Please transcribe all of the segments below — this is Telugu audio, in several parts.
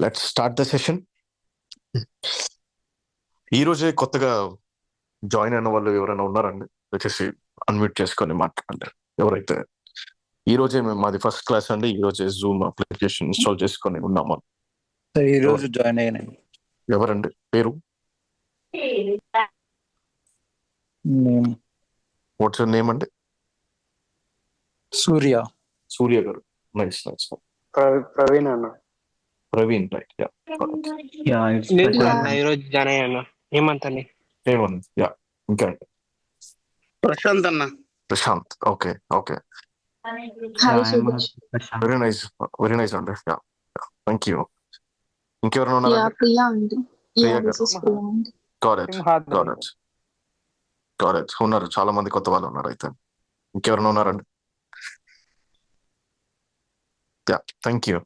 Let's start the session. ఈ రోజే కొత్తగా జాయిన్ అయిన వాళ్ళు ఎవరైనా ఉన్నారండి? వచ్చేసి అన్మ్యూట్ చేసుకొని మాట్లాడండి. ఎవరైతే ఈ రోజే మాది ఫస్ట్ క్లాస్ అండి, ఈ రోజే జూమ్ అప్లికేషన్ ఇన్స్టాల్ చేసుకొని ఉన్నాము. ఈ రోజు జాయిన్ అయ్యానండి. ఎవరండి పేరు? వాట్స్ యువర్ నేమ్ అండి? సూర్య. సూర్య గారు. Nice nice. ప్రవీణ్ అన్న. ప్రవీణ్, రైట్. యా ఈరోజు జాయిన్ అయ్యాను. హేమంత్ అండి. హేమంత్. యా ఇంకా అండి? ప్రశాంత్ అన్న. Prashanth. Okay okay, very nice very nice అండి. Yeah thank you. ఇంకెవరైనా ఉన్నారా? ప్రియా అండి. ప్రియా గారు. Got it. ఉన్నారు, చాలా మంది కొత్త వాళ్ళు ఉన్నారు. అయితే ఇంకెవరైనా ఉన్నారండి? Yeah thank you.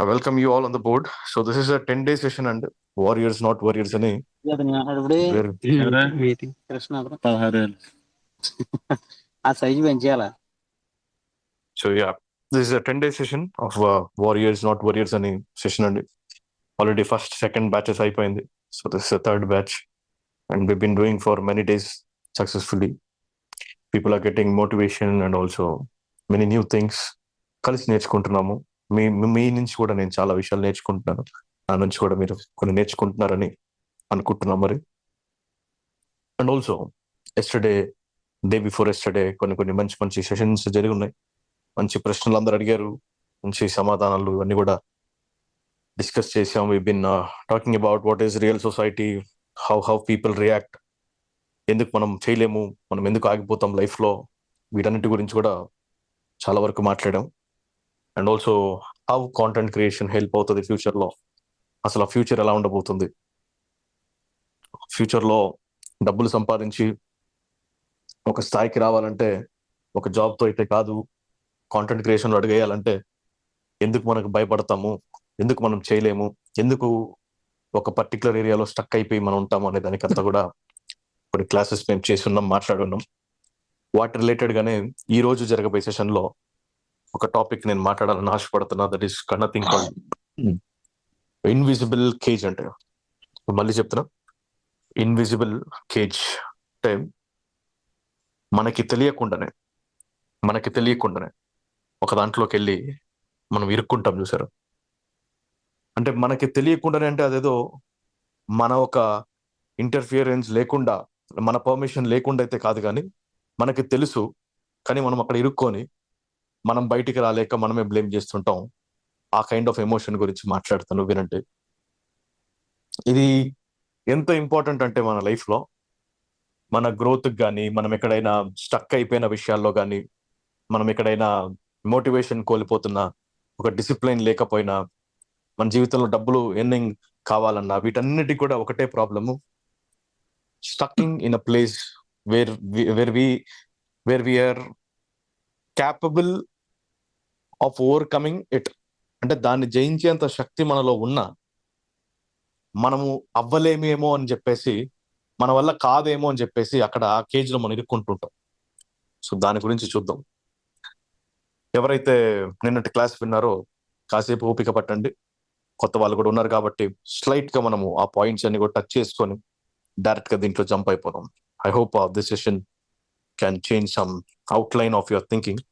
I welcome you all on the board. So this is a 10-day session and warriors not warriors అని ఆ size పెంచేయాలా? So yeah, this is a 10-day session of warriors not warriors అని సెషన్ అండి. ఆల్రెడీ ఫస్ట్ సెకండ్ బ్యాచెస్ అయిపోయింది. So this is third batch and we've been doing for many days successfully. People are getting motivation and also many new things. కలిసి నేర్చుకుంటున్నాము. మీ నుంచి కూడా నేను చాలా విషయాలు నేర్చుకుంటున్నాను. నా నుంచి కూడా మీరు కొన్ని నేర్చుకుంటున్నారని అనుకుంటున్నాం మరి. And also yesterday, day before yesterday కొన్ని మంచి సెషన్స్ జరిగి ఉన్నాయి. మంచి ప్రశ్నలు అందరూ అడిగారు, మంచి సమాధానాలు అన్ని కూడా డిస్కస్ చేసాం. We been talking about what is real society, how people react, ఎందుకు మనం చేయలేము, మనం ఎందుకు ఆగిపోతాం లైఫ్లో, వీటన్నిటి గురించి కూడా చాలా వరకు మాట్లాడాం. And also how content creation help అవుతుంది ఫ్యూచర్లో, అసలు ఆ ఫ్యూచర్ ఎలా ఉండబోతుంది, ఫ్యూచర్లో డబ్బులు సంపాదించి ఒక స్థాయికి రావాలంటే ఒక జాబ్తో అయితే కాదు, కాంటెంట్ క్రియేషన్లో అడిగేయాలంటే ఎందుకు మనకు భయపడతాము, ఎందుకు మనం చేయలేము, ఎందుకు ఒక పర్టికులర్ ఏరియాలో స్టక్ అయిపోయి మనం ఉంటాము అనే దానికి అంతా కూడా కొన్ని క్లాసెస్ మేము చేసి ఉన్నాం, మాట్లాడున్నాం. వాటి రిలేటెడ్గానే ఈ రోజు జరగబోయే సెషన్లో ఒక టాపిక్ నేను మాట్లాడాలని ఆశపడుతున్నా. That is nothing called invisible cage. అంటే మళ్ళీ చెప్తున్నా, ఇన్విజిబుల్ కేజ్ అంటే మనకి తెలియకుండానే ఒక దాంట్లోకి వెళ్ళి మనం ఇరుక్కుంటాం, చూసారు? అంటే మనకి తెలియకుండానే అంటే అదేదో మన ఒక ఇంటర్ఫియరెన్స్ లేకుండా, మన పర్మిషన్ లేకుండా అయితే కాదు, కానీ మనకి తెలుసు, కానీ మనం అక్కడ ఇరుక్కొని మనం బయటికి రాలేక మనమే బ్లేమ్ చేస్తుంటాం. ఆ కైండ్ ఆఫ్ ఎమోషన్ గురించి మాట్లాడుతాను, వినండి. ఇది ఎంత ఇంపార్టెంట్ అంటే మన లైఫ్లో, మన గ్రోత్కి కానీ, మనం ఎక్కడైనా స్టక్ అయిపోయిన విషయాల్లో కానీ, మనం ఎక్కడైనా మోటివేషన్ కోల్పోతున్నా, ఒక డిసిప్లిన్ లేకపోయినా, మన జీవితంలో డబ్బులు ఎర్నింగ్ కావాలన్నా, వీటన్నిటికి కూడా ఒకటే problem, stucking in a place where we are capable of overcoming it. అంటే దాన్ని జయించేంత శక్తి మనలో ఉన్నా మనము అవ్వలేమేమో అని చెప్పేసి, మన వల్ల కాదేమో అని చెప్పేసి అక్కడ ఆ కేజ్లో మనం ఇరుక్కుంటుంటాం. సో దాని గురించి చూద్దాం. ఎవరైతే నిన్నటి క్లాస్ విన్నారో కాసేపు ఓపిక పట్టండి. కొత్త వాళ్ళు కూడా ఉన్నారు కాబట్టి స్లైట్గా మనము ఆ పాయింట్స్ అన్ని కూడా టచ్ చేసుకొని డైరెక్ట్గా దీంట్లో జంప్ అయిపోదాం. I hope this session can change some outline of your thinking.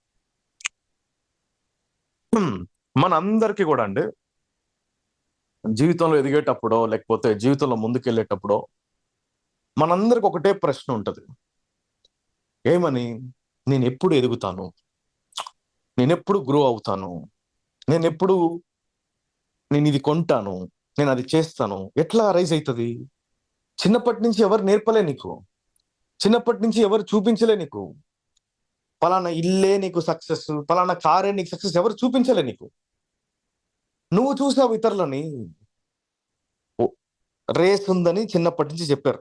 మనందరికీ కూడా అండి, జీవితంలో ఎదిగేటప్పుడో లేకపోతే జీవితంలో ముందుకెళ్ళేటప్పుడో మనందరికి ఒకటే ప్రశ్న ఉంటుంది. ఏమని? నేను ఎప్పుడు ఎదుగుతాను, నేను ఎప్పుడు గ్రో అవుతాను, నేను ఇది కొంటాను, నేను అది చేస్తాను, ఎట్లా రైజ్ అవుతుంది? చిన్నప్పటి నుంచి ఎవరు నేర్పలే నీకు, చిన్నప్పటి నుంచి ఎవరు చూపించలే నీకు. పలానా ఇల్లే నీకు సక్సెస్, పలానా కారే నీకు సక్సెస్ ఎవరు చూపించలే నీకు. నువ్వు చూసావు ఇతరులని. రేస్ ఉందని చిన్నప్పటి నుంచి చెప్పారు,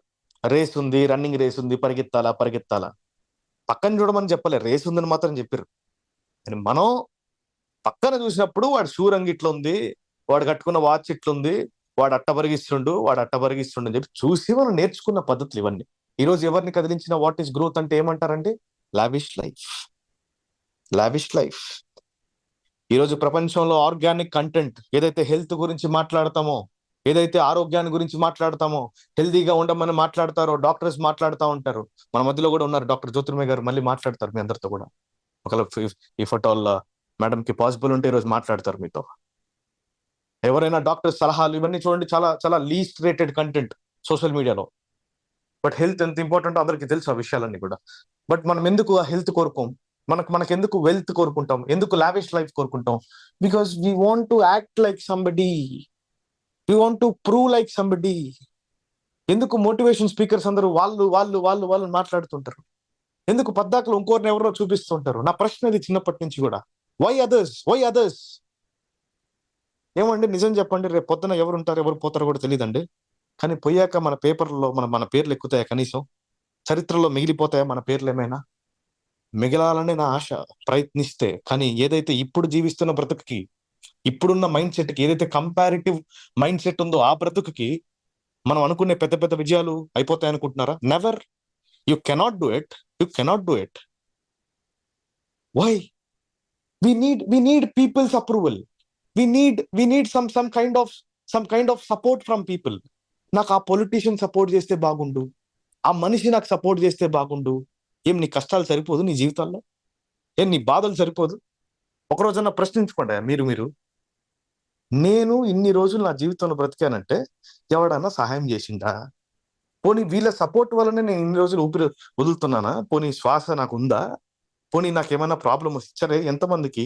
రేస్ ఉంది, రన్నింగ్ రేస్ ఉంది, పరిగెత్తాలా. పక్కన చూడమని చెప్పలే, రేస్ ఉందని మాత్రం చెప్పారు. మనం పక్కన చూసినప్పుడు వాడు షూ రంగు ఇట్లా ఉంది, వాడు కట్టుకున్న వాచ్ ఇట్లుంది, వాడు అట్ట పరిగిస్తుండు అని చెప్పి చూసి మనం నేర్చుకున్న పద్ధతులు ఇవన్నీ. ఈరోజు ఎవరిని కదిలించిన వాట్ ఈస్ గ్రోత్ అంటే ఏమంటారంటే లావిష్ లైఫ్. ఈరోజు ప్రపంచంలో ఆర్గానిక్ కంటెంట్ ఏదైతే హెల్త్ గురించి మాట్లాడతామో, ఏదైతే ఆరోగ్యాన్ని గురించి మాట్లాడతామో, హెల్దీగా ఉండమని మాట్లాడతారో డాక్టర్స్ మాట్లాడుతూ ఉంటారు. మన మధ్యలో కూడా ఉన్నారు డాక్టర్ జ్యోతిర్మయ్య గారు, మళ్ళీ మాట్లాడతారు మీ అందరితో కూడా. ఒకవేళ ఈ ఫోటోల్లో మేడంకి పాసిబుల్ ఉంటే ఈరోజు మాట్లాడతారు మీతో. ఎవరైనా డాక్టర్ సలహాలు ఇవన్నీ చూడండి, చాలా చాలా లీస్ట్ రేటెడ్ కంటెంట్ సోషల్ మీడియాలో. బట్ హెల్త్ ఎంత ఇంపార్టెంట్ అందరికీ తెలుసు ఆ విషయాలన్నీ కూడా. బట్ మనం ఎందుకు ఆ హెల్త్ కోరుకోం? మనకు ఎందుకు వెల్త్ కోరుకుంటాం? ఎందుకు లావిష్ లైఫ్ కోరుకుంటాం? Because we want to act like somebody, we want to prove like somebody. ఎందుకు మోటివేషన్ స్పీకర్స్ అందరూ వాళ్ళు వాళ్ళు వాళ్ళు వాళ్ళు మాట్లాడుతుంటారు? ఎందుకు పద్దాకలు ఇంకోరిని ఎవరో చూపిస్తుంటారు? నా ప్రశ్న ఇది చిన్నప్పటి నుంచి కూడా. Why others, why others? ఏమండి నిజం చెప్పండి, రేపు పొద్దున ఎవరు ఉంటారు ఎవరు పోతారో కూడా తెలియదండి. కానీ పోయాక మన పేపర్లలో మన పేర్లు ఎక్కుతాయా? కనీసం చరిత్రలో మిగిలిపోతాయా మన పేర్లు ఏమైనా? మిగలాలని నా ఆశ, ప్రయత్నిస్తే. కానీ ఏదైతే ఇప్పుడు జీవిస్తున్న బ్రతుకుకి, ఇప్పుడున్న మైండ్ సెట్ కి, ఏదైతే కంపారిటివ్ మైండ్ సెట్ ఉందో ఆ బ్రతుకుకి మనం అనుకునే పెద్ద పెద్ద విజయాలు అయిపోతాయి అనుకుంటున్నారా? Never. You cannot do it, you cannot do it. Why? we need people's approval. we need some kind of support from people. నాకు ఆ పొలిటీషియన్ సపోర్ట్ చేస్తే బాగుండు, ఆ మనిషి నాకు సపోర్ట్ చేస్తే బాగుండు. ఏం నీ కష్టాలు సరిపోదు నీ జీవితాల్లో? ఏం నీ బాధలు సరిపోదు? ఒకరోజన్నా ప్రశ్నించుకోండి మీరు. నేను ఇన్ని రోజులు నా జీవితంలో బ్రతికానంటే ఎవడన్నా సహాయం చేసిందా? పోనీ వీళ్ళ సపోర్ట్ వల్లనే నేను ఇన్ని రోజులు ఊపిరి వదులుతున్నానా? పోనీ శ్వాస నాకు ఉందా? పోనీ నాకేమైనా ప్రాబ్లం వస్తే? సరే, ఎంతమందికి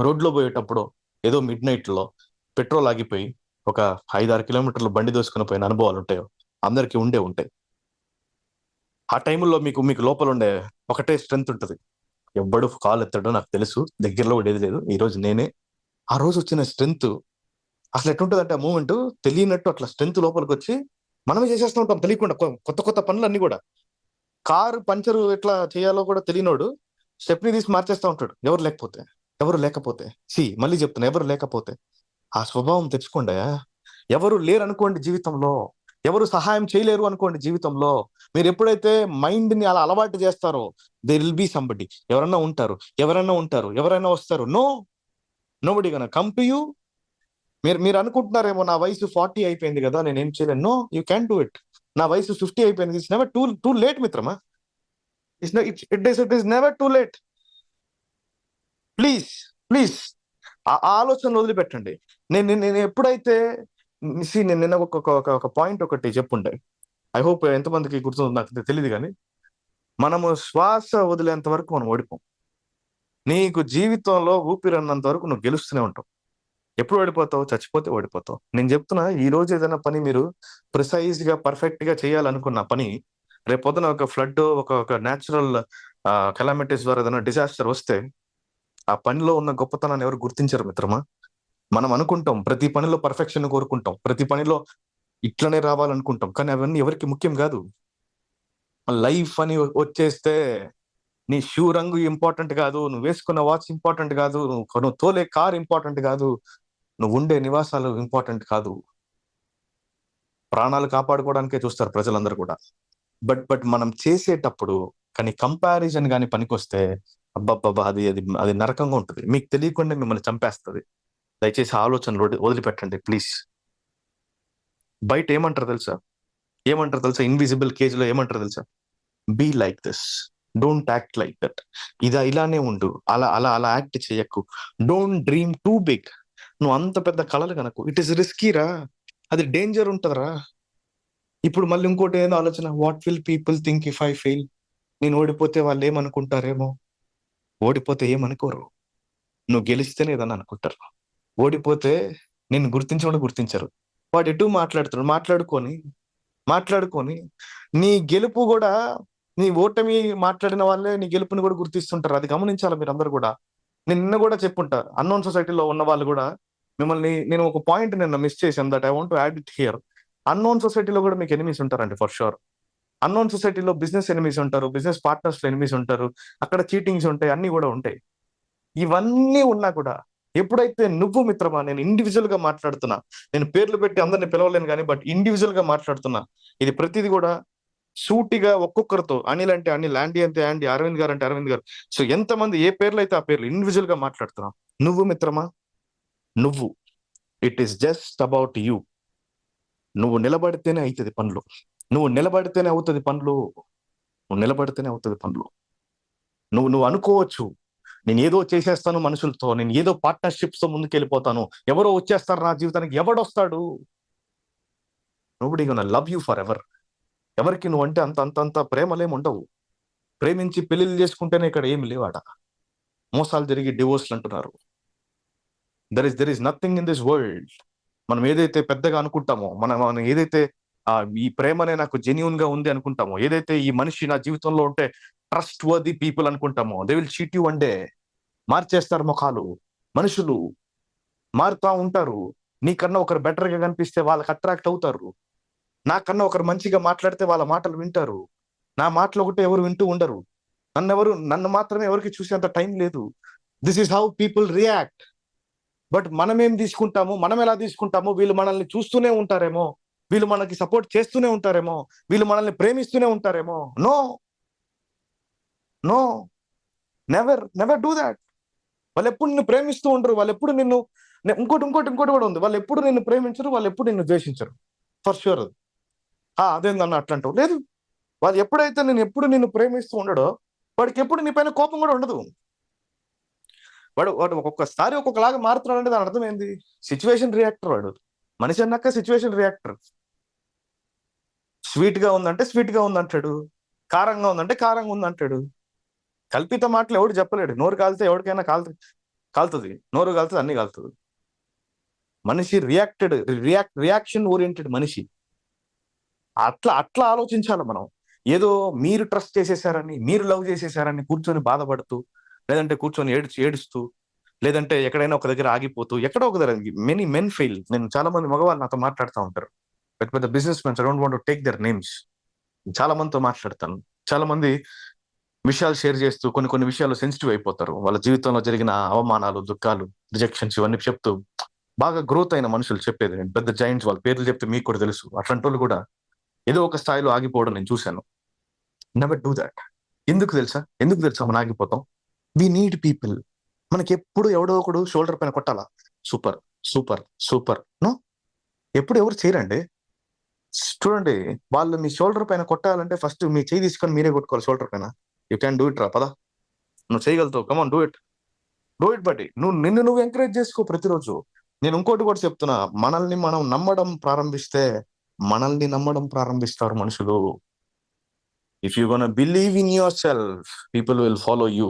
రోడ్లో పోయేటప్పుడు ఏదో మిడ్ నైట్ లో పెట్రోల్ ఆగిపోయి ఒక 5-6 కిలోమీటర్లు బండి దోసుకుని పోయిన అనుభవాలు ఉంటాయో? అందరికీ ఉంటాయి. ఆ టైంలో మీకు లోపల ఉండే ఒకటే స్ట్రెంగ్త్ ఉంటుంది. ఎవ్వడు కాల్ ఎత్తాడో నాకు తెలుసు, దగ్గరలో ఉండేది లేదు, ఈ రోజు నేనే. ఆ రోజు వచ్చిన స్ట్రెంగ్త్ అసలు ఎట్లుంటుంది అంటే, ఆ మూమెంట్ తెలియనట్టు అట్లా స్ట్రెంగ్త్ లోపలికి వచ్చి మనమే చేసేస్తూ ఉంటాం తెలియకుండా కొత్త పనులు అన్ని కూడా. కారు పంచరు ఎట్లా చేయాలో కూడా తెలియనోడు స్టెప్ని తీసి మార్చేస్తూ ఉంటాడు ఎవరు లేకపోతే. మళ్ళీ చెప్తున్నా, ఎవరు లేకపోతే. ఆ స్వభావం తెచ్చుకోండి. ఎవరు లేరు అనుకోండి జీవితంలో, ఎవరు సహాయం చేయలేరు అనుకోండి జీవితంలో. మీరు ఎప్పుడైతే మైండ్ ని అలా అలవాటు చేస్తారో, దేర్ విల్ బి సంబడి. ఎవరైనా వస్తారు. Nobody gonna come to you. మీరు అనుకుంటున్నారేమో, నా వయసు 40 అయిపోయింది కదా, నేనేం చేయలేను. No, you can do it. నా వయసు 50 అయిపోయింది. ఇట్స్ నెవర్ టూ లేట్ మిత్రమా. It is never too late. Please ఆ ఆలోచన వదిలిపెట్టండి. నేను ఎప్పుడైతే నేను నిన్న ఒక పాయింట్ ఒకటి చెప్పుండే, ఐ హోప్ ఎంతమందికి గుర్తుందో నాకు తెలియదు, కానీ మనము శ్వాస వదిలేంత వరకు మనం ఓడిపోం. నీకు జీవితంలో ఊపిరి అన్నంత వరకు నువ్వు గెలుస్తూనే ఉంటావు. ఎప్పుడు ఓడిపోతావు? చచ్చిపోతే ఓడిపోతావు. నేను చెప్తున్నా, ఈ రోజు ఏదైనా పని మీరు ప్రిసైజ్ గా పర్ఫెక్ట్ గా చేయాలనుకున్న పని, రేపొద్దున ఒక ఫ్లడ్, ఒక న్యాచురల్ కెలామిటీస్ ద్వారా ఏదైనా డిజాస్టర్ వస్తే ఆ పనిలో ఉన్న గొప్పతనాన్ని ఎవరు గుర్తించరు మిత్రమా. మనం అనుకుంటాం ప్రతి పనిలో పర్ఫెక్షన్ కోరుకుంటాం, ప్రతి పనిలో ఇట్లనే రావాలనుకుంటాం, కానీ అవన్నీ ఎవరికి ముఖ్యం కాదు. లైఫ్ అని వచ్చేస్తే నీ షూ రంగు ఇంపార్టెంట్ కాదు, నువ్వు వేసుకున్న వాచ్ ఇంపార్టెంట్ కాదు, నువ్వు తోలే కార్ ఇంపార్టెంట్ కాదు, నువ్వు ఉండే నివాసాలు ఇంపార్టెంట్ కాదు. ప్రాణాలు కాపాడుకోవడానికే చూస్తారు ప్రజలందరూ కూడా. బట్ మనం చేసేటప్పుడు కానీ కంపారిజన్ కానీ పనికొస్తే అబ్బబ్బబ్బా, అది నరకంగా ఉంటుంది. మీకు తెలియకుండా మిమ్మల్ని చంపేస్తుంది. దయచేసి ఆలోచనలు వదిలిపెట్టండి ప్లీజ్. బయట ఏమంటారు తెలుసా? ఇన్విజిబుల్ కేజ్ లో ఏమంటారు తెలుసా? Be like this, don't act like that. ఇలానే ఉండు, అలా యాక్ట్ చేయకు. Don't dream too big. నువ్వు అంత పెద్ద కళలు కనుక, ఇట్ ఈస్ రిస్కీరా, అది డేంజర్ ఉంటుందిరా. ఇప్పుడు మళ్ళీ ఇంకోటి ఏదో ఆలోచన, what will people think if I fail. నేను ఓడిపోతే వాళ్ళు ఏమనుకుంటారేమో. ఓడిపోతే ఏమనుకోరు, నువ్వు గెలిస్తేనే ఏదన్నా అనుకుంటారు. ఓడిపోతే నేను గుర్తించరు. వాడు ఎటు మాట్లాడుతున్నాడు, మాట్లాడుకొని నీ గెలుపు కూడా, నీ ఓటమి మాట్లాడిన వాళ్ళే నీ గెలుపుని కూడా గుర్తిస్తుంటారు. అది గమనించాలి మీరు అందరు కూడా. నేను నిన్న కూడా చెప్పుంటా, అన్నోన్ సొసైటీలో ఉన్న వాళ్ళు కూడా మిమ్మల్ని, నేను ఒక పాయింట్ నిన్న మిస్ చేశాను, that I want to add it here. Unknown సొసైటీలో కూడా మీకు ఎనిమీస్ ఉంటారండి, ఫర్ షూర్. అన్నోన్ సొసైటీలో బిజినెస్ ఎనిమీస్ ఉంటారు, బిజినెస్ పార్ట్నర్స్ లో ఎనిమీస్ ఉంటారు, అక్కడ చీటింగ్స్ ఉంటాయి, అన్ని కూడా ఉంటాయి. ఇవన్నీ ఉన్నా కూడా ఎప్పుడైతే నువ్వు మిత్రమా, నేను ఇండివిజువల్ గా మాట్లాడుతున్నా, నేను పేర్లు పెట్టి అందరిని పిలవలేను కానీ, బట్ ఇండివిజువల్ గా మాట్లాడుతున్నా, ఇది ప్రతిది కూడా సూటిగా ఒక్కొక్కరితో అనిల్ అంటే అనిల్, యాండీ అంటే యాండీ, అరవింద్ గారు అంటే అరవింద్ గారు. సో ఎంతమంది ఏ పేర్లు అయితే ఆ పేర్లు ఇండివిజువల్ గా మాట్లాడుతున్నాం. నువ్వు మిత్రమా, నువ్వు, it is just about you. నువ్వు నిలబడితేనే అవుతుంది పనులు. నువ్వు నిలబడితేనే అవుతుంది పనులు. నువ్వు నిలబడితేనే అవుతుంది పనులు. నువ్వు అనుకోవచ్చు, నేను ఏదో చేసేస్తాను మనుషులతో, నేను ఏదో పార్ట్నర్షిప్స్ తో ముందుకెళ్ళిపోతాను, ఎవరో వచ్చేస్తారు నా జీవితానికి. ఎవడొస్తాడు? Nobody gonna love you for ever. ఎవరికి నువ్వు అంటే అంత అంత అంత ప్రేమలేమి ఉండవు. ప్రేమించి పెళ్లిళ్ళు చేసుకుంటేనే ఇక్కడ ఏమి లేవాడ. మోసాలు జరిగి డివోర్స్లు అంటున్నారు. There is nothing in this world. మనం ఏదైతే పెద్దగా అనుకుంటామో, మనం ఏదైతే ఈ ప్రేమనే నాకు జెన్యూన్ గా ఉంది అనుకుంటామో, ఏదైతే ఈ మనిషి నా జీవితంలో ఉంటే ట్రస్ట్ వర్ది పీపుల్ అనుకుంటామో, they will cheat you one day. మార్చేస్తారు ముఖాలు. మనుషులు మారుతా ఉంటారు. నీకన్నా ఒకరు బెటర్ గా కనిపిస్తే వాళ్ళకి అట్రాక్ట్ అవుతారు. నాకన్నా ఒకరు మంచిగా మాట్లాడితే వాళ్ళ మాటలు వింటారు. నా మాటలు ఒకటే ఎవరు వింటూ ఉండరు. నన్ను మాత్రమే ఎవరికి చూసేంత టైం లేదు. This is how people react. But మనం ఏం తీసుకుంటాము, మనం ఎలా తీసుకుంటాము, వీళ్ళు మనల్ని చూస్తూనే ఉంటారేమో, వీళ్ళు మనకి సపోర్ట్ చేస్తూనే ఉంటారేమో, వీళ్ళు మనల్ని ప్రేమిస్తూనే ఉంటారేమో. No no, never do that. వాళ్ళు ఎప్పుడు నిన్ను ప్రేమిస్తూ ఉండరు. వాళ్ళు ఎప్పుడు నిన్ను ఇంకోటి కూడా ఉంది. వాళ్ళు ఎప్పుడు నిన్ను ప్రేమించరు, వాళ్ళు ఎప్పుడు నిన్ను ద్వేషించరు. For sure. అదేందన్న అట్లా అంటావు? లేదు. వాళ్ళు ఎప్పుడైతే ఎప్పుడు నిన్ను ప్రేమిస్తూ ఉండడో, వాడికి ఎప్పుడు నీ పైన కోపం కూడా ఉండదు. వాడు ఒక్కొక్కసారి ఒక్కొక్కలాగా మారుతున్నాడు అంటే దాని అర్థం ఏంది? Situation reactor. వాడు మనిషి అన్నాక సిచ్యువేషన్ రియాక్టర్. స్వీట్ గా ఉందంటే స్వీట్ గా ఉందంటాడు, కారంగా ఉందంటే కారంగా ఉందంటాడు. కల్పిత మాటలు ఎవడు చెప్పలేడు. నోరు కాలితే ఎవరికైనా కాలుతుంది. నోరు కాలుతుంది, అన్ని కాలుతుంది. మనిషి రియాక్షన్ ఓరియంటెడ్ మనిషి. అట్లా ఆలోచించాలి మనం. ఏదో మీరు ట్రస్ట్ చేసేసారని, మీరు లవ్ చేసేసారని కూర్చొని బాధపడుతూ, లేదంటే కూర్చొని ఏడుస్తూ, లేదంటే ఎక్కడైనా ఒక దగ్గర ఆగిపోతూ, ఎక్కడో ఒక దగ్గర. Many men fail. నేను చాలా మంది మగవాళ్ళు నాతో మాట్లాడుతూ ఉంటారు, పెద్ద పెద్ద business mens. I don't want to take there names. చాలా మందితో మాట్లాడతాను. చాలా మంది విషయాలు షేర్ చేస్తూ కొన్ని విషయాలు సెన్సిటివ్ అయిపోతారు. వాళ్ళ జీవితంలో జరిగిన అవమానాలు, దుఃఖాలు, రిజెక్షన్స్ ఇవన్నీ చెప్తూ బాగా గ్రోత్ అయిన మనుషులు చెప్పేది. నేను పెద్ద జైంట్స్, వాళ్ళ పేర్లు చెప్తే మీకు కూడా తెలుసు. అట్లాంటి వాళ్ళు కూడా ఏదో ఒక స్థాయిలో ఆగిపోవడం నేను చూశాను. Never do that. ఎందుకు తెలుసా మనం ఆగిపోతాం? We need people. మనకి ఎప్పుడు ఎవడో ఒకడు షోల్డర్ పైన కొట్టాలా, సూపర్ సూపర్ సూపర్. నో, ఎప్పుడు ఎవరు చేయరండి. చూడండి, వాళ్ళు మీ షోల్డర్ పైన కొట్టాలంటే ఫస్ట్ మీ చేయి తీసుకొని మీరే కొట్టుకోవాలి షోల్డర్ పైన. యూ క్యాన్ డూ ఇట్ రా, పదా, నువ్వు చేయగలుగుతావు, కమాన్ డూ ఇట్ బట్టి నువ్వు ఎంకరేజ్ చేసుకో ప్రతిరోజు. నేను ఇంకోటి కూడా చెప్తున్నా, మనల్ని మనం నమ్మడం ప్రారంభిస్తారు మనుషులు. If you gonna believe in yourself, people will follow you.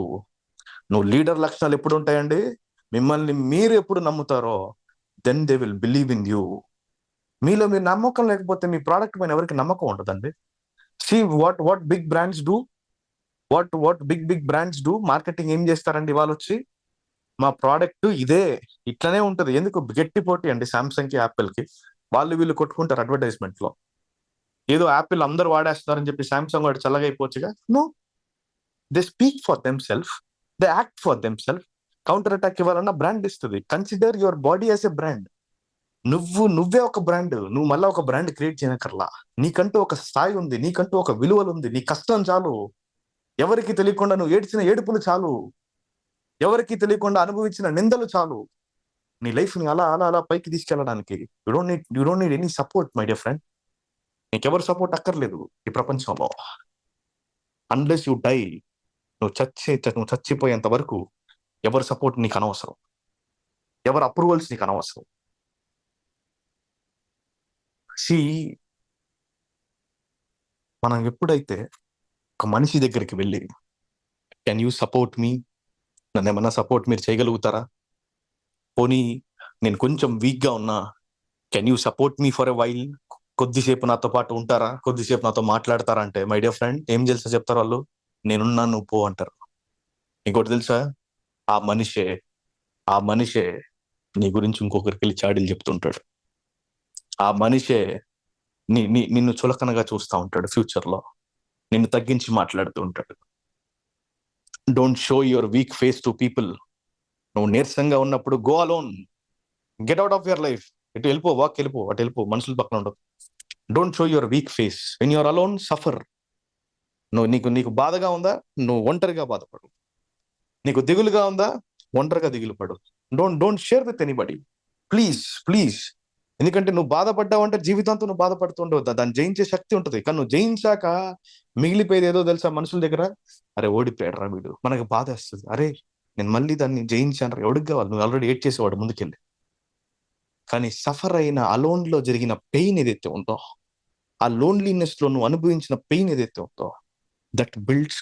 నువ్వు లీడర్ లక్షణాలు ఎప్పుడు ఉంటాయండి? మిమ్మల్ని మీరు ఎప్పుడు నమ్ముతారో, then they will believe in you. మీలో మీరు నమ్మకం లేకపోతే మీ ప్రోడక్ట్ పైన ఎవరికి నమ్మకం ఉండదండి. See what big brands do. What big brands do. Marketing ఏం చేస్తారండి? వాళ్ళు వచ్చి, మా ప్రోడక్ట్ ఇదే, ఇట్లనే ఉంటది. ఎందుకు? గట్టి పోటీ అండి సామ్సంగ్ కి, యాపిల్ కి. వాళ్ళు వీళ్ళు కొట్టుకుంటారు అడ్వర్టైజ్మెంట్ లో. ఏదో యాపిల్ అందరు వాడేస్తున్నారని చెప్పి సామ్సంగ్ వాడు చల్లగా అయిపోవచ్చుగా? No, they speak for them self, they act for them self. Counter attack ఇవ్వాలన్నా బ్రాండ్ ఇస్తుంది. Consider your body as a brand. నువ్వే ఒక బ్రాండ్. నువ్వు మళ్ళీ ఒక బ్రాండ్ క్రియేట్ చేయనక్కర్లా. నీకంటూ ఒక స్థాయి ఉంది, నీకంటూ ఒక విలువలు ఉంది. నీ కష్టం చాలు. ఎవరికి తెలియకుండా నువ్వు ఏడ్చిన ఏడుపులు చాలు. ఎవరికి తెలియకుండా అనుభవించిన నిందలు చాలు. నీ లైఫ్ ని అలా అలా అలా పైకి తీసుకెళ్ళడానికి. You don't need any support my dear friend. Neekevvaru support అక్కర్లేదు ఈ ప్రపంచంలో. అన్లెస్ యు డై, నువ్వు చచ్చిపోయేంత వరకు ఎవరి సపోర్ట్ నీకు అనవసరం, ఎవరి అప్రూవల్స్ నీకు అనవసరం. మనం ఎప్పుడైతే ఒక మనిషి దగ్గరికి వెళ్ళి, కెన్ యూ సపోర్ట్ మీ, నన్ను ఏమన్నా సపోర్ట్ మీరు చేయగలుగుతారా, పోనీ నేను కొంచెం వీక్ గా ఉన్నా, can you support me for a while, కొద్దిసేపు నాతో పాటు ఉంటారా, కొద్దిసేపు నాతో మాట్లాడతారా అంటే, మై డియర్ ఫ్రెండ్, ఏం తెలుసా చెప్తారు వాళ్ళు? నేనున్నా, నువ్వు పో అంటారు. ఇంకోటి తెలుసా? ఆ మనిషే నీ గురించి ఇంకొకరికి వెళ్ళి చాడీలు చెప్తుంటాడు. ఆ మనిషే నిన్ను చులకనగా చూస్తూ ఉంటాడు. ఫ్యూచర్ లో నిన్ను తగ్గించి మాట్లాడుతూ ఉంటాడు. Don't show your weak face to people. నువ్వు నీరసంగా ఉన్నప్పుడు go alone, get out of your life. Walk వెళ్ళిపో, అటు వెళ్ళిపో, మనుషులు పక్కన ఉండవు. Don't show your weak face. When you're alone, suffer. నీకు బాధగా ఉందా, నువ్వు ఒంటరిగా బాధపడు. నీకు దిగులుగా ఉందా, ఒంటరిగా దిగులు పడు. Don't share with anybody, please. ఎందుకంటే నువ్వు బాధపడ్డావంటే జీవితాంతం నువ్వు బాధపడుతుండవు. దాన్ని జయించే శక్తి ఉంటుంది. కానీ నువ్వు జయించాక మిగిలిపోయేది ఏదో తెలుసా మనుషుల దగ్గర, అరే ఓడిపోయాడు రా వీడు, మనకు బాధ వస్తుంది. అరే నేను మళ్ళీ దాన్ని జయించాను రా, ఎవడికి కావాలి, నువ్వు ఆల్రెడీ ఏడ్ చేసేవాడు ముందుకెళ్ళి. కానీ సఫర్ అయిన అలోన్ లో జరిగిన పెయిన్ ఏదైతే ఉందో, ఆ లోన్లీనెస్ లో నువ్వు అనుభవించిన పెయిన్ ఏదైతే ఉందో, దట్ బిల్డ్స్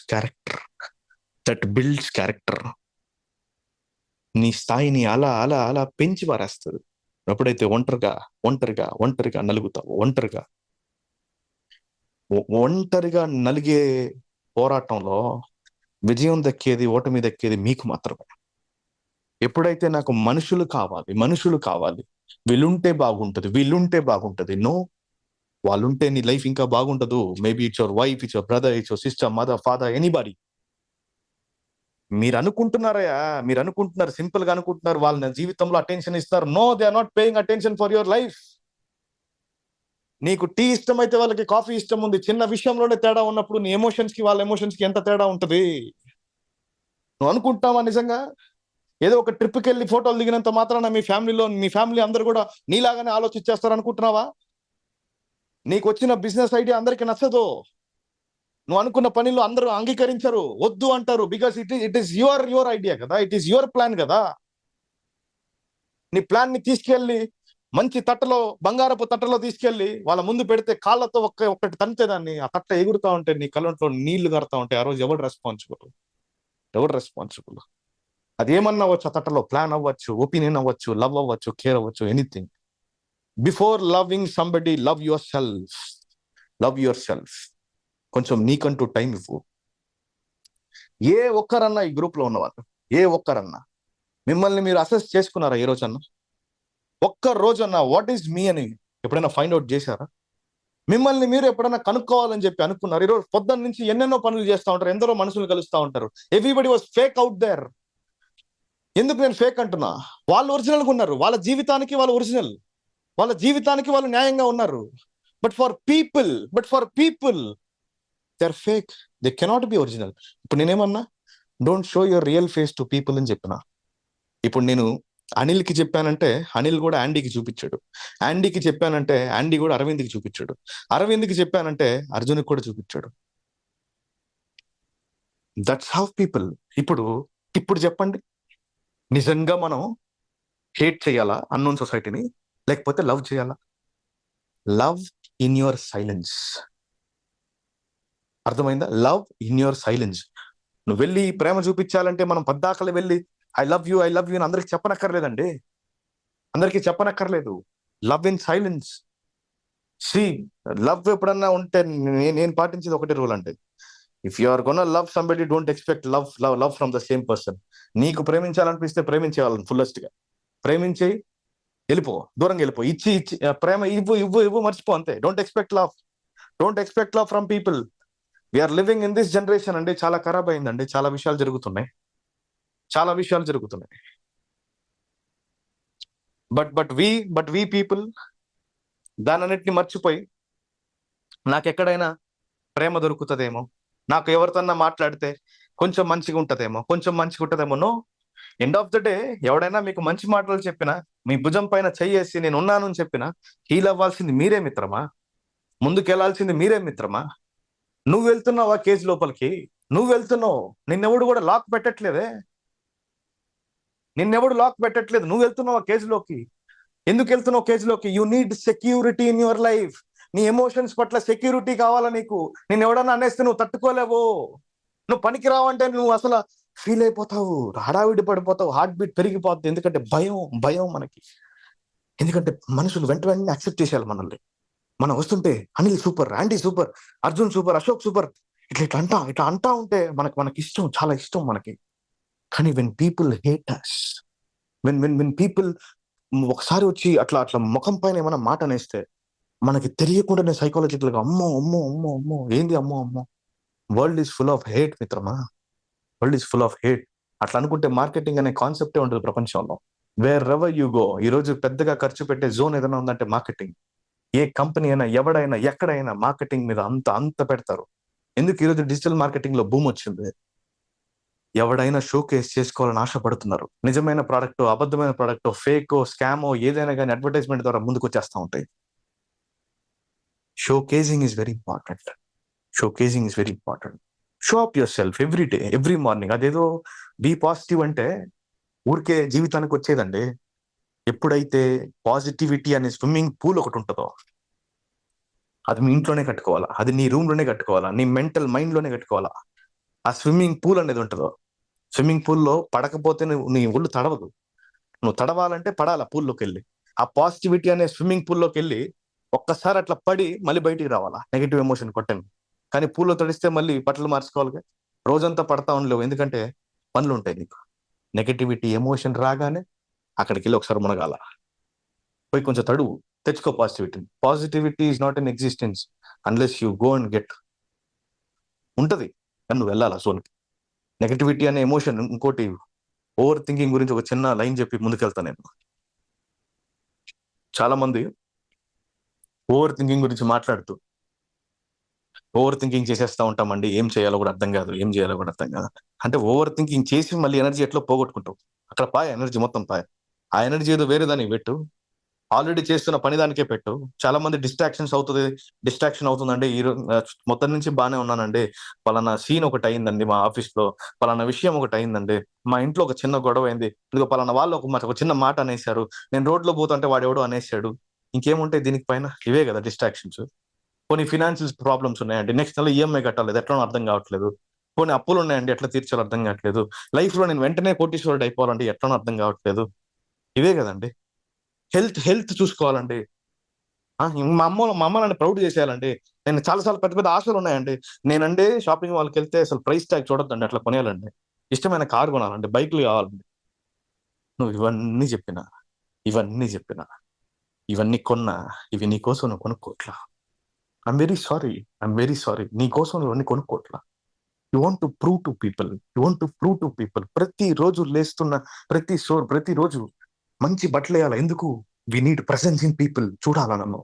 క్యారెక్టర్. నీ స్థాయిని అలా అలా అలా పెంచి పారేస్తుంది. ఎప్పుడైతే ఒంటరిగా నలుగుతావు, ఒంటరిగా నలిగే పోరాటంలో విజయం దక్కేది, ఓటమి దక్కేది మీకు మాత్రమే. ఎప్పుడైతే నాకు మనుషులు కావాలి, వీళ్ళుంటే బాగుంటది, నో, వాళ్ళుంటే నీ లైఫ్ ఇంకా బాగుంటదు. Maybe it's your wife, it's your brother, it's your sister, mother, father, anybody. మీరు అనుకుంటున్నారు సింపుల్ గా అనుకుంటున్నారు వాళ్ళ జీవితంలో అటెన్షన్ ఇస్తారు. No, they are not paying attention for your life. నీకు టీ ఇష్టం అయితే వాళ్ళకి కాఫీ ఇష్టం ఉంది. చిన్న విషయంలోనే తేడా ఉన్నప్పుడు నీ ఎమోషన్స్ కి వాళ్ళ ఎమోషన్స్ కి ఎంత తేడా ఉంటది? నువ్వు అనుకుంటున్నావా నిజంగా? ఏదో ఒక ట్రిప్కి వెళ్ళి ఫోటోలు దిగినంత మాత్రాన మీ ఫ్యామిలీ అందరు కూడా నీలాగానే ఆలోచించేస్తారు అనుకుంటున్నావా? నీకు వచ్చిన బిజినెస్ ఐడియా అందరికి నచ్చదు. నువ్వు అనుకున్న పనిలో అందరూ అంగీకరించరు, వద్దు అంటారు. Because it is your idea కదా, ఇట్ ఈస్ యువర్ ప్లాన్ కదా. నీ ప్లాన్ ని తీసుకెళ్లి మంచి బంగారపు తట్టలో తీసుకెళ్లి వాళ్ళ ముందు పెడితే కాళ్ళతో ఒక్కటి తంతే దాన్ని, ఆ తట్ట ఎగురుతా ఉంటే నీ కళ్ళంట్లో నీళ్లు కడతా ఉంటే ఆ రోజు ఎవరు రెస్పాన్సిబుల్? అది ఏమన్నా అవ్వచ్చు, ఆ తట్టలో ప్లాన్ అవ్వచ్చు, ఒపీనియన్ అవ్వచ్చు, లవ్ అవ్వచ్చు, కేర్ అవ్వచ్చు, anything. Before loving somebody, love your self. కొంచెం నీకంటూ టైం ఇవ్వు. ఏ ఒక్కరన్నా ఈ గ్రూప్ లో ఉన్నవాళ్ళు, ఏ ఒక్కరన్నా మిమ్మల్ని మీరు అసెస్ చేసుకున్నారా? ఏ రోజన్నా, ఒక్క రోజన్నా వాట్ ఈస్ మీ అని ఎప్పుడైనా ఫైండ్ అవుట్ చేశారా? మిమ్మల్ని మీరు ఎప్పుడైనా కనుక్కోవాలని చెప్పి అనుకున్నారు? ఈరోజు పొద్దున్న నుంచి ఎన్నెన్నో పనులు చేస్తూ ఉంటారు, ఎందరో మనుషులు కలుస్తూ ఉంటారు. Everybody was fake out there. ఎందుకు నేను ఫేక్ అంటున్నా? వాళ్ళు ఒరిజినల్గా ఉన్నారు, వాళ్ళ జీవితానికి వాళ్ళు ఒరిజినల్, వాళ్ళ జీవితానికి వాళ్ళు న్యాయంగా ఉన్నారు. But for people they are fake, they cannot be original. ఇప్పుడు నేనేమన్నా, don't show your real face to people అని చెప్పిన. ఇప్పుడు నేను అనిల్కి చెప్పానంటే అనిల్ కూడా యాండీకి చూపించాడు, యాండీకి చెప్పానంటే యాండీ కూడా అరవింద్కి చూపించాడు, అరవింద్కి చెప్పానంటే అర్జున్కి కూడా చూపించాడు. That's how people. ఇప్పుడు చెప్పండి, నిజంగా మనం హేట్ చేయాలా అన్నోన్ సొసైటీని, లేకపోతే లవ్ చేయాలా? Love in your silence. అర్థమైందా? Love in your silence. నువ్వు వెళ్ళి ప్రేమ చూపించాలంటే మనం పద్దాకలు వెళ్ళి ఐ లవ్ యూ అని అందరికి చెప్పనక్కర్లేదండి, అందరికి చెప్పనక్కర్లేదు. Love in silence. లవ్ ఎప్పుడన్నా ఉంటే నేను పాటించేది ఒకటే రూల్ అంటే, if you are gonna love somebody, don't expect love from the same person. నీకు ప్రేమించాలనిపిస్తే ప్రేమించేవాళ్ళని ఫుల్లెస్ట్ గా ప్రేమించి వెళ్ళిపో, దూరంగా వెళ్ళిపో, ఇచ్చి ప్రేమ ఇవ్వు మర్చిపో, అంతే. Don't expect love from people. We're living in this generation అండి, చాలా ఖరాబ్ అయిందండి. చాలా విషయాలు జరుగుతున్నాయి. బట్ వి పీపుల్ దానన్నిటిని మర్చిపోయి నాకెక్కడైనా ప్రేమ దొరుకుతుందేమో, నాకు ఎవరితోన్నా మాట్లాడితే కొంచెం మంచిగా ఉంటదేమో. No, end of the day ఎవడైనా మీకు మంచి మాటలు చెప్పినా, మీ భుజం పైన చెయ్యేసి నేను ఉన్నాను అని చెప్పినా, హీల్ అవ్వాల్సింది మీరే మిత్రమా, ముందుకెళ్లాల్సింది మీరే మిత్రమా. నువ్వు వెళ్తున్నావా కేజ్ లోపలికి? నువ్వు వెళ్తున్నావు, నిన్నెవడు కూడా లాక్ పెట్టట్లేదే, నువ్వు వెళ్తున్నావా కేజ్లోకి? ఎందుకు వెళ్తున్నావు కేజ్లోకి? You need security in your life. నీ ఎమోషన్స్ పట్ల సెక్యూరిటీ కావాలా నీకు? నేను ఎవడన్నా అనేస్తే నువ్వు తట్టుకోలేవు, నువ్వు పనికి రావంటే నువ్వు అసలు ఫీల్ అయిపోతావు, హడావిడి పడిపోతావు, హార్ట్ బీట్ పెరిగిపోతుంది. ఎందుకంటే భయం మనకి. ఎందుకంటే మనుషులు వెంటనే యాక్సెప్ట్ చేసేయాలి మనల్ని. మనం వస్తుంటే Anil super, Andy super, Arjun super, Ashok super, ఇట్లా అంటా ఉంటే మనకి ఇష్టం, చాలా ఇష్టం మనకి. కానీ when people hate us, when people ఒకసారి వచ్చి అట్లా ముఖం పైన ఏమైనా మాట అనేస్తే మనకి తెలియకుండానే సైకాలజికల్ గా అమ్మో ఏంది అమ్మో. World is full of hate మిత్రమా, world is full of hate. అట్లా అనుకుంటే మార్కెటింగ్ అనే కాన్సెప్టే ఉండదు ప్రపంచంలో. వేర్ ఎవర్ యు గో, ఈ రోజు పెద్దగా ఖర్చు పెట్టే జోన్ ఏదైనా ఉందంటే మార్కెటింగ్. ఏ కంపెనీ అయినా, ఎవడైనా, ఎక్కడైనా మార్కెటింగ్ మీద అంత పెడతారు. ఎందుకు ఈరోజు డిజిటల్ మార్కెటింగ్ లో బూమ్ వచ్చింది? ఎవడైనా షో కేస్ చేసుకోవాలని ఆశపడుతున్నారు. నిజమైన ప్రోడక్ట్, అబద్ధమైన ప్రోడక్ట్, ఫేక్, స్కామో ఏదైనా కానీ అడ్వర్టైజ్మెంట్ ద్వారా ముందుకు వచ్చేస్తా ఉంటాయి. Show casing is very important. Show casing is very important. Show up your self every day, every morning. అదేదో బీ పాజిటివ్ అంటే ఊరికే జీవితానికి వచ్చేదండి. ఎప్పుడైతే పాజిటివిటీ అనే స్విమ్మింగ్ పూల్ ఒకటి ఉంటుందో అది మీ ఇంట్లోనే కట్టుకోవాలా, అది నీ రూమ్ లోనే కట్టుకోవాలా, నీ మెంటల్ మైండ్ లోనే కట్టుకోవాలా. ఆ స్విమ్మింగ్ పూల్ అనేది ఉంటుందో, స్విమ్మింగ్ పూల్లో పడకపోతే నీ ఒళ్ళు తడవదు. నువ్వు తడవాలంటే పడాలా పూల్లోకి వెళ్ళి. ఆ పాజిటివిటీ అనే స్విమ్మింగ్ పూల్లోకి వెళ్ళి ఒక్కసారి అట్లా పడి మళ్ళీ బయటికి రావాలా, నెగిటివ్ ఎమోషన్ కొట్టండి. కానీ పూల్లో తడిస్తే మళ్ళీ బట్టలు మార్చుకోవాలి, రోజంతా పడతా ఉండలేవు, ఎందుకంటే పనులు ఉంటాయి నీకు. నెగటివిటీ ఎమోషన్ రాగానే అక్కడికి వెళ్ళి ఒకసారి మునగాల, పోయి కొంచెం తడువు, తెచ్చుకో positivity. Positivity is not in existence unless you go and get. ఉంటది కానీ నువ్వు వెళ్ళాలా జోన్కి. నెగటివిటీ అనే ఎమోషన్. ఇంకోటి, ఓవర్ థింకింగ్ గురించి ఒక చిన్న లైన్ చెప్పి ముందుకెళ్తాను నేను. చాలా మంది ఓవర్ థింకింగ్ గురించి మాట్లాడుతూ ఓవర్ థింకింగ్ చేసేస్తా ఉంటామండి, ఏం చేయాలో కూడా అర్థం కాదు, ఏం చేయాలో కూడా అర్థం కాదు. అంటే ఓవర్ థింకింగ్ చేసి మళ్ళీ ఎనర్జీ ఎట్లా పోగొట్టుకుంటావు, అక్కడ పాయ ఎనర్జీ మొత్తం పాయ. ఆ ఎనర్జీ ఏదో వేరే దానికి పెట్టు, ఆల్రెడీ చేస్తున్న పని దానికే పెట్టు. చాలా మంది డిస్ట్రాక్షన్ అవుతుందండి. ఈ మొత్తం నుంచి బాగానే ఉన్నానండి, పలానా సీన్ ఒకటి అయిందండి మా ఆఫీస్ లో, పలానా విషయం ఒకటి అయిందండి, మా ఇంట్లో ఒక చిన్న గొడవ అయింది, ఇదిగో పలానా వాళ్ళు ఒక చిన్న మాట అనేశారు, నేను రోడ్లో పోతుంటే వాడు ఎవడో అనేశాడు. ఇంకేముంటాయి దీనికి పైన? ఇవే కదా డిస్ట్రాక్షన్స్. కొన్ని ఫినాన్షియల్ ప్రాబ్లమ్స్ ఉన్నాయండి, నెక్స్ట్ నెల ఈఎంఐ కట్టాలి, ఎట్లా అర్థం కావట్లేదు. కొన్ని అప్పులు ఉన్నాయండి, ఎట్లా తీర్చాలో అర్థం కావట్లేదు. లైఫ్ లో నేను వెంటనే కోటీశ్వరుడు అయిపోవాలంటే ఎట్లా అర్థం కావట్లేదు. ఇవే కదండి. హెల్త్ చూసుకోవాలండి. మా అమ్మ నన్ను ప్రౌడ్ చేసేయాలండి. నేను చాలాసార్లు పెద్ద పెద్ద ఆశలు ఉన్నాయండి. నేనండి షాపింగ్ మాల్కి వెళ్తే అసలు ప్రైస్ ట్యాగ్ చూడొద్దండి, అట్లా కొనేయాలండి. ఇష్టమైన కారు కొనాలండి, బైక్లు కావాలండి. నువ్వు ఇవన్నీ చెప్పినా ఇవన్నీ కొన్నా, ఇవి నీ కోసం నువ్వు కొనుక్కోట్లా. I'm very sorry. నీ కోసం నువ్వు అన్ని కొనుక్కోట్లా. You want to prove to people. ప్రతిరోజు లేస్తున్న ప్రతిరోజు మంచి బట్టలు వేయాలా, ఎందుకు? We need presence in people. చూడాలా నన్ను.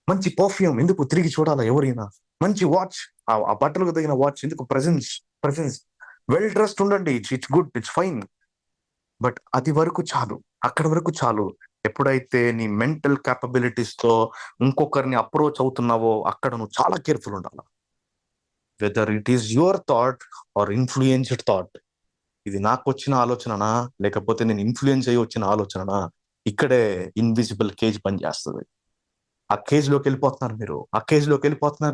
మంచి పర్ఫ్యూమ్ ఎందుకు? తిరిగి చూడాలా ఎవరైనా. మంచి వాచ్, ఆ బట్టలకు తగిన వాచ్ ఎందుకు? ప్రెసెన్స్. వెల్ డ్రెస్డ్ ఉండండి, it's good, it's fine. But అది వరకు చాలు, అక్కడ వరకు చాలు. ఎప్పుడైతే నీ మెంటల్ క్యాపబిలిటీస్ తో ఇంకొకరిని అప్రోచ్ అవుతున్నావో అక్కడ నువ్వు చాలా కేర్ఫుల్ ఉండాలి. Whether it is your thought or influenced thought. ఇది నాకు వచ్చిన ఆలోచననా, లేకపోతే నేను ఇన్ఫ్లుయెన్స్ అయ్యి వచ్చిన ఆలోచననా? ఇక్కడే ఇన్విజిబుల్ కేజ్ పనిచేస్తుంది. ఆ కేజ్ లోకి వెళ్ళిపోతున్నారు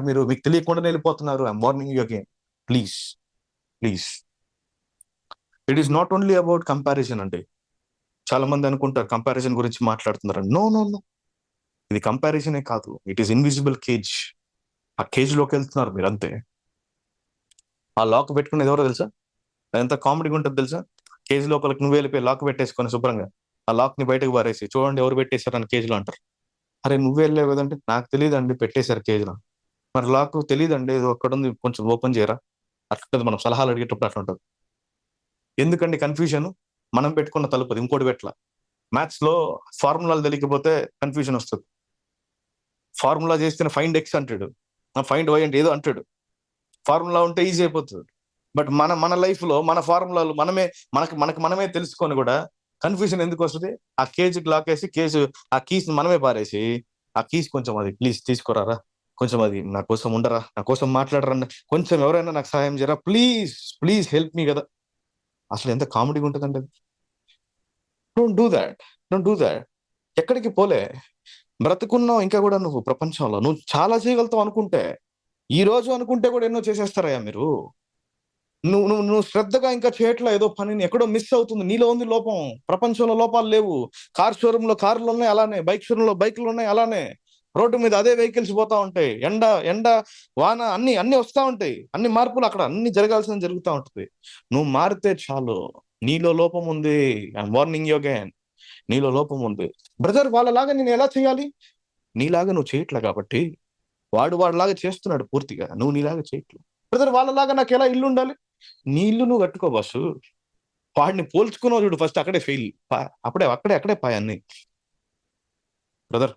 మీరు, మీకు తెలియకుండానే వెళ్ళిపోతున్నారు. I'm warning you again. Please. It is not only about comparison అండి. చాలా మంది అనుకుంటారు కంపారిజన్ గురించి మాట్లాడుతున్నారు. నో, ఇది కంపారిజనే కాదు, ఇట్ ఈస్ ఇన్విజిబుల్ కేజ్. ఆ కేజ్ లోకి వెళ్తున్నారు మీరు, అంతే. ఆ లాక్ పెట్టుకునేది ఎవరో తెలుసా? ఎంత కామెడీగా ఉంటుంది తెలుసా? కేజ్ లోపలికి నువ్వు వెళ్ళిపోయి లాక్ పెట్టేసుకొని శుభ్రంగా ఆ లాక్ ని బయటకు పారేసి, చూడండి ఎవరు పెట్టేశారు అని కేజ్ లో అంటారు. అరే నువ్వు వెళ్ళలేవు కదంటే, నాకు తెలియదండి పెట్టేశారు కేజ్ లో. మరి లాక్ తెలియదండి, ఏదో అక్కడ ఉంది, కొంచెం ఓపెన్ చేయరా. అట్లా మనం సలహాలు అడిగేటప్పుడు అట్లా ఉంటుంది. ఎందుకండి కన్ఫ్యూజన్? మనం పెట్టుకున్న తలుపు ఇంకోటి పెట్టలా. మ్యాథ్స్ లో ఫార్ములాలు తెలియకపోతే కన్ఫ్యూజన్ వస్తుంది. ఫార్ములా చేస్తే ఫైండ్ ఎక్స్ అంటాడు, ఫైండ్ వై అంటే ఏదో అంటాడు. ఫార్ములా ఉంటే ఈజీ అయిపోతుంది. బట్ మన లైఫ్ లో మన ఫార్ములాలు మనమే తెలుసుకొని కూడా కన్ఫ్యూజన్ ఎందుకు వస్తుంది? ఆ కేజీకి లాక్ వేసి ఆ కీస్ మనమే పారేసి, ఆ కీస్ కొంచెం అది ప్లీజ్ తీసుకురారా, కొంచెం అది నా కోసం ఉండరా, నా కోసం మాట్లాడరా, కొంచెం ఎవరైనా నాకు సహాయం చేయరా, ప్లీజ్ హెల్ప్ మీ కదా. అసలు ఎంత కామెడీగా ఉంటుందండి అది. Don't do that. ఎక్కడికి పోలే, బ్రతుకున్నావు ఇంకా కూడా. నువ్వు ప్రపంచంలో నువ్వు చాలా చేయగలుగుతావు అనుకుంటే, ఈ రోజు అనుకుంటే కూడా ఎన్నో చేసేస్తారయ్యా మీరు. నువ్వు శ్రద్ధగా ఇంకా చేయట్లా, ఏదో పనిని ఎక్కడో మిస్ అవుతుంది. నీలో ఉంది లోపం, ప్రపంచంలో లోపాలు లేవు. కార్ షోరూమ్ లో కార్లు ఉన్నాయి అలానే, బైక్ షోరూమ్ లో బైక్లు ఉన్నాయి అలానే, రోడ్డు మీద అదే వెహికల్స్ పోతా ఉంటాయి, ఎండ వాన అన్ని వస్తా ఉంటాయి. అన్ని మార్పులు అక్కడ అన్ని జరగాల్సింది జరుగుతూ ఉంటుంది. నువ్వు మారితే చాలు. నీలో లోపం ఉంది, ఐఎమ్ వార్నింగ్ యూ అగైన్. నీలో లోపం ఉంది బ్రదర్. వాళ్ళలాగా నేను ఎలా చేయాలి? నీలాగా నువ్వు చేయట్లా కాబట్టి వాడిలాగా చేస్తున్నాడు పూర్తిగా, నువ్వు నీలాగా చేయట్లేదు. బ్రదర్ వాళ్ళలాగా నాకు ఎలా ఇల్లు ఉండాలి? నీ ఇల్లు నువ్వు కట్టుకో బస్సు. వాడిని పోల్చుకున్నావు చూడు, ఫస్ట్ అక్కడే ఫెయిల్. అక్కడే పాయాన్ని బ్రదర్.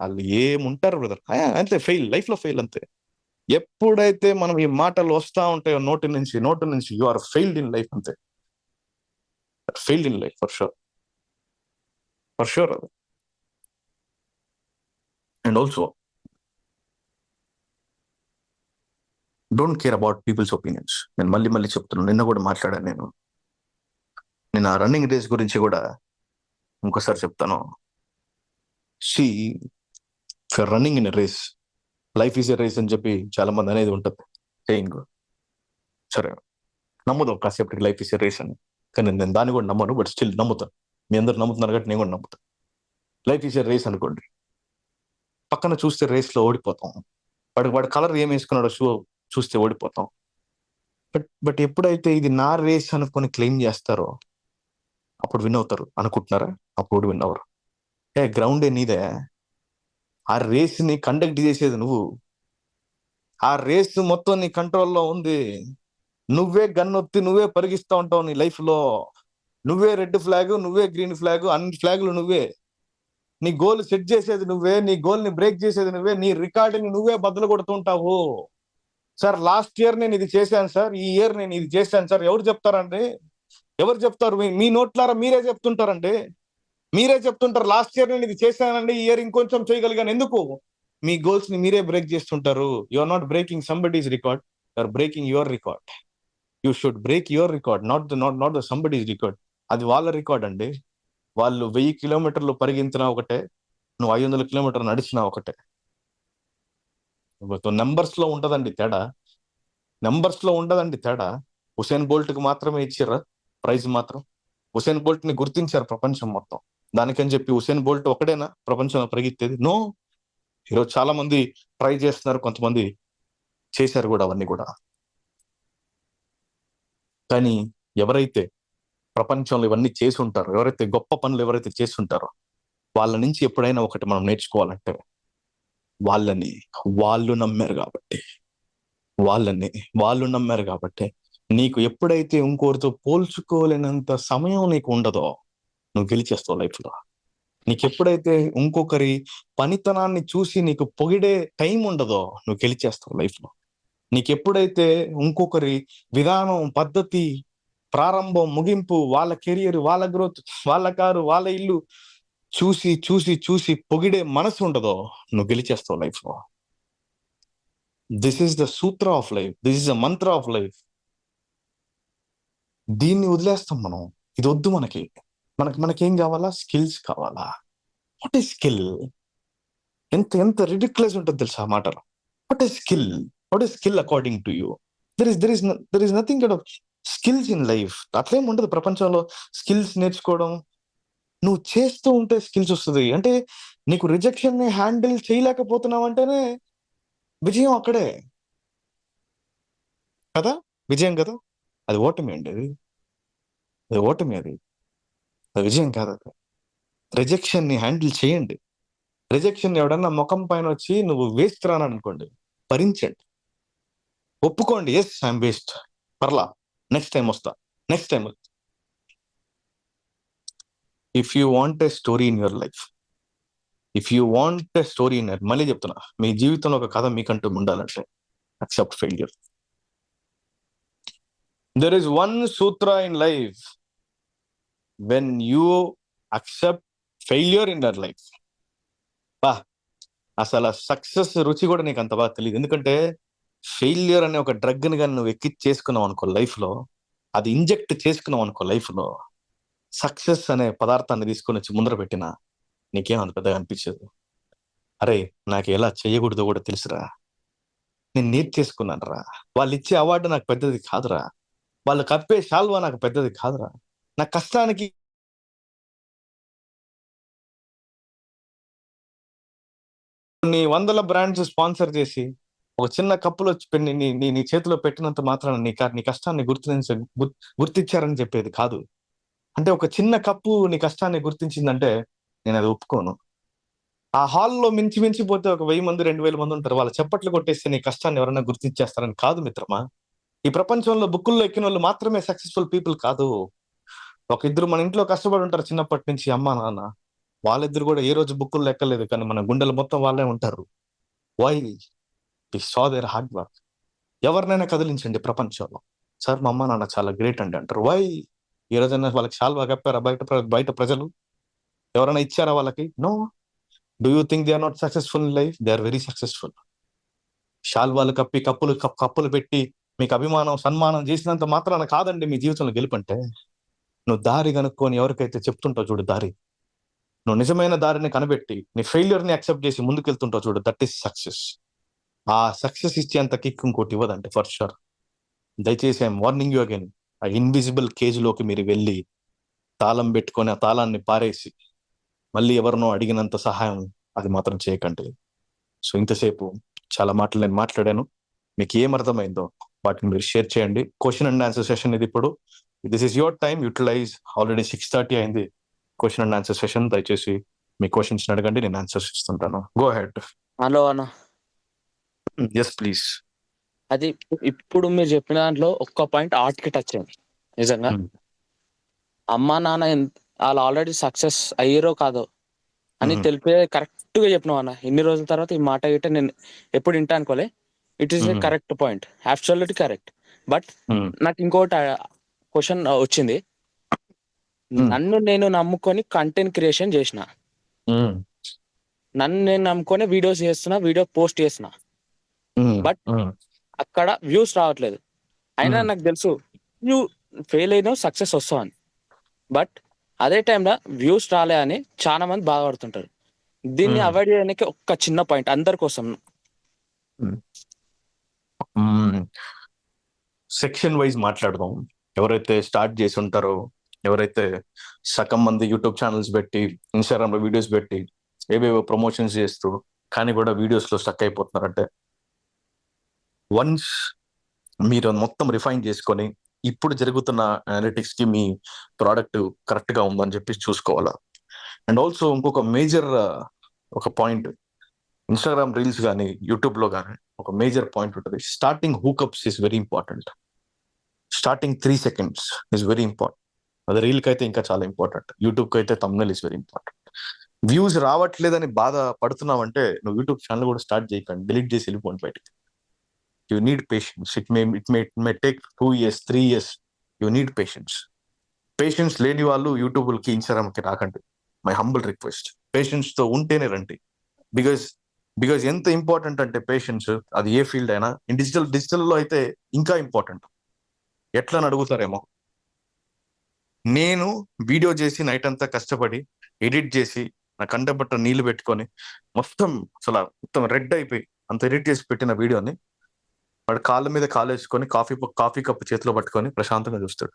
వాళ్ళు ఏముంటారు బ్రదర్, అంతే ఫెయిల్, లైఫ్ లో ఫెయిల్ అంతే. ఎప్పుడైతే మనం ఈ మాటలు వస్తా ఉంటాయో నోటి నుంచి you are failed in life, అంతే. Failed in life for sure. And also don't care about people's opinions. నేను మళ్ళీ చెప్తున్నాను, నిన్న కూడా మాట్లాడాను నేను ఆ రన్నింగ్ రేస్ గురించి కూడా ఇంకోసారి చెప్తాను. See for running in a race, life is a race అని చెప్పి చాలా మంది అనేది ఉంటుంది సేయింగ్. సరే, నమ్ముదాం కాసేపటికి లైఫ్ ఈజ్ ఎ రేస్ అని, కానీ నేను దాన్ని కూడా నమ్మను, బట్ స్టిల్ నమ్ముతాను. మీ అందరు నమ్ముతున్నారు కాబట్టి నేను కూడా నమ్ముతాను. లైఫ్ ఈజ్ ఎ రేస్ అనుకోండి, పక్కన చూస్తే రేస్లో ఓడిపోతాం. వాడు కలర్ ఏం వేసుకున్నాడో షూ చూస్తే ఓడిపోతాం. బట్ ఎప్పుడైతే ఇది నా రేస్ అనుకొని క్లెయిమ్ చేస్తారో అప్పుడు విన్ అవుతారు అనుకుంటున్నారా? అప్పుడు విన్ అవ్వరు. గ్రౌండే నీదే, ఆ రేస్ ని కండక్ట్ చేసేది నువ్వు, ఆ రేస్ మొత్తం నీ కంట్రోల్లో ఉంది. నువ్వే గన్నొత్తి నువ్వే పరిగిస్తూ ఉంటావు నీ లైఫ్ లో. నువ్వే రెడ్ ఫ్లాగ్, నువ్వే గ్రీన్ ఫ్లాగ్, అన్ని ఫ్లాగులు నువ్వే. నీ గోల్ సెట్ చేసేది నువ్వే, నీ గోల్ ని బ్రేక్ చేసేది నువ్వే, నీ రికార్డుని నువ్వే బద్దలు కొడుతుంటావు. సార్ లాస్ట్ ఇయర్ నేను ఇది చేశాను సార్, ఈ ఇయర్ నేను ఇది చేశాను సార్. ఎవరు చెప్తారండి? ఎవరు చెప్తారు? మీ నోట్లారా మీరే చెప్తుంటారండి. మీరే చెప్తుంటారు లాస్ట్ ఇయర్ నేను ఇది చేశానండి, ఈ ఇయర్ ఇంకొంచెం చేయగలిగాను. ఎందుకు? మీ గోల్స్ ని మీరే బ్రేక్ చేస్తుంటారు. You are not breaking somebody's record, you are breaking your record. You should break your record, not the somebody's record. అది వాళ్ళ రికార్డ్ అండి. వాళ్ళు 1000 కిలోమీటర్లు పరిగెత్తినా ఒకటే, నువ్వు 500 కిలోమీటర్లు నడిచినా ఒకటే. నెంబర్స్ లో ఉంటదండి తేడా, నెంబర్స్ లో ఉండదండి తేడా. హుసేన్ బోల్ట్ కి మాత్రమే ఇచ్చారా ప్రైజ్? మాత్రం హుసేన్ బోల్ట్ ని గుర్తించారు ప్రపంచం మొత్తం. దానికని చెప్పి హుసేన్ బోల్ట్ ఒకడేనా ప్రపంచంలో పరిగెత్తేది? నో. ఈరోజు చాలా మంది ట్రై చేస్తున్నారు, కొంతమంది చేశారు కూడా అవన్నీ కూడా. కానీ ఎవరైతే ప్రపంచంలో ఇవన్నీ చేసి ఉంటారో, ఎవరైతే గొప్ప పనులు ఎవరైతే చేసి ఉంటారో, వాళ్ళ నుంచి ఎప్పుడైనా ఒకటి మనం నేర్చుకోవాలంటే, వాళ్ళు నమ్మారు కాబట్టి నీకు ఎప్పుడైతే ఇంకోరితో పోల్చుకోలేనంత సమయం నీకు ఉండదో నువ్వు గెలిచేస్తావు లైఫ్ లో. నీకు ఎప్పుడైతే ఇంకొకరి పనితనాన్ని చూసి నీకు పొగిడే టైం ఉండదో నువ్వు గెలిచేస్తావు లైఫ్ లో. నీకు ఎప్పుడైతే ఇంకొకరి విధానం, పద్ధతి, ప్రారంభం, ముగింపు, వాళ్ళ కెరియర్, వాళ్ళ గ్రోత్, వాళ్ళ కారు, వాళ్ళ ఇల్లు చూసి చూసి చూసి పొగిడే మనసు ఉండదో నువ్వు గెలిచేస్తావు లైఫ్ లో. This is the Sutra of life, this is the Mantra of life. దీన్ని వదిలేస్తాం మనం. ఇది వద్దు మనకేం కావాలా? స్కిల్స్ కావాలా? What is skill? ఎంత రిడిక్యులస్ ఉంటుంది తెలుసా ఆ మాటలు. What is skill according to you? There is nothing kind of skills in life. అట్లేం ఉండదు ప్రపంచంలో. స్కిల్స్ నేర్చుకోవడం, నువ్వు చేస్తూ ఉంటే స్కిల్స్ వస్తుంది. అంటే నీకు రిజెక్షన్ ని హ్యాండిల్ చేయలేకపోతున్నావు అంటేనే విజయం అక్కడే కదా, విజయం కదా. అది ఓటమి అండి, అది ఓటమి, అది విజయం కాదు. అది రిజెక్షన్ ని హ్యాండిల్ చేయండి. రిజెక్షన్ ఎవడన్నా ముఖం పైన వచ్చి నువ్వు వేస్ట్ రాను అనుకోండి, భరించండి, ఒప్పుకోండి. ఎస్ ఐఎమ్ వేస్ట్, పర్లా, నెక్స్ట్ టైం వస్తా. If you want a story in your life, మళ్ళీ చెప్తున్నా, మీ జీవితంలో ఒక కథ మీకంటూ ఉండాలంటే accept failure. There is one Sutra in life. When you accept failure in your life, అసలు సక్సెస్ రుచి కూడా నీకు అంత బాగా తెలియదు. ఎందుకంటే ఫెయిల్యూర్ అనే ఒక డ్రగ్ ని కానీ నువ్వు చేసుకున్నావు అనుకో లైఫ్ లో, అది ఇంజెక్ట్ చేసుకున్నావు అనుకో లైఫ్ లో, సక్సెస్ అనే పదార్థాన్ని తీసుకొని వచ్చి ముందర పెట్టినా నీకేం అంత పెద్దగా అనిపించదు. అరే నాకు ఎలా చేయకూడదో కూడా తెలుసురా, నేను నేర్చేసుకున్నాను రా, వాళ్ళు ఇచ్చే అవార్డు నాకు పెద్దది కాదురా, వాళ్ళు కప్పే శాల్వా నాకు పెద్దది కాదురా, నా కష్టానికి కొన్ని వందల బ్రాండ్స్ స్పాన్సర్ చేసి ఒక చిన్న కప్పులో నీ చేతిలో పెట్టినంత మాత్రాన నీ కష్టాన్ని గుర్తించారని చెప్పేది కాదు. అంటే ఒక చిన్న కప్పు నీ కష్టాన్ని గుర్తించిందంటే నేను అది ఒప్పుకోను. ఆ హాల్లో మించిపోతే ఒక 1000 మంది 2000 మంది ఉంటారు, వాళ్ళు చప్పట్లు కొట్టేస్తే నీ కష్టాన్ని ఎవరైనా గుర్తించేస్తారని కాదు మిత్రమా. ఈ ప్రపంచంలో బుక్కుల్లో ఎక్కిన వాళ్ళు మాత్రమే సక్సెస్ఫుల్ పీపుల్ కాదు. ఒక ఇద్దరు మన ఇంట్లో కష్టపడి ఉంటారు చిన్నప్పటి నుంచి, అమ్మా నాన్న, వాళ్ళిద్దరు కూడా ఏ రోజు బుక్కుల్లో ఎక్కలేదు, కానీ మన గుండెలు మొత్తం వాళ్ళే ఉంటారు. Why? We saw their hard work. ఎవరినైనా కదిలించండి ప్రపంచంలో, సార్ మా అమ్మ నాన్న చాలా గ్రేట్ అండి అంటారు. వై? ఈ రోజైనా వాళ్ళకి శాల్వా కప్పారా బయట ప్రజలు? ఎవరైనా ఇచ్చారా వాళ్ళకి? No. Do you think they are not successful in life? They are very successful. శాల్వాలు కప్పి కప్పులు పెట్టి మీకు అభిమానం సన్మానం చేసినంత మాత్రాన కాదండి మీ జీవితంలో గెలుపంటే. నువ్వు దారి కనుక్కొని ఎవరికైతే చెప్తుంటావు చూడు దారి, నువ్వు నిజమైన దారిని కనిపెట్టి నీ ఫెయిల్యూర్ ని యాక్సెప్ట్ చేసి ముందుకెళ్తుంటావు చూడు, దట్ ఈస్ సక్సెస్. ఆ సక్సెస్ ఇచ్చేంత కిక్ ఇంకోటి ఇవ్వదంటే ఫర్ షూర్. దయచేసి ఐఎమ్ వార్నింగ్ యూ అగైన్, ఆ ఇన్విజిబుల్ కేజ్ లోకి మీరు వెళ్ళి తాళం పెట్టుకొని ఆ తాళాన్ని పారేసి మళ్ళీ ఎవరినో అడిగినంత సహాయం అది మాత్రం చేయకండి. సో ఇంతసేపు చాలా మాటలు నేను మాట్లాడాను. మీకు ఏం అర్థమైందో వాటిని మీరు షేర్ చేయండి. క్వశ్చన్ అండ్ ఆన్సర్ సెషన్ ఇది ఇప్పుడు. This is your time, utilize. Already 6:30 అయింది. Question and answer session. దయచేసి మీ క్వశ్చన్స్ అడగండి, నేను ఆన్సర్స్ ఇస్తుంటాను. Go head. హలో అన్న, ఎస్ ప్లీజ్. అది ఇప్పుడు మీరు చెప్పిన దాంట్లో ఒక్క పాయింట్ ఆర్ట్కి టచ్ అయింది నిజంగా. అమ్మా నాన్న వాళ్ళు ఆల్రెడీ సక్సెస్ అయ్యారో కాదో అని తెలిపే కరెక్ట్ గా చెప్పినావు అన్న. ఇన్ని రోజుల తర్వాత ఈ మాట గిట్ట నేను ఎప్పుడు వింటా అనుకోలే. It is a correct point, absolutely correct. But నాకు ఇంకోటి క్వశ్చన్ వచ్చింది. నన్ను నేను నమ్ముకొని కంటెంట్ క్రియేషన్ చేసిన, నన్ను నేను నమ్ముకొని వీడియోస్ చేస్తున్నా, వీడియో పోస్ట్ చేస్తున్నా. బట్ అక్కడ వ్యూస్ రావట్లేదు. అయినా నాకు తెలుసు నువ్వు ఫెయిల్ అయినావు, సక్సెస్ వస్తావు అని. బట్ అదే టైంలో వ్యూస్ రాలే అని చాలా మంది బాధపడుతుంటారు. దీన్ని అవాయిడ్ చేయడానికి ఒక్క చిన్న పాయింట్ అందరి కోసం. సెక్షన్ వైజ్ మాట్లాడదాం. ఎవరైతే స్టార్ట్ చేసి ఉంటారో, ఎవరైతే సగం మంది యూట్యూబ్ ఛానల్స్ పెట్టి ఇన్స్టాగ్రామ్ లో వీడియోస్ పెట్టి ఏవేవో ప్రమోషన్స్ చేస్తూ కానీ కూడా వీడియోస్ లో స్టక్ అయిపోతున్నారంటే, వన్స్ మీరు మొత్తం రిఫైన్ చేసుకొని ఇప్పుడు జరుగుతున్న అనలిటిక్స్ కి మీ ప్రోడక్ట్ కరెక్ట్ గా ఉందని చెప్పి చూసుకోవాలా. అండ్ ఆల్సో ఇంకొక మేజర్ ఒక పాయింట్, ఇన్స్టాగ్రామ్ రీల్స్ కానీ యూట్యూబ్ లో కానీ ఒక మేజర్ పాయింట్ ఉంటుంది. Starting hookups is very important. Starting 3 seconds is very important. అది రీల్కి అయితే ఇంకా చాలా ఇంపార్టెంట్, యూట్యూబ్కి అయితే thumbnail is very important. Views రావట్లేదని బాధ పడుతున్నావంటే నువ్వు యూట్యూబ్ ఛానల్ కూడా స్టార్ట్ చేయకండి, డిలీట్ చేసి వెళ్ళిపోండి బయటికి. You need patience. It may take 2 years 3 years. You need patience. Patience లేని వాళ్ళు యూట్యూబ్కి ఇన్స్టాగ్రామ్కి రాకండి. My humble request. పేషెన్స్ తో ఉంటేనే రండి. బికాజ్ ఎంత ఇంపార్టెంట్ అంటే పేషెన్స్, అది ఏ ఫీల్డ్ అయినా. డిజిటల్లో అయితే ఇంకా ఇంపార్టెంట్. ఎట్లా అని అడుగుతారేమో, నేను వీడియో చేసి నైట్ అంతా కష్టపడి ఎడిట్ చేసి నా కంటపట్ట నీళ్లు పెట్టుకొని మొత్తం రెడ్ అయిపోయి అంత ఎడిట్ చేసి పెట్టిన వీడియోని వాడు కాళ్ళ మీద కాలు వేసుకొని కాఫీ కప్పు చేతిలో పట్టుకొని ప్రశాంతంగా చూస్తాడు.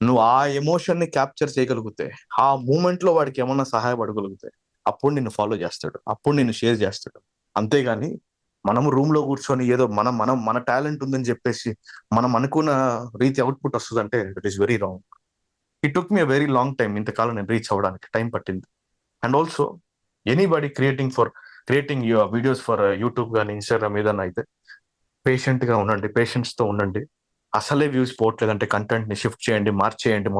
నువ్వు ఆ ఎమోషన్ ని క్యాప్చర్ చేయగలిగితే, ఆ మూమెంట్ లో వాడికి ఏమన్నా సహాయపడగలిగితే అప్పుడు నిన్ను ఫాలో చేస్తాడు, అప్పుడు నిన్ను షేర్ చేస్తాడు. అంతేగాని మనము రూమ్ లో కూర్చొని ఏదో మన టాలెంట్ ఉందని చెప్పేసి మనం అనుకున్న రీతి అవుట్పుట్ వస్తుందంటే it is very wrong. It took me very long time. ఇంతకాలం నేను రీచ్ అవ్వడానికి టైం పట్టింది. And also anybody creating your videos for YouTube కానీ ఇన్స్టాగ్రామ్ ఏదైనా అయితే పేషెంట్ గా ఉండండి, పేషెన్స్ తో ఉండండి. అసలే వ్యూస్ పోవట్లేదంటే కంటెంట్ ని షిఫ్ట్ చేయండి, మార్చేయండి,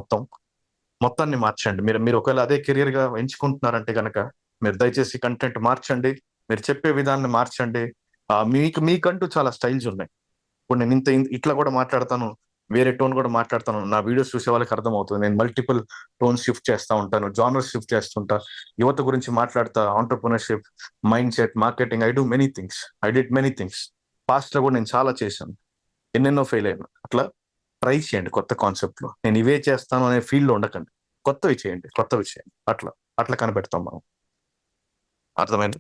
మొత్తాన్ని మార్చండి. మీరు ఒకవేళ అదే కెరియర్ గా ఎంచుకుంటున్నారంటే కనుక మీరు దయచేసి కంటెంట్ మార్చండి, మీరు చెప్పే విధానాన్ని మార్చండి. మీకంటూ చాలా స్టైల్స్ ఉన్నాయి. ఇప్పుడు నేను ఇట్లా కూడా మాట్లాడతాను, వేరే టోన్ కూడా మాట్లాడతాను. నా వీడియోస్ చూసే వాళ్ళకి అర్థమవుతుంది. నేను మల్టిపుల్ టోన్స్ షిఫ్ట్ చేస్తూ ఉంటాను, జానర్స్ షిఫ్ట్ చేస్తుంటా, యువత గురించి మాట్లాడతా, entrepreneurship, mind set, marketing. I did many things. Past లో కూడా నేను చాలా చేశాను, ఎన్నెన్నో ఫెయిల్ అయ్యాను. అట్లా ట్రై చేయండి కొత్త కాన్సెప్ట్ లో. నేను ఇవే చేస్తాను అనే ఫీల్డ్ లో ఉండకండి, కొత్తవి చేయండి. అట్లా కనిపెడతాం మనం. అర్థమైంది?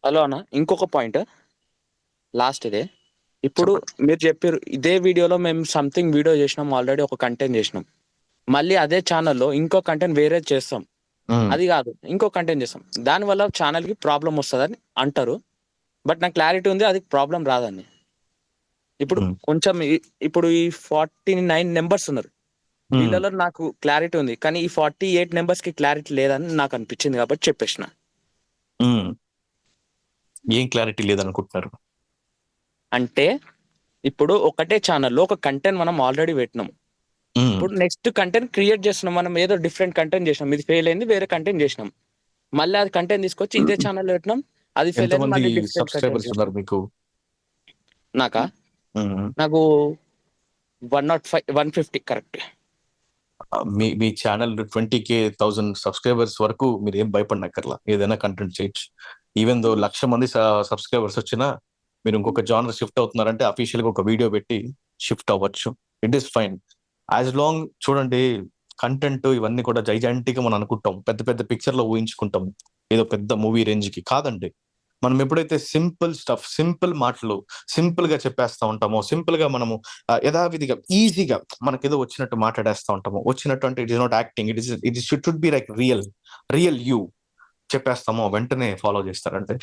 హలో అన్న, ఇంకొక పాయింట్ లాస్ట్ ఇదే. ఇప్పుడు మీరు చెప్పారు ఇదే వీడియోలో మేము సంథింగ్ వీడియో చేసినాం, ఆల్రెడీ ఒక కంటెంట్ చేసినాం, మళ్ళీ అదే ఛానల్లో ఇంకో కంటెంట్ వేరే చేస్తాం. అది కాదు, ఇంకో కంటెంట్ చేస్తాం, దానివల్ల ఛానల్ కి ప్రాబ్లం వస్తుందని అంటారు. బట్ నాకు క్లారిటీ ఉంది అది ప్రాబ్లం రాదని. ఇప్పుడు కొంచెం ఇప్పుడు ఈ 49 members ఉన్నారు, వీళ్ళలో నాకు క్లారిటీ ఉంది. కానీ ఈ 48 members కి క్లారిటీ లేదని నాకు అనిపించింది కాబట్టి చెప్పేసిన. ఏం క్లారిటీ లేదనుకుంటున్నారు అంటే ఇప్పుడు ఒకటే ఛానల్లో ఒక కంటెంట్ మనం ఆల్రెడీ పెట్టినాం, ఇప్పుడు నెక్స్ట్ కంటెంట్ క్రియేట్ చేస్తున్నాం. మనం ఏదో డిఫరెంట్ కంటెంట్ చేసినాం, ఇది ఫెయిల్ అయింది, వేరే కంటెంట్ చేసినాం, మళ్ళీ అది కంటెంట్ తీసుకొచ్చి ఇదే ఛానల్ పెట్టినాం, అది ఫెయిల్ అయింది, మళ్ళీ డిఫరెంట్ కంటెంట్. మీకు నాకా నాకు 105 150 కరెక్ట్. మీ ఛానల్ 20,000 సబ్స్క్రైబర్స్ వరకు మీరు ఏం భయపడినక్కర్లా, ఏదైనా కంటెంట్ చేయొచ్చు. ఈవెన్ దో 1,00,000 మంది సబ్స్క్రైబర్స్ వచ్చినా మీరు ఇంకొక జానర్ షిఫ్ట్ అవుతున్నారంటే అఫీషియల్ గా ఒక వీడియో పెట్టి షిఫ్ట్ అవ్వచ్చు. It is fine as long. చూడండి, కంటెంట్ ఇవన్నీ కూడా జైజాంటిక్ గా మనం అనుకుంటాం, పెద్ద పెద్ద పిక్చర్ లో ఊహించుకుంటాం, ఏదో పెద్ద మూవీ రేంజ్ కి. కాదండి, మనం ఎప్పుడైతే సింపుల్ స్టఫ్, సింపుల్ మాటలు సింపుల్ గా చెప్పేస్తా ఉంటామో, సింపుల్ గా మనము యథావిధిగా ఈజీగా మనకేదో వచ్చినట్టు మాట్లాడేస్తా ఉంటామో, వచ్చినట్టు అంటే it is not acting, it should be like real you చెప్పేస్తామో వెంటనే ఫాలో చేస్తారంటే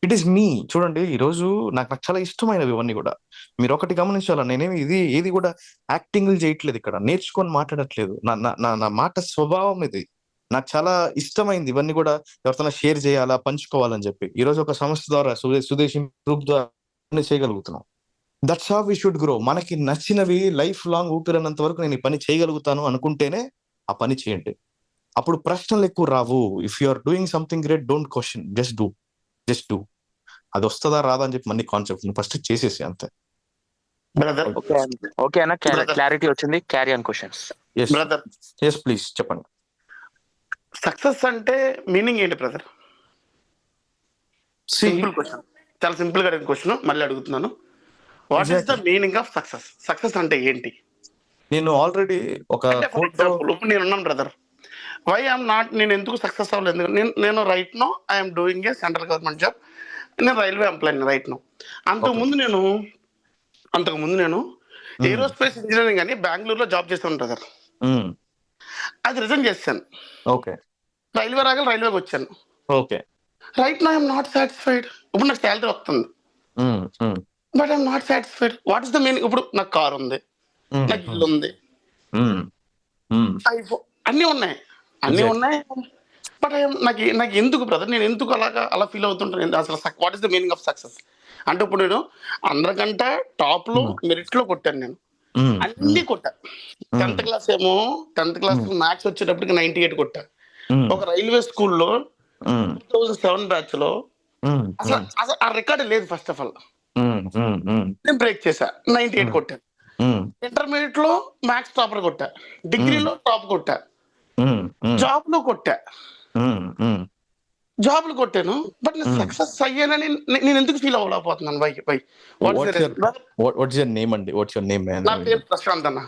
ఇట్ ఈస్ మీ. చూడండి, ఈ రోజు నాకు చాలా ఇష్టమైనవి ఇవన్నీ కూడా మీరు ఒకటి గమనించాలా. నేనేమి ఏది కూడా యాక్టింగ్ చేయట్లేదు, ఇక్కడ నేర్చుకొని మాట్లాడట్లేదు. నా మాట స్వభావం ఇది. నాకు చాలా ఇష్టమైంది ఇవన్నీ కూడా ఎవరితో షేర్ చేయాలా, పంచుకోవాలని చెప్పి ఈ రోజు ఒక సంస్థ ద్వారా సుదేశీ గ్రూప్ ద్వారా చేయగలుగుతున్నాం. That's how we should grow. మనకి నచ్చినవి లైఫ్ లాంగ్ ఊపిరినంత వరకు నేను ఈ పని చేయగలుగుతాను అనుకుంటేనే ఆ పని చేయండి. అప్పుడు ప్రశ్నలు ఎక్కువ రావు. If you are doing something great, don't question, just do. అది వస్తుందా రాదా అని చెప్పి మనీ కాన్సెప్ట్ ఫస్ట్ చేసేసి అంతే. బ్రదర్ ఓకే అన్న, క్లారిటీ వచ్చింది. Carry on questions. Brother yes please చెప్పండి. సక్సెస్ అంటే మీనింగ్ ఏంటి బ్రదర్? సింపుల్ క్వశ్చన్, చాలా సింపుల్ గా అడిగిన క్వశ్చన్ మళ్ళీ అడుగుతున్నాను. What is the meaning of success? Success అంటే ఏంటి? నేను ఆల్రెడీ ఒక ఫర్ ఎగ్జాంపుల్ ఇప్పుడు నేను ఉన్నాను బ్రదర్, వై ఐఎమ్ నాట్, నేను ఎందుకు సక్సెస్ అవ్వలేదు? నేను right now I'm doing a central government job, నేను రైల్వే ఎంప్లాయీ రైట్ నో. అంతకుముందు నేను ఏరోస్పేస్ ఇంజనీరింగ్ అని బెంగళూరులో జాబ్ చేస్తాను బ్రదర్. అది రిజైన్ చేశాను. ఓకే. రైల్వే రాగాలి, రైల్వేకి వచ్చాను. Okay. Right now I'm not satisfied. ఇప్పుడు నాకు శాలరీ వస్తుంది, but I'm not satisfied. What is the meaning? ఇప్పుడు నాకు కార్ ఉంది, నాకు ఇల్లు ఉంది, అన్నీ ఉన్నాయి, బట్ నాకు ఎందుకు బ్రదర్, నేను ఎందుకు అలా ఫీల్ అవుతుంటాను? అసలు what is the meaning of success అంటే ఇప్పుడు నేను అందరికంటే టాప్ లో మెరిట్ లో కొట్టాను, నేను అన్ని కొట్టా. 10th క్లాస్ మ్యాథ్స్ వచ్చేటప్పటికి 98 కొట్టా. ఒక రైల్వే స్కూల్లో 2007 బ్యాచ్ లో అసలు ఆ రికార్డ్ లేదు. ఫస్ట్ ఆఫ్ ఆల్ నేను బ్రేక్ చేశా, 98 కొట్టాను. ఇంటర్మీడియట్ లో మ్యాథ్స్ టాపర్ కొట్టా, డిగ్రీలో టాప్ కొట్టా, జాబ్ లో కొట్టాను. బట్ నేను సక్సెస్ అయ్యానని నేను ఎందుకు ఫీల్ అవ్వలేకపోతున్నాను? వాట్స్ యువర్ నేమ్ అండి? What's your name? నా పేరు ప్రశాంత్ అన్న.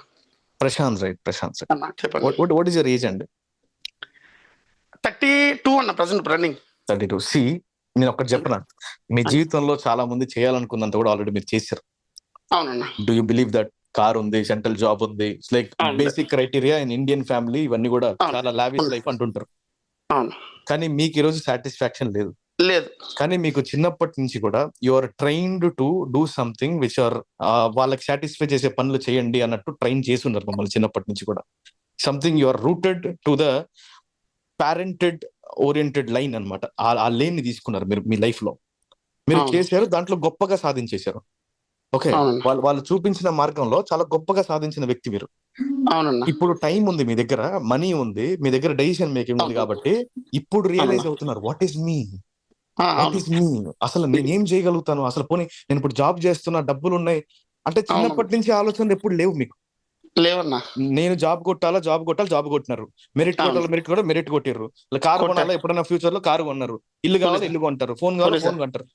ప్రశాంత్, రైట్. ప్రశాంత్ అన్న చెప్పండి. వాట్ ఈస్ యువర్ ఏజ్ అండి? 32 అన్న, ప్రెసెంట్ రన్నింగ్ 32. సి, నేను ఒకటి చెప్పనా, మీ జీవితంలో చాలా మంది చేయాలనుకున్నంత కూడా ఆల్రెడీ మీరు చేశారు. అవునన్నా. Do you believe that? Car ఉంది, సెంట్రల్ జాబ్ ఉంది, like basic criteria in Indian family, ఇవన్నీ కూడా చాలా లావిష్ లైఫ్ అంటుంటారు. కానీ మీకు ఈ రోజు సాటిస్ఫాక్షన్ లేదు. కానీ మీకు చిన్నప్పటి నుంచి కూడా you are trained to do something which are వాళ్ళకి సాటిస్ఫై చేసే పనులు చేయండి అన్నట్టు ట్రైన్ చేసి ఉన్నారు మమ్మల్ని చిన్నప్పటి నుంచి కూడా. Something you are rooted to the parented oriented line అనమాట. ఆ లేన్ ని తీసుకున్నారు మీరు మీ లైఫ్ లో, మీరు చేశారు, దాంట్లో గొప్పగా సాధించేశారు. ఓకే, వాళ్ళు చూపించిన మార్గంలో చాలా గొప్పగా సాధించిన వ్యక్తి మీరు. ఇప్పుడు టైం ఉంది మీ దగ్గర, మనీ ఉంది మీ దగ్గర, డెసిషన్ మేకింగ్ ఉంది, కాబట్టి ఇప్పుడు రియలైజ్ అవుతున్నారు వాట్ ఈస్ మీ, అసలు నేను ఏం చేయగలుగుతాను, అసలు పోనీ నేను ఇప్పుడు జాబ్ చేస్తున్నా, డబ్బులు ఉన్నాయి అంటే చిన్నప్పటి నుంచి ఆలోచనలు ఎప్పుడు లేవు మీకు. లేవన్నా. నేను జాబ్ కొట్టాలా, జాబ్ కొట్టినారు, మెరిట్ కొట్టారు, కారు కొనాలా, ఎప్పుడైనా ఫ్యూచర్ లో కారు కొన్నారు, ఇల్లు కావాలి ఇల్లు కొంటారు, ఫోన్ కావాలి ఫోన్ కొంటారు.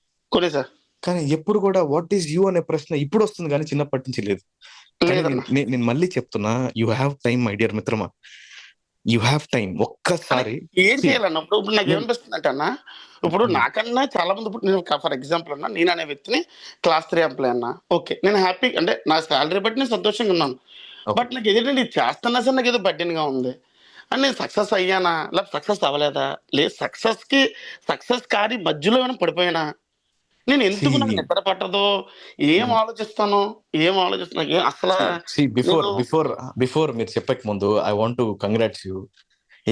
కానీ ఎప్పుడు కూడా వాట్ ఈస్ యూ అనే ప్రశ్న ఇప్పుడు వస్తుంది, కానీ చిన్నప్పటి నుంచి లేదు. నేను మళ్ళీ చెప్తున్నా, you have time my dear మిత్రమా, యూ హ్యావ్ టైం. ఒక్కసారి ఏం చేయాలన్నా, ఇప్పుడు నాకు ఏమనిపిస్తుంది అంటే అన్న, ఇప్పుడు నాకన్నా చాలా మంది, ఇప్పుడు నేను ఫర్ ఎగ్జాంపుల్ అన్నా, నేను అనే వ్యక్తిని క్లాస్ 3 ఎంప్లాయ్ అన్నా, ఓకే నేను హ్యాపీ అంటే నా శాలరీ బట్టి నేను సంతోషంగా ఉన్నాను. బట్ నాకు ఏదంటే ఇది చేస్తున్నా సార్ నాకు ఏదో బడ్డెన్ గా ఉంది అని, నేను సక్సెస్ అయ్యానా లేకపోతే సక్సెస్ అవ్వలేదా, లేదు సక్సెస్ కాని మధ్యలో ఏమైనా పడిపోయానా, నేను ఎందుకు నాకు నిద్ర పట్టదో, ఏం ఆలోచిస్తాను అసలు. బిఫోర్ మీరు చెప్పక ముందు I want to congrats you.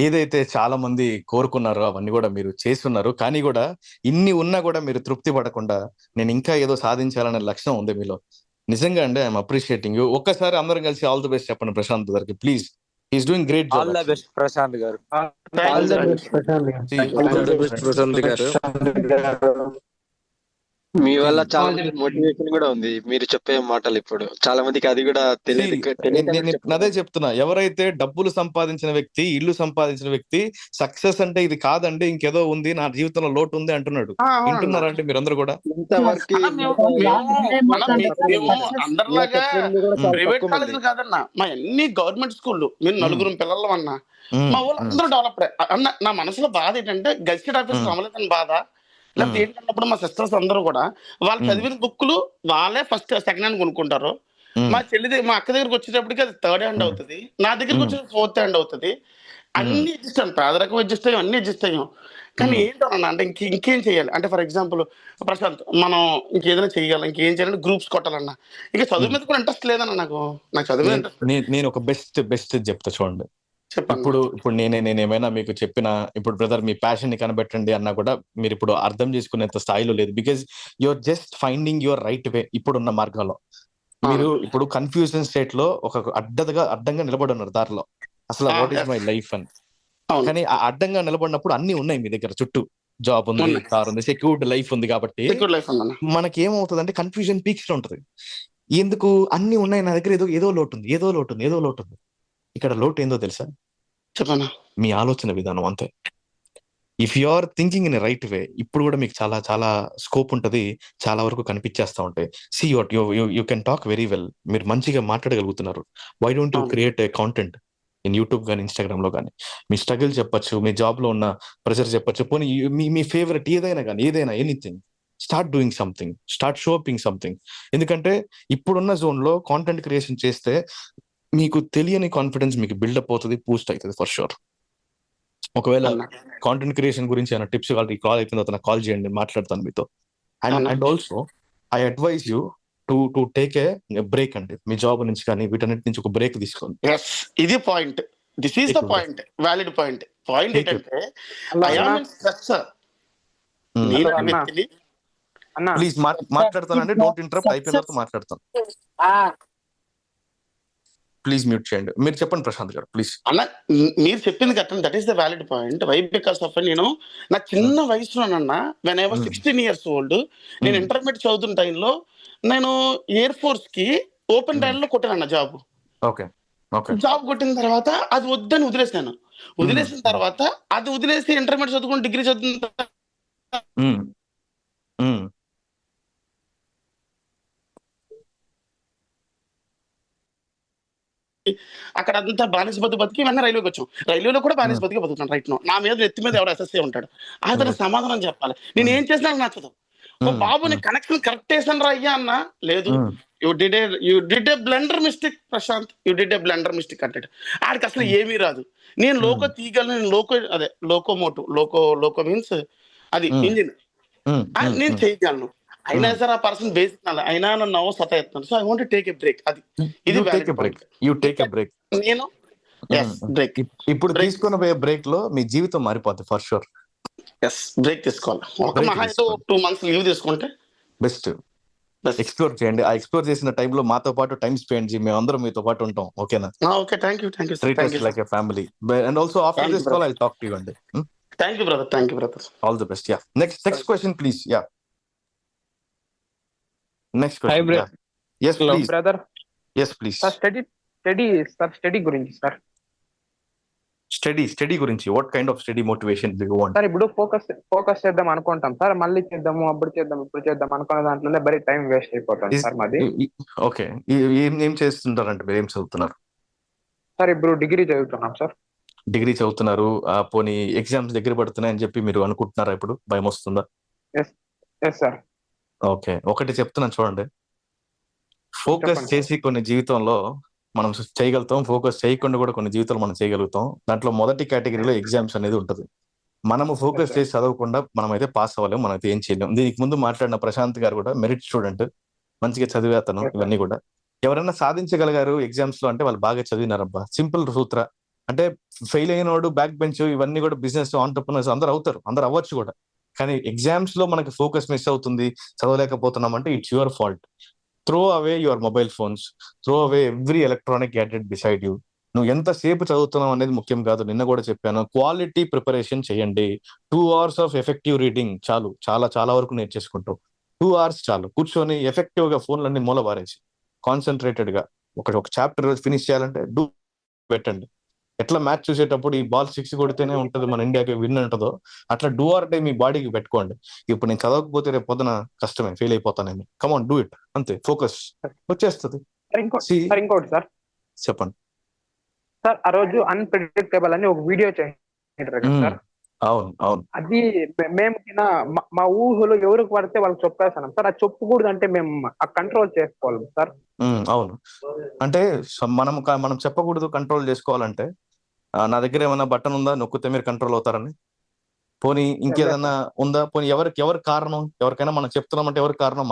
ఏదైతే చాలా మంది కోరుకున్నారో అవన్నీ కూడా మీరు చేస్తున్నారు, కానీ కూడా ఇన్ని ఉన్నా కూడా మీరు తృప్తి పడకుండా నేను ఇంకా ఏదో సాధించాలనే లక్షణం ఉంది మీలో. నిజంగా అండి, ఐఎమ్ అప్రిషియేటింగ్ యూ. ఒక్కసారి అందరం కలిసి ఆల్ ది బెస్ట్ చెప్పండి ప్రశాంత్ గారికి please. He's doing great job. All the best Prashanth గారు. ఆల్ ది బెస్ట్ ప్రశాంత్ గారు. మీ వల్ల చాలా All the మంది best. మోటివేషన్ కూడా ఉంది మీరు చెప్పే మాటలు. ఇప్పుడు చాలా మందికి అది కూడా తెలియదు, తెలియక నేను అదే చెప్తున్నారు. చెప్తున్నా, ఎవరైతే డబ్బులు సంపాదించిన వ్యక్తి, ఇల్లు సంపాదించిన వ్యక్తి సక్సెస్ అంటే ఇది కాదండి, ఇంకేదో ఉంది, నా జీవితంలో లోటు ఉంది అంటున్నాడు. అవునన్నా. వింటున్నారా అంటే మీరందరూ కూడా? ఇంతవరకు అన్న మేము అందరిలాగా ప్రైవేట్ కాలేజీలు కాదన్న, మా అన్ని గవర్నమెంట్ స్కూళ్ళు. మేము నలుగురు పిల్లలు అన్న, మా వాళ్ళు అందరూ డెవలప్ అన్న. నా మనసులో బాధ ఏంటంటే గజిటెడ్ ఆఫీసర్ అమలేదని బాధ, లేకపోతే ఏంటన్నప్పుడు మా సిస్టర్స్ అందరూ కూడా వాళ్ళు చదివిన బుక్కులు వాళ్ళే ఫస్ట్ సెకండ్ హ్యాండ్ కొనుక్కుంటారు. మా మా అక్క దగ్గరకు వచ్చేటప్పటికి అది థర్డ్ హ్యాండ్ అవుతుంది, నా దగ్గరకు వచ్చేది ఫోర్త్ హ్యాండ్ అవుతుంది. అన్ని అడ్జస్ట్ అయ్యాం, పేదరికం అడ్జస్ట్ అయ్యాం, అన్ని అడ్జస్ట్ అయ్యాం. కానీ ఏంటన్నా అంటే ఇంకేం చేయాలి అంటే, ఫర్ ఎగ్జాంపుల్ ప్రశాంత్, మనం ఇంకేదైనా చెయ్యాలి, ఇంకేం చేయాలంటే గ్రూప్స్ కొట్టాలన్నా. ఇంకా చదువు మీద కూడా ఇంట్రెస్ట్ లేదన్న, నాకు చదువు మీద ఇంట్రెస్ట్. నేను ఒక బెస్ట్ చెప్తా చూడండి. చెప్పండి. ఇప్పుడు నేనేమైనా మీకు చెప్పిన, ఇప్పుడు బ్రదర్ మీ ప్యాషన్ ని కనబెట్టండి అన్నా కూడా మీరు ఇప్పుడు అర్థం చేసుకునేంత స్థాయిలో లేదు. Because your just finding your right way. ఇప్పుడున్న మార్గంలో మీరు ఇప్పుడు కన్ఫ్యూజన్ స్టేట్ లో ఒక అడ్డంగా నిలబడి ఉన్నారు దారిలో, అసలు వాట్ ఈస్ మై లైఫ్ అని. కానీ ఆ అడ్డంగా నిలబడినప్పుడు అన్ని ఉన్నాయి మీ దగ్గర, చుట్టూ జాబ్ ఉంది, కార్ ఉంది, సెక్యూర్డ్ లైఫ్ ఉంది. కాబట్టి మనకి ఏమవుతుంది అంటే కన్ఫ్యూజన్ పీక్స్ లో ఉంటది. ఎందుకు అన్ని ఉన్నాయి నా దగ్గర, ఏదో లోటు ఉంది. ఇక్కడ లోటు ఏందో తెలుసా? చెప్పనా, మీ ఆలోచన విధానం అంతే. If you are thinking in right way, ఇప్పుడు కూడా మీకు చాలా చాలా స్కోప్ ఉంటది, చాలా వరకు కనిపించేస్తా ఉంటాయి. See you can talk very well, మీరు మంచిగా మాట్లాడగలుగుతున్నారు. Why don't you create a content in YouTube కానీ ఇన్స్టాగ్రామ్ లో కానీ? మీ స్ట్రగుల్ చెప్పొచ్చు, మీ జాబ్ లో ఉన్న ప్రెషర్ చెప్పొచ్చు, పోనీ మీ ఫేవరెట్ ఏదైనా కానీ, ఏదైనా anything. Start doing something, start shopping something. ఎందుకంటే ఇప్పుడున్న జోన్ లో కాంటెంట్ క్రియేషన్ చేస్తే మీకు తెలియని కాన్ఫిడెన్స్ మీకు బిల్డప్ అవుతుంది, బూస్ట్ అవుతుంది ఫర్ షూర్. ఒకవేళ కాంటెంట్ క్రియేషన్ గురించి ఏమైనా టిప్స్ కావాలి, కాల్ అయిపోయిన తర్వాత నాకు కాల్ చేయండి, మాట్లాడతాను మీతో. And also I advise you to take a break అండి. మీ జాబ్ నుంచి కానీ వీటన్నిటి నుంచి ఒక బ్రేక్ తీసుకోండి. ఇది point, this is the point, valid point. Point ఏంటంటే ప్లీజ్ మాట్లాడతానండి, డోంట్ ఇంటరప్ట్. అయిపోయిన తర్వాత మాట్లాడతాను. ప్లీజ్ మ్యూట్ చేయండి. మీరు చెప్పండి ప్రశాంత్ గారు ప్లీజ్. అన్న మీరు చెప్పింది correct, that is the valid point. Why because of నేను నా చిన్న వయసులోనన్నా, when I was 16 years old, నేను ఇంటర్మీడియట్ చదువుతున్న టైంలో నేను ఎయిర్ ఫోర్స్ కి ఓపెన్ ట్రయల్ లో కొట్టానన్న జాబ్. జాబ్ కొట్టిన తర్వాత అది వద్దని వదిలేసాను. వదిలేసిన తర్వాత అది వదిలేసి ఇంటర్మీడియట్ చదువుకుని డిగ్రీ చదువుతున్న అక్కడ అంతా బానిస బతికి వెన్న రైల్వేకి వచ్చాం. రైల్వేలో కూడా బానిస బతికి బతుకుతాను రైట్ నో. నా మీద ఎత్తి మీద ఎవరు ఎస్ఎస్సీ ఉంటాడు, అతను సమాధానం చెప్పాలి. నేను ఏం చేసినా నచ్చదు. ఓ బాబు నీ కనెక్షన్ కరెక్ట్ వేసాను రా అయ్యా అన్న, లేదు you did a blunder mistake Prashant, you did a blunder mistake అంటాడు. ఆడికి అసలు ఏమీ రాదు. నేను లోకో తీయగలను, నేను లోకో మీన్స్ అది ఇంజిన్, నేను చేయగలను. అయినా సరే ఆ పర్సన్ బేసిక్ అయినా నన్ను సతా ఎత్తున్నాను. So I want take a break. అది ఇది నేను బ్రేక్ ఇప్పుడు తీసుకున్న బ్రేక్ లో మీ జీవితం మారిపోతుంది ఫర్ షూర్. బ్రేక్ తీసుకోవాలి. ఒక మహా 2 months లీవ్ తీసుకుంటే బెస్ట్. ఎక్స్ప్లోర్ చేయండి. ఆ ఎక్స్ప్లోర్ చేసిన టైంలో మాతో పాటు టైం స్పెండ్ చేయండి, మేము అందరం మీతో పాటు ఉంటాం. ఓకేనా? Okay, thank you. Treat us like a family. And also after this call I'll talk to you అండి. Thank you brother. All the best. Yeah. Next question please. Yeah. Next question. Hi, brother. Yeah. Yes, hello, please. Brother. Yes, please. Sir, study గురించి సార్. స్టడీ గురించి. What kind of study motivation do you want? Sir ఇప్పుడు ఫోకస్ చేద్దాం అనుకుంటాం సార్, మళ్ళీ చేద్దాము, అప్పుడు చేద్దాం, ఇప్పుడు చేద్దాం అనుకున్న దాంట్లోనే బరీ టైం వేస్ట్ అయిపోతుంది సార్ మాది. ఓకే, ఏం చేస్తుంటారంటే మీరు, ఏం చదువుతున్నారు? సార్ ఇప్పుడు డిగ్రీ చదువుతున్నాం సార్. డిగ్రీ చదువుతున్నారు, పోనీ ఎగ్జామ్స్ దగ్గర పడుతున్నాయని చెప్పి మీరు అనుకుంటున్నారా? ఇప్పుడు భయం వస్తుందా? Yes sir. ఓకే, ఒకటి చెప్తున్నాను చూడండి. ఫోకస్ చేసి కొన్ని జీవితంలో మనం చేయగలుగుతాం, ఫోకస్ చేయకుండా కూడా కొన్ని జీవితాలు మనం చేయగలుగుతాం. దాంట్లో మొదటి కేటగిరీలో ఎగ్జామ్స్ అనేది ఉంటుంది. మనము ఫోకస్ చేసి చదవకుండా మనం అయితే పాస్ అవ్వలేము, మనం అయితే ఏం చేయలేము. దీనికి ముందు మాట్లాడిన ప్రశాంత్ గారు కూడా మెరిట్ స్టూడెంట్, మంచిగా చదివేతను. ఇవన్నీ కూడా ఎవరైనా సాధించగలిగారు ఎగ్జామ్స్ లో అంటే వాళ్ళు బాగా చదివినారబ్బా. సింపుల్ సూత్ర అంటే ఫెయిల్ అయినోడు, బ్యాక్ బెంచ్, ఇవన్నీ కూడా బిజినెస్ ఆంటర్‌ప్రెన్యూర్స్ అందరూ అవుతారు, అందరూ అవ్వచ్చు కూడా. కానీ ఎగ్జామ్స్ లో మనకి ఫోకస్ మిస్ అవుతుంది, చదవలేకపోతున్నాం అంటే it's your fault. Throw away your mobile phones, throw away every electronic gadget beside you. నువ్వు ఎంతసేపు చదువుతున్నావు అనేది ముఖ్యం కాదు, నిన్న కూడా చెప్పాను. క్వాలిటీ ప్రిపరేషన్ చేయండి. 2 hours ఆఫ్ ఎఫెక్టివ్ రీడింగ్ చాలు, చాలా చాలా వరకు నేర్చేసుకుంటావు. 2 hours చాలు. కూర్చొని ఎఫెక్టివ్ గా ఫోన్లన్నీ మూల పారేసి కాన్సన్ట్రేటెడ్ గా ఒక చాప్టర్ ఫినిష్ చేయాలంటే పెట్టండి. ఎట్లా మ్యాచ్ చూసేటప్పుడు ఈ బాల్ 6 కొడితేనే ఉంటుంది మన ఇండియాకి విన్ ఉంటుందో అట్లా డూ ఆర్ డే మీ బాడీకి పెట్టుకోండి. ఇప్పుడు నేను చదవకపోతే రేపు పొద్దున కష్టమే, ఫెయిల్ అయిపోతాను. కమాన్ డూ ఇట్, అంతే, ఫోకస్ వచ్చేస్తుంది. ఇంకోటి సార్ చెప్పండి సార్, ఆ రోజు అన్ప్రెడిక్టబుల్ అని ఒక వీడియో చేశారు కదా సార్. అవును అవును అది మేము మా ఊహలో ఎవరికి పడితే వాళ్ళకి చెప్పేస్తున్నాం సార్. అది చెప్పకూడదు అంటే మేము ఆ కంట్రోల్ చేసుకోవాలి సార్. అవును, అంటే మనం చెప్పకూడదు, కంట్రోల్ చేసుకోవాలంటే నా దగ్గర ఏమైనా బటన్ ఉందా నొక్కితే మీరు కంట్రోల్ అవుతారని? పోనీ ఇంకేదన్నా ఉందా? పోనీ ఎవరి కారణం? ఎవరికైనా మనం చెప్తున్నామంటే ఎవరి కారణం?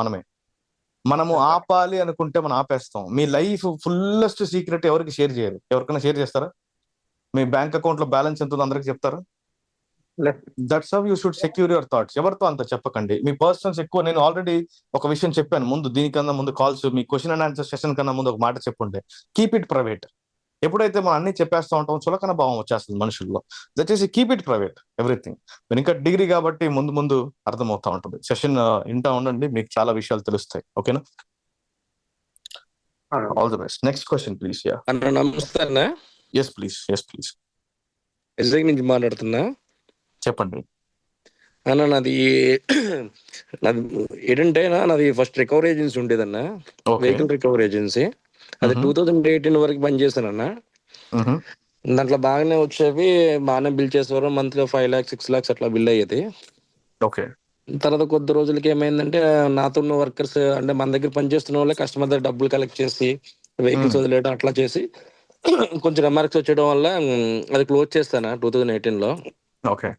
మనము ఆపాలి అనుకుంటే మనం ఆపేస్తాం. మీ లైఫ్ ఫుల్లెస్ట్ సీక్రెట్ ఎవరికి షేర్ చేయరు. ఎవరికైనా షేర్ చేస్తారా? మీ బ్యాంక్ అకౌంట్ లో బ్యాలెన్స్ ఎంత ఉందో అందరికి చెప్తారా? That's how you should secure your thoughts. ఎవరితో అంత చెప్పకండి. మీ పర్సనల్స్ ఎక్కువ. నేను ఆల్రెడీ ఒక విషయం చెప్పాను ముందు, దీనికన్నా ముందు calls, me question and answer session కన్నా ముందు ఒక మాట చెప్పుంటే, కీప్ ఇట్ ప్రైవేట్. ఎప్పుడైతే మనం అన్ని చెప్పేస్తా ఉంటాం చులకన భావం వచ్చేస్తుంది మనుషుల్లో. దయచేసి కీప్ ఇట్ ప్రైవేట్ ఎవ్రీథింగ్. మీరు ఇంకా డిగ్రీ కాబట్టి ముందు ముందు అర్థమవుతా ఉంటుంది. సెషన్ ఇంటా ఉండండి, మీకు చాలా విషయాలు తెలుస్తాయి. ఓకేనా? All the best. Next question please. Yeah అన్న నమస్తే అన్న. Yes please. ఎస్ఐ నుంచి మాట్లాడుతున్నా. చెప్పండి అన్న నాది ఏంటంటే నాది ఫస్ట్ రికవరీ ఏజెన్సీ ఉండేదన్న, వెహికల్ రికవరీ ఏజెన్సీ. అది 2018 వరకు పనిచేశానన్న. దాంట్లో బాగానే వచ్చేవి, బాగానే బిల్ చేసేవారు. మంత్లీ 5 lakhs 6 lakhs అట్లా బిల్ అయ్యేది. ఓకే. తర్వాత కొద్ది రోజులకి ఏమైందంటే నాతో ఉన్న వర్కర్స్ అంటే మన దగ్గర పనిచేస్తున్న వాళ్ళే కస్టమర్ దగ్గర డబ్బులు కలెక్ట్ చేసి వెహికల్స్ వదిలేయడం అట్లా చేసి కొంచెం రిమార్క్స్ వచ్చేయడం వల్ల అది క్లోజ్ చేస్తాను 2018లో. ఓకే.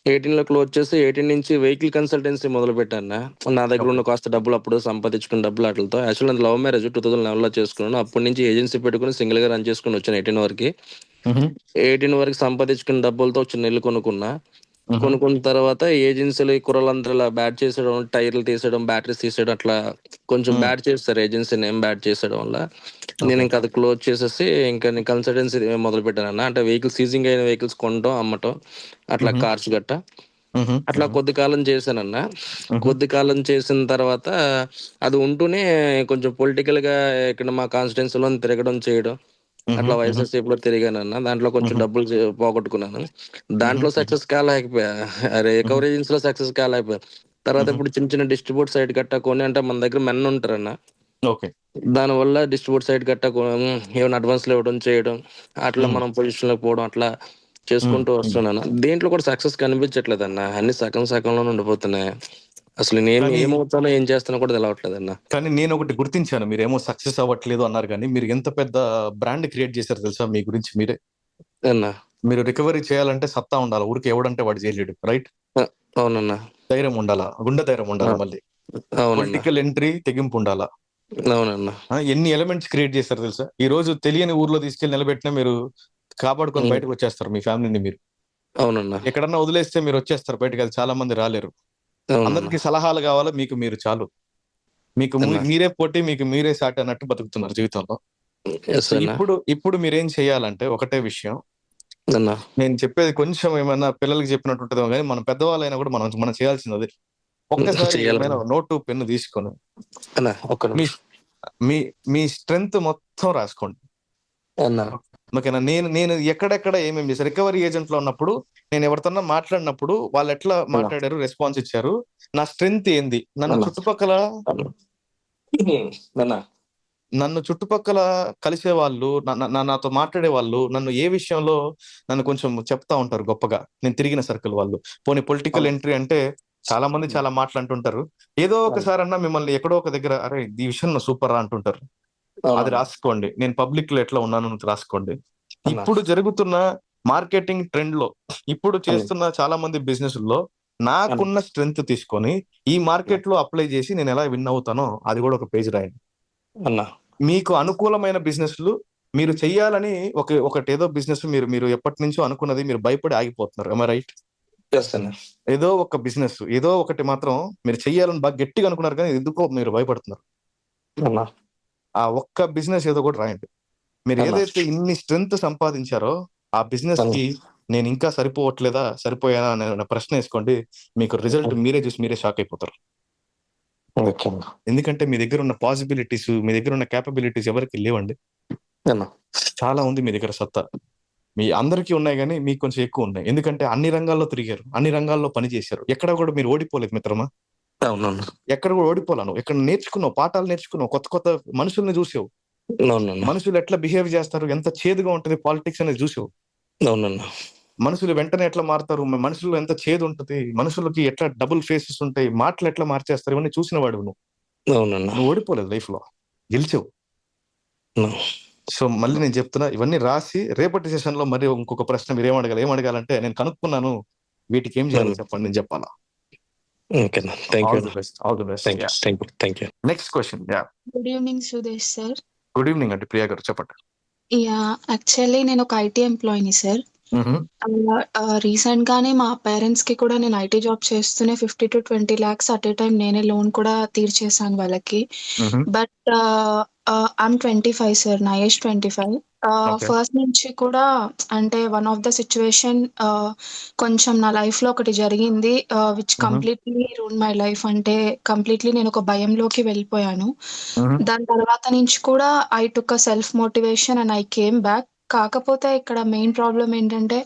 18లో క్లోజ్ చేసి 18 నుంచి వెహికల్ కన్సల్టెన్సీ మొదలు పెట్టాను. నా దగ్గర ఉన్న కాస్త డబ్బులు అప్పుడు సంపాదించుకున్న డబ్బులు వాటితో. యాక్చువల్ అది లవ్ మ్యారేజ్ 2011లో చేసుకున్నాను. అప్పటి నుంచి ఏజెన్సీ పెట్టుకుని సింగిల్ గా రన్ చేసుకుని వచ్చాను 18 వరకు. 18 వరకు సంపాదించుకున్న డబ్బులతో చిన్న ఇల్లు కొనుక్కున్న తర్వాత ఏజెన్సీలు ఈ కుర్రలందరూ ఇలా బ్యాట్ చేసేయడం, టైర్లు తీసేయడం, బ్యాటరీస్ తీసేయడం, అట్లా కొంచెం బ్యాట్ చేస్తారు. ఏజెన్సీ నేమ్ బ్యాట్ చేసేయడం వల్ల నేను ఇంకా అది క్లోజ్ చేసేసి ఇంకా నేను కన్సల్టెన్సీ మొదలు పెట్టాను అన్న. అంటే వెహికల్స్ సీజింగ్ అయిన వెహికల్స్ కొనడం, అమ్మటం, అట్లా కార్స్ గట్ట అట్లా కొద్ది కాలం చేశానన్న. కొద్ది కాలం చేసిన తర్వాత అది ఉంటూనే కొంచెం పొలిటికల్ గా ఇక్కడ మా కాన్స్టిట్యున్సీలో తిరగడం చేయడం, అట్లా వైఎస్ఆర్సీపీలో తిరిగానన్న. దాంట్లో కొంచెం డబ్బులు పోగొట్టుకున్నాను. దాంట్లో సక్సెస్ కాలేకపోయా, రికవరీ ఏజెన్సీలో సక్సెస్ కాలేకపోయా. తర్వాత ఇప్పుడు చిన్న చిన్న డిస్ట్రిబ్యూట్ సైట్ కట్టకొని, అంటే మన దగ్గర మెన్ ఉంటారన్న, దానివల్ల డిస్ట్రిబ్యూట్ సైట్ కట్టకొని ఏమైనా అడ్వాన్స్లు ఇవ్వడం చేయడం, అట్లా మనం పొజిషన్ లో పోవడం, అట్లా చేసుకుంటూ వస్తున్నాను. దేంట్లో కూడా సక్సెస్ కనిపించట్లేదు అన్న. అన్ని సగంలోనే ఉండిపోతున్నాయి. అసలు నేను ఏమవుతానో ఏం చేస్తానో కూడా తెలవట్లేదు అన్న. కానీ నేను ఒకటి గుర్తించాను, మీరేమో సక్సెస్ అవ్వట్లేదు అన్నారు, కానీ మీరు ఎంత పెద్ద బ్రాండ్ క్రియేట్ చేశారు తెలుసా మీ గురించి మీరే. మీరు రికవరీ చేయాలంటే సత్తా ఉండాలి. ఊరికి ఎవడంటే వాడు చేయలేడు. రైట్? అవునన్నా. ధైర్యం ఉండాలా, గుండె ధైర్యం ఉండాలి. మళ్ళీ పొలిటికల్ ఎంట్రీ, తెగింపు ఉండాలా. అవునన్నా. ఎన్ని ఎలిమెంట్స్ క్రియేట్ చేశారు తెలుసా. ఈ రోజు తెలియని ఊర్లో తీసుకెళ్లి నిలబెట్టినా మీరు కాపాడుకొని బయటకు వచ్చేస్తారు మీ ఫ్యామిలీని. మీరు అవునన్నా ఎక్కడన్నా వదిలేస్తే మీరు వచ్చేస్తారు బయటకు. అది చాలా మంది రాలేరు. అందరికి సలహాలు కావాలా, మీకు మీరు చాలు. మీకు మీరే పోటీ, మీకు మీరే సాటి అన్నట్టు బతుకుతున్నారు జీవితంలో. ఇప్పుడు మీరేం చేయాలంటే ఒకటే విషయం, నేను చెప్పేది కొంచెం ఏమైనా పిల్లలకి చెప్పినట్టు ఉంటుందో కానీ మన పెద్దవాళ్ళైనా కూడా మనం చేయాల్సింది అదే. ఒక్కసారి ఏమైనా నోటు పెన్ను తీసుకొని మీ స్ట్రెంగ్త్ మొత్తం రాసుకోండి. ఓకేనా? నేను ఎక్కడెక్కడ ఏమేమి చేశాను రికవరీ ఏజెంట్ లో ఉన్నప్పుడు, నేను ఎవరితోన్నా మాట్లాడినప్పుడు వాళ్ళు ఎట్లా మాట్లాడారు, రెస్పాన్స్ ఇచ్చారు, నా స్ట్రెంగ్త్ ఏంది, నన్ను చుట్టుపక్కల కలిసే వాళ్ళు, నాతో మాట్లాడే వాళ్ళు, నన్ను ఏ విషయంలో నన్ను కొంచెం చెప్తా ఉంటారు గొప్పగా, నేను తిరిగిన సర్కిల్ వాళ్ళు. పోనీ పొలిటికల్ ఎంట్రీ అంటే చాలా మంది చాలా మాట్లాడుతుంటారు. ఏదో ఒకసారి అన్నా మిమ్మల్ని ఎక్కడో ఒక దగ్గర అరే ఈ విషయం సూపర్ రా అంటుంటారు. అది రాసుకోండి. నేను పబ్లిక్ లో ఎట్లా ఉన్నాను రాసుకోండి. ఇప్పుడు జరుగుతున్న మార్కెటింగ్ ట్రెండ్ లో, ఇప్పుడు చేస్తున్న చాలా మంది బిజినెస్ లో నాకున్న స్ట్రెంగ్త్ తీసుకొని ఈ మార్కెట్ లో అప్లై చేసి నేను ఎలా విన్ అవుతానో అది కూడా ఒక పేజ్ రాయండి. మీకు అనుకూలమైన బిజినెస్లు మీరు చెయ్యాలని ఒకటి ఏదో బిజినెస్ మీరు ఎప్పటి నుంచో అనుకున్నది మీరు భయపడి ఆగిపోతున్నారు. am I right? ఏదో ఒక బిజినెస్ ఏదో ఒకటి మాత్రం మీరు చెయ్యాలని బాగా గట్టిగా అనుకున్నారు, కానీ ఎందుకో మీరు భయపడుతున్నారు. ఆ ఒక్క బిజినెస్ ఏదో కూడా రాయండి. మీరు ఏదైతే ఇన్ని స్ట్రెంగ్త్ సంపాదించారో ఆ బిజినెస్ కి నేను ఇంకా సరిపోయానా అనే ప్రశ్న వేసుకోండి. మీకు రిజల్ట్ మీరే చూసి మీరే షాక్ అయిపోతారు. ఓకే అన్న. ఎందుకంటే మీ దగ్గర ఉన్న పాసిబిలిటీస్, మీ దగ్గర ఉన్న క్యాపబిలిటీస్ ఎవరికి లేవండి. అన్న. చాలా ఉంది మీ దగ్గర సత్తా. మీ అందరికీ ఉన్నాయి కానీ మీకు కొంచెం ఎక్కువ ఉన్నాయి. ఎందుకంటే అన్ని రంగాల్లో తిరిగారు, అన్ని రంగాల్లో పని చేశారు. ఎక్కడ కూడా మీరు ఓడిపోలేదు మిత్రమా. అవునన్న. ఎక్కడ కూడా ఓడిపోలేను. ఎక్కడ నేర్చుకున్నావు, పాఠాలు నేర్చుకున్నావు, కొత్త కొత్త మనుషుల్ని చూసావు. అవునన్న. మనుషులు ఎట్లా బిహేవ్ చేస్తారు, ఎంత చేదుగా ఉంటుంది పాలిటిక్స్ అనేది చూసావు. అవునన్న. మనుషులు వెంటనే ఎట్లా మారుతారు, మనుషుల్లో ఎంత చేదు ఉంటుంది, మనుషులకి ఎట్లా డబుల్ ఫేసెస్ ఉంటాయి, మాటలు ఎట్లా మార్చేస్తారు, ఇవన్నీ చూసిన వాడు నువ్వు. అవునన్న. నువ్వు ఓడిపోలేదు, లైఫ్ లో గెలిచావు. సో మళ్ళీ నేను చెప్తున్నా, ఇవన్నీ రాసి రేపటి సెషన్ లో మరి ఇంకొక ప్రశ్న మీరు ఏమడగాలంటే నేను కనుక్కున్నాను, వీటికి ఏం చేయాలో చెప్పండి, నేను చెప్పాలా. ఓకేనా, thank you. All the best. Thank you. Next question. Good evening Sudesh sir. Good evening అండి, ప్రియా గారు చెప్పండి. యాక్చువల్లీ నేను ఒక ఐటీ ఎంప్లాయీని సార్. రీసెంట్ గానే మా పేరెంట్స్ కి కూడా నేను ఐటీ జాబ్ చేస్తూనే 50 to 20 lakhs at a time నేనే లోన్ కూడా తీర్చేసాను వాళ్ళకి. బట్ ఐఎమ్ 25 సార్, నా ఏజ్ 25. ఫస్ట్ నుంచి కూడా అంటే వన్ ఆఫ్ ద సిచ్యువేషన్ కొంచెం నా లైఫ్ లో ఒకటి జరిగింది which completely ruin my life. అంటే కంప్లీట్లీ నేను ఒక భయంలోకి వెళ్ళిపోయాను. దాని తర్వాత నుంచి కూడా I took a self motivation and I came back. కాకపోతే ఇక్కడ మెయిన్ ప్రాబ్లం ఏంటంటే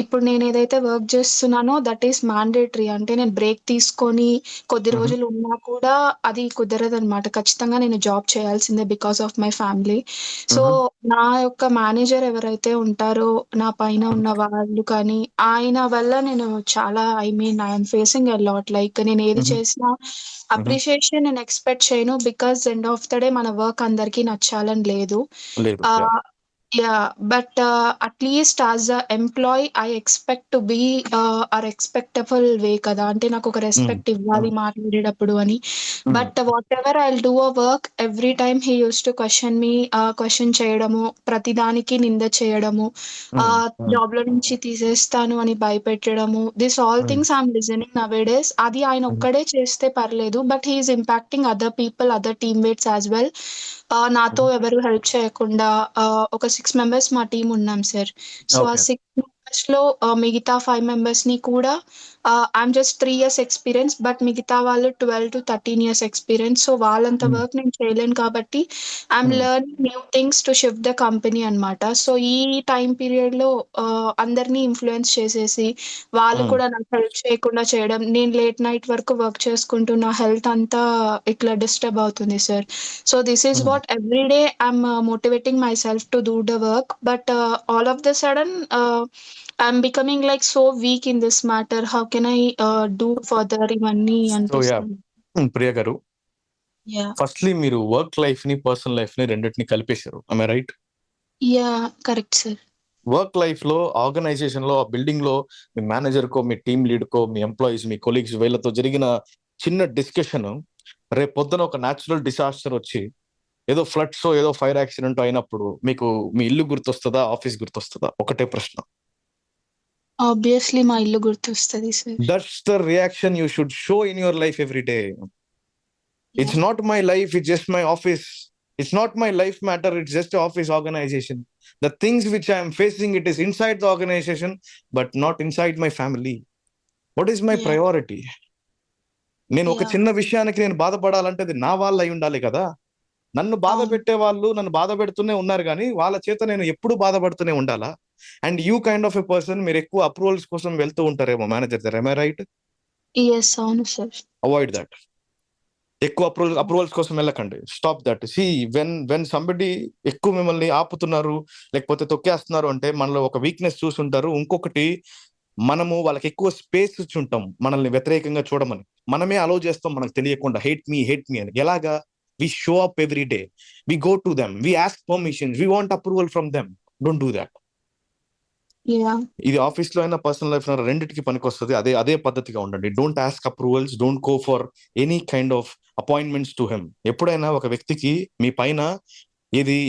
ఇప్పుడు నేను ఏదైతే వర్క్ చేస్తున్నానో దట్ ఈస్ మ్యాండేటరీ. అంటే నేను బ్రేక్ తీసుకొని కొద్ది రోజులు ఉన్నా కూడా అది కుదరదు అనమాట. ఖచ్చితంగా నేను జాబ్ చేయాల్సిందే because of my family. So నా యొక్క మేనేజర్ ఎవరైతే ఉంటారో నా పైన ఉన్న వాళ్ళు కానీ, ఆయన వల్ల నేను చాలా I'm facing a lot. Like నేను ఏది చేసినా అప్రిషియేషన్ నేను ఎక్స్పెక్ట్ చేయను, because end of the day మన వర్క్ అందరికీ నచ్చాలని లేదు. But at least as a employee I expect to be respectable way కదా. అంటే నాకు ఒక రెస్పెక్ట్ ఇవ్వాలి మాట్లాడేటప్పుడు అని. But whatever I do a work every time he use to question చేయడము, ప్రతిదానికి నింద చేయడము, జాబ్ లో నుంచి తీసేస్తాను అని భయపెట్టడము. This all things I'm listening nowadays. అది ఆయన ఒక్కడే చేస్తే పర్లేదు, but he's impacting other people, other teammates as well. నాతో ఎవరు హెల్ప్ చేయకుండా ఒక 6 members మా టీం ఉన్నాం సార్. సో ఆ 6 members లో మిగతా 5 members ని కూడా I'm just 3 years experience, but మిగతా వాళ్ళు 12 to 13 years ఎక్స్పీరియన్స్. సో వాళ్ళంత వర్క్ నేను చేయలేను కాబట్టి I'm learning new things to shift the company అనమాట. సో ఈ టైం పీరియడ్ లో అందరినీ ఇన్ఫ్లుయెన్స్ చేసేసి వాళ్ళు కూడా నాకు హెల్ప్ చేయకుండా చేయడం, నేను లేట్ నైట్ వరకు వర్క్ చేసుకుంటూ నా హెల్త్ అంతా ఇట్లా డిస్టర్బ్ అవుతుంది sir. So this is what every day I'm motivating my self to do the work, but all of the sudden I'm becoming like so weak in this matter. How can I do further ఇవన్నీ అనిపిస్తుంది. ప్రియా గారు, ఫస్ట్లీ మీరు వర్క్ లైఫ్ ని పర్సనల్ లైఫ్ ని రెండింటిని కలిపేశారు, am I right? Correct sir. Work life లో ఆర్గనైజేషన్ లో, బిల్డింగ్ లో మీ మేనేజర్ కో, మీ టీమ్ లీడ్ కో, మీ ఎంప్లాయీస్, మీ కొలీగ్స్ వీళ్ళతో జరిగిన చిన్న డిస్కషన్ రేపు పొద్దున ఒక న్యాచురల్ డిసాస్టర్ వచ్చి ఏదో ఫ్లడ్స్ ఏదో ఫైర్ యాక్సిడెంట్ అయినప్పుడు మీకు మీ ఇల్లు గుర్తొస్తుందా, ఆఫీస్ గుర్తొస్తుందా? ఒకటే ప్రశ్న. ఆబ్వియస్లీ మా ఇల్లు గుర్తొస్తుంది sir. That's the reaction you should show in your life every day. It's not my life, it's just my office. It's not my life matter, it's just an office organization. The things which I am facing, it is inside the organization, but not inside my family. What is my priority? నేను ఒక చిన్న విషయానికి నేను బాధపడాలంటే అది నా వాళ్ళు అయి ఉండాలి కదా. నన్ను బాధ పెట్టే వాళ్ళు నన్ను బాధ పెడుతూనే ఉన్నారు కానీ వాళ్ళ చేత నేను ఎప్పుడు బాధపడుతూనే ఉండాలా? And you kind of a person, మీరు ఎక్కువ అప్రూవల్స్ కోసం వెళ్తూ ఉంటారేమో మేనేజర్ దగ్గర, am I right? Yes, అవును సార్. Avoid that. ఎక్కువ అప్రూవల్స్ కోసం వెళ్ళకండి. Stop that. See when somebody ఎక్కువ మిమ్మల్ని ఆపుతున్నారు లేకపోతే తొక్కేస్తున్నారు అంటే మనలో ఒక వీక్నెస్ చూసుంటారు. ఇంకొకటి, మనము వాళ్ళకి ఎక్కువ స్పేస్ ఇచ్చి ఉంటాం మనల్ని వ్యతిరేకంగా చూడమని. మనమే అలౌ చేస్తాం మనకు తెలియకుండా, హేట్ మీ అని. ఎలాగా? We show up every day, we go to them, we ask permissions, we want approval from them. Don't do that. ఇది ఆఫీస్ లో అయినా పర్సనల్ లైఫ్ లో రెండింటికి పనికొస్తుంది. అదే పద్ధతిగా ఉండండి. Don't ask approvals, don't go for any kind of appointments to him. ఎప్పుడైనా ఒక వ్యక్తికి మీ పైన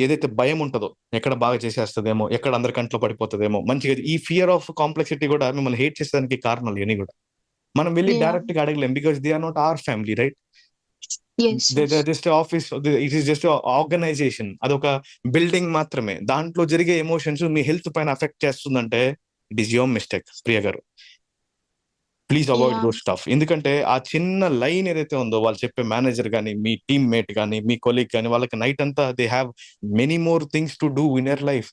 ఏదైతే భయం ఉంటుందో, ఎక్కడ బాగా చేసేస్తుందేమో, ఎక్కడ అందరి కంట్లో పడిపోతుందేమో, మంచిగా ఈ ఫియర్ ఆఫ్ కాంప్లెక్సిటీ కూడా మిమ్మల్ని హేట్ చేసేదానికి కారణాలు ఇవన్నీ కూడా మనం వెళ్ళి డైరెక్ట్ గా అడగలేం, because they are not our family, right? Just office, it is just organization. అదొక బిల్డింగ్ మాత్రమే. దాంట్లో జరిగే ఎమోషన్స్ మీ హెల్త్ పైన అఫెక్ట్ చేస్తుందంటే it is your mistake, Priya గారు. Please avoid Yeah. Those stuff. ఎందుకంటే ఆ చిన్న లైన్ ఏదైతే ఉందో వాళ్ళు చెప్పే మేనేజర్ కానీ, మీ టీమ్ మేట్ కానీ, మీ కొలీగ్ కానీ, వాళ్ళకి నైట్ అంతా they have many more things to do in your life.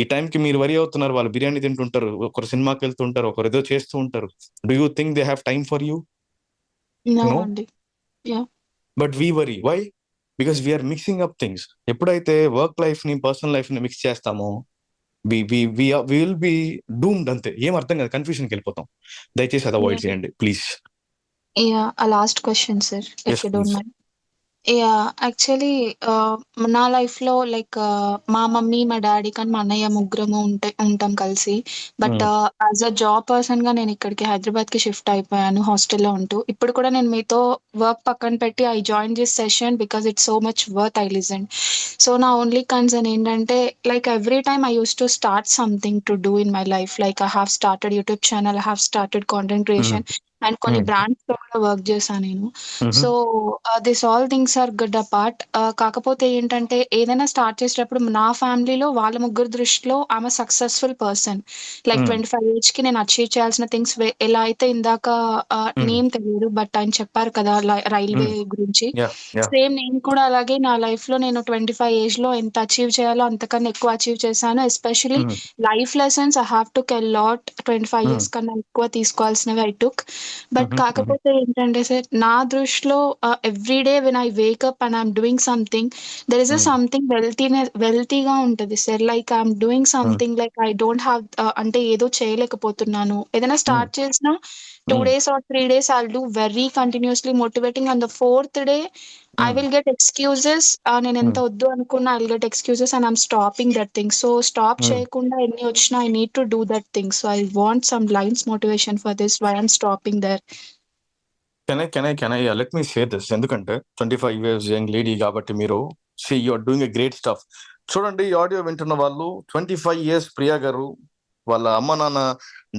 ఈ టైంకి మీరు వరి అవుతున్నారు, వాళ్ళు బిర్యానీ తింటుంటారు, ఒకరు సినిమాకి వెళ్తుంటారు, ఒకరు ఏదో చేస్తూ ఉంటారు. Do you think they have time for you? No No. అండి. Yeah. But we worry. Why? Because we're mixing up things. ఎప్పుడైతే వర్క్ లైఫ్ ని పర్సనల్ లైఫ్ ని మిక్స్ చేస్తామో విల్ బి డూమ్డ్. అంతే, ఏం అర్థం కాదు, కన్ఫ్యూజన్కి వెళ్ళిపోతాం. దయచేసి అది అవాయిడ్ Yeah. చేయండి please. Yeah. A last question, sir, if Yes, you don't please. mind. Actually నా లైఫ్లో లైక్ మా మమ్మీ, మా డాడీ కానీ మా అన్నయ్య ముగ్గురము ఉంటాం కలిసి. బట్ యాజ్ అ జాబ్ పర్సన్గా నేను ఇక్కడికి హైదరాబాద్కి షిఫ్ట్ అయిపోయాను హాస్టల్లో ఉంటూ. ఇప్పుడు కూడా నేను మీతో వర్క్ పక్కన పెట్టి I join this session because it's so much worth I listen. So నా ఓన్లీ కన్సర్న్ ఏంటంటే like every time I use to start something to do in my life. Like I have started YouTube channel, I have started content creation and కొన్ని బ్రాండ్స్లో కూడా వర్క్ చేశాను నేను. So this all things are good apart. కాకపోతే ఏంటంటే ఏదైనా స్టార్ట్ చేసేటప్పుడు నా ఫ్యామిలీలో వాళ్ళ ముగ్గురు దృష్టిలో I'm successful person. Like 25 years కి నేను అచీవ్ చేయాల్సిన థింగ్స్ ఎలా అయితే ఇందాక నేమ్ తెలియదు బట్ ఆయన చెప్పారు కదా రైల్వే గురించి. సేమ్ నేను కూడా అలాగే నా లైఫ్ లో నేను 25 years లో ఎంత అచీవ్ చేయాలో అంతకన్నా ఎక్కువ అచీవ్ చేశాను. Especially life lessons I have to tell lot. 25 years కన్నా ఎక్కువ తీసుకోవాల్సినవి ఐ టుక్. బట్ కాకపోతే ఏంటంటే సార్ నా దృష్టిలో every day when I wake up and I'm doing something there is a something వెల్తీగా ఉంటుంది sir. Like I'm doing something like I don't have అంటే ఏదో చేయలేకపోతున్నాను. ఏదైనా స్టార్ట్ చేసినా 2 days or 3 days I'll do very continuously motivating. On the 4th day I will get excuses. నేను ఎంత వద్దు అనుకున్నా I'll get excuses and I'm stopping that thing. So stop చేయకుండా ఎన్ని వచ్చినా I need to do that thing. So I want some lines motivation for this why I'm stopping there. Can I let me say this. ఎందుకంటే 25 years యంగ్ లేడీ కాబట్టి మీరు you are doing a great stuff. చూడండి, ఈ ఆడియో వింటున్న వాళ్ళు 25 years ప్రియా గారు వాళ్ళ అమ్మ నాన్న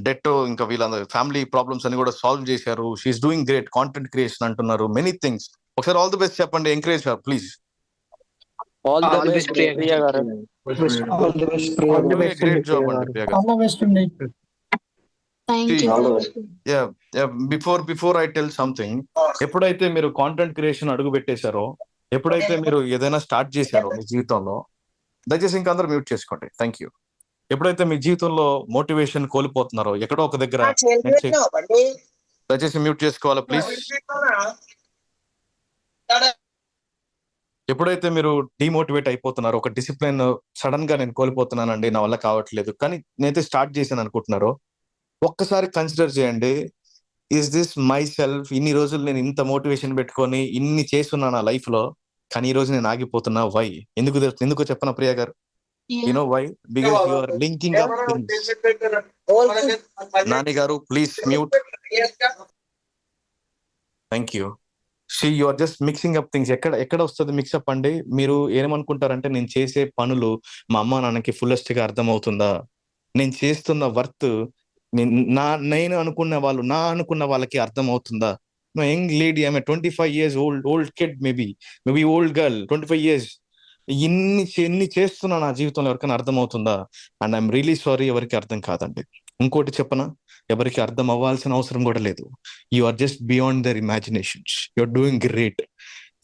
డెట్ ఇంకా వీళ్ళ ఫ్యామిలీ ప్రాబ్లమ్స్ అని కూడా సాల్వ్ చేశారు. She's doing great content creation అంటున్నారు, మెనీ థింగ్స్. ఒకసారి ఆల్ ది బెస్ట్ చెప్పండి, encourage her please. All the best Priya గారు. డూయింగ్ ఎ గ్రేట్ జాబ్ అండి ప్రియా గారు. Thank See, you. Before I tell something, ఎప్పుడైతే మీరు కాంటెంట్ క్రియేషన్ అడుగు పెట్టేశారో, ఎప్పుడైతే మీరు ఏదైనా స్టార్ట్ చేశారో మీ జీవితంలో, దయచేసి ఇంకా అందరూ మ్యూట్ చేసుకోండి. Thank you. ఎప్పుడైతే మీ జీవితంలో మోటివేషన్ కోల్పోతున్నారో ఎక్కడో ఒక దగ్గర, దయచేసి మ్యూట్ చేసుకోవాలా ప్లీజ్. ఎప్పుడైతే మీరు డిమోటివేట్ అయిపోతున్నారో, ఒక డిసిప్లిన్ సడన్ గా నేను కోల్పోతున్నానండి, నా వల్ల కావట్లేదు, కానీ నేనైతే స్టార్ట్ చేశాను అనుకుంటున్నారో, ఒక్కసారి కన్సిడర్ చేయండి, ఈస్ దిస్ మై సెల్ఫ్? ఇన్ని రోజులు నేను ఇంత మోటివేషన్ పెట్టుకొని ఇన్ని చేస్తున్నా నా లైఫ్ లో, కానీ ఈ రోజు నేను ఆగిపోతున్నా. వై? ఎందుకు చెప్పనా ప్రియా గారు? You know why? Because you are linking up things. Nani గారు please mute. Thank you. You are just mixing up things. ఎక్కడ వస్తుంది మిక్సప్ అండి? మీరు ఏమనుకుంటారంటే నేను చేసే పనులు మా అమ్మ నాన్నకి ఫుల్లెస్ట్ గా అర్థం అవుతుందా, నేను చేస్తున్న వర్త్ నేను అనుకున్న వాళ్ళకి అర్థం అవుతుందా? యంగ్ లేడీ, ఆమె 25 years old kid, maybe old girl, 25 years, ఇన్ని చేస్తున్నా నా జీవితంలో ఎవరికైనా అర్థం అవుతుందా? అండ్ ఐఎమ్ రియలీ సారీ, ఎవరికి అర్థం కాదండి. ఇంకోటి చెప్పనా, ఎవరికి అర్థం అవ్వాల్సిన అవసరం కూడా లేదు. You are just beyond their imaginations. You are doing great.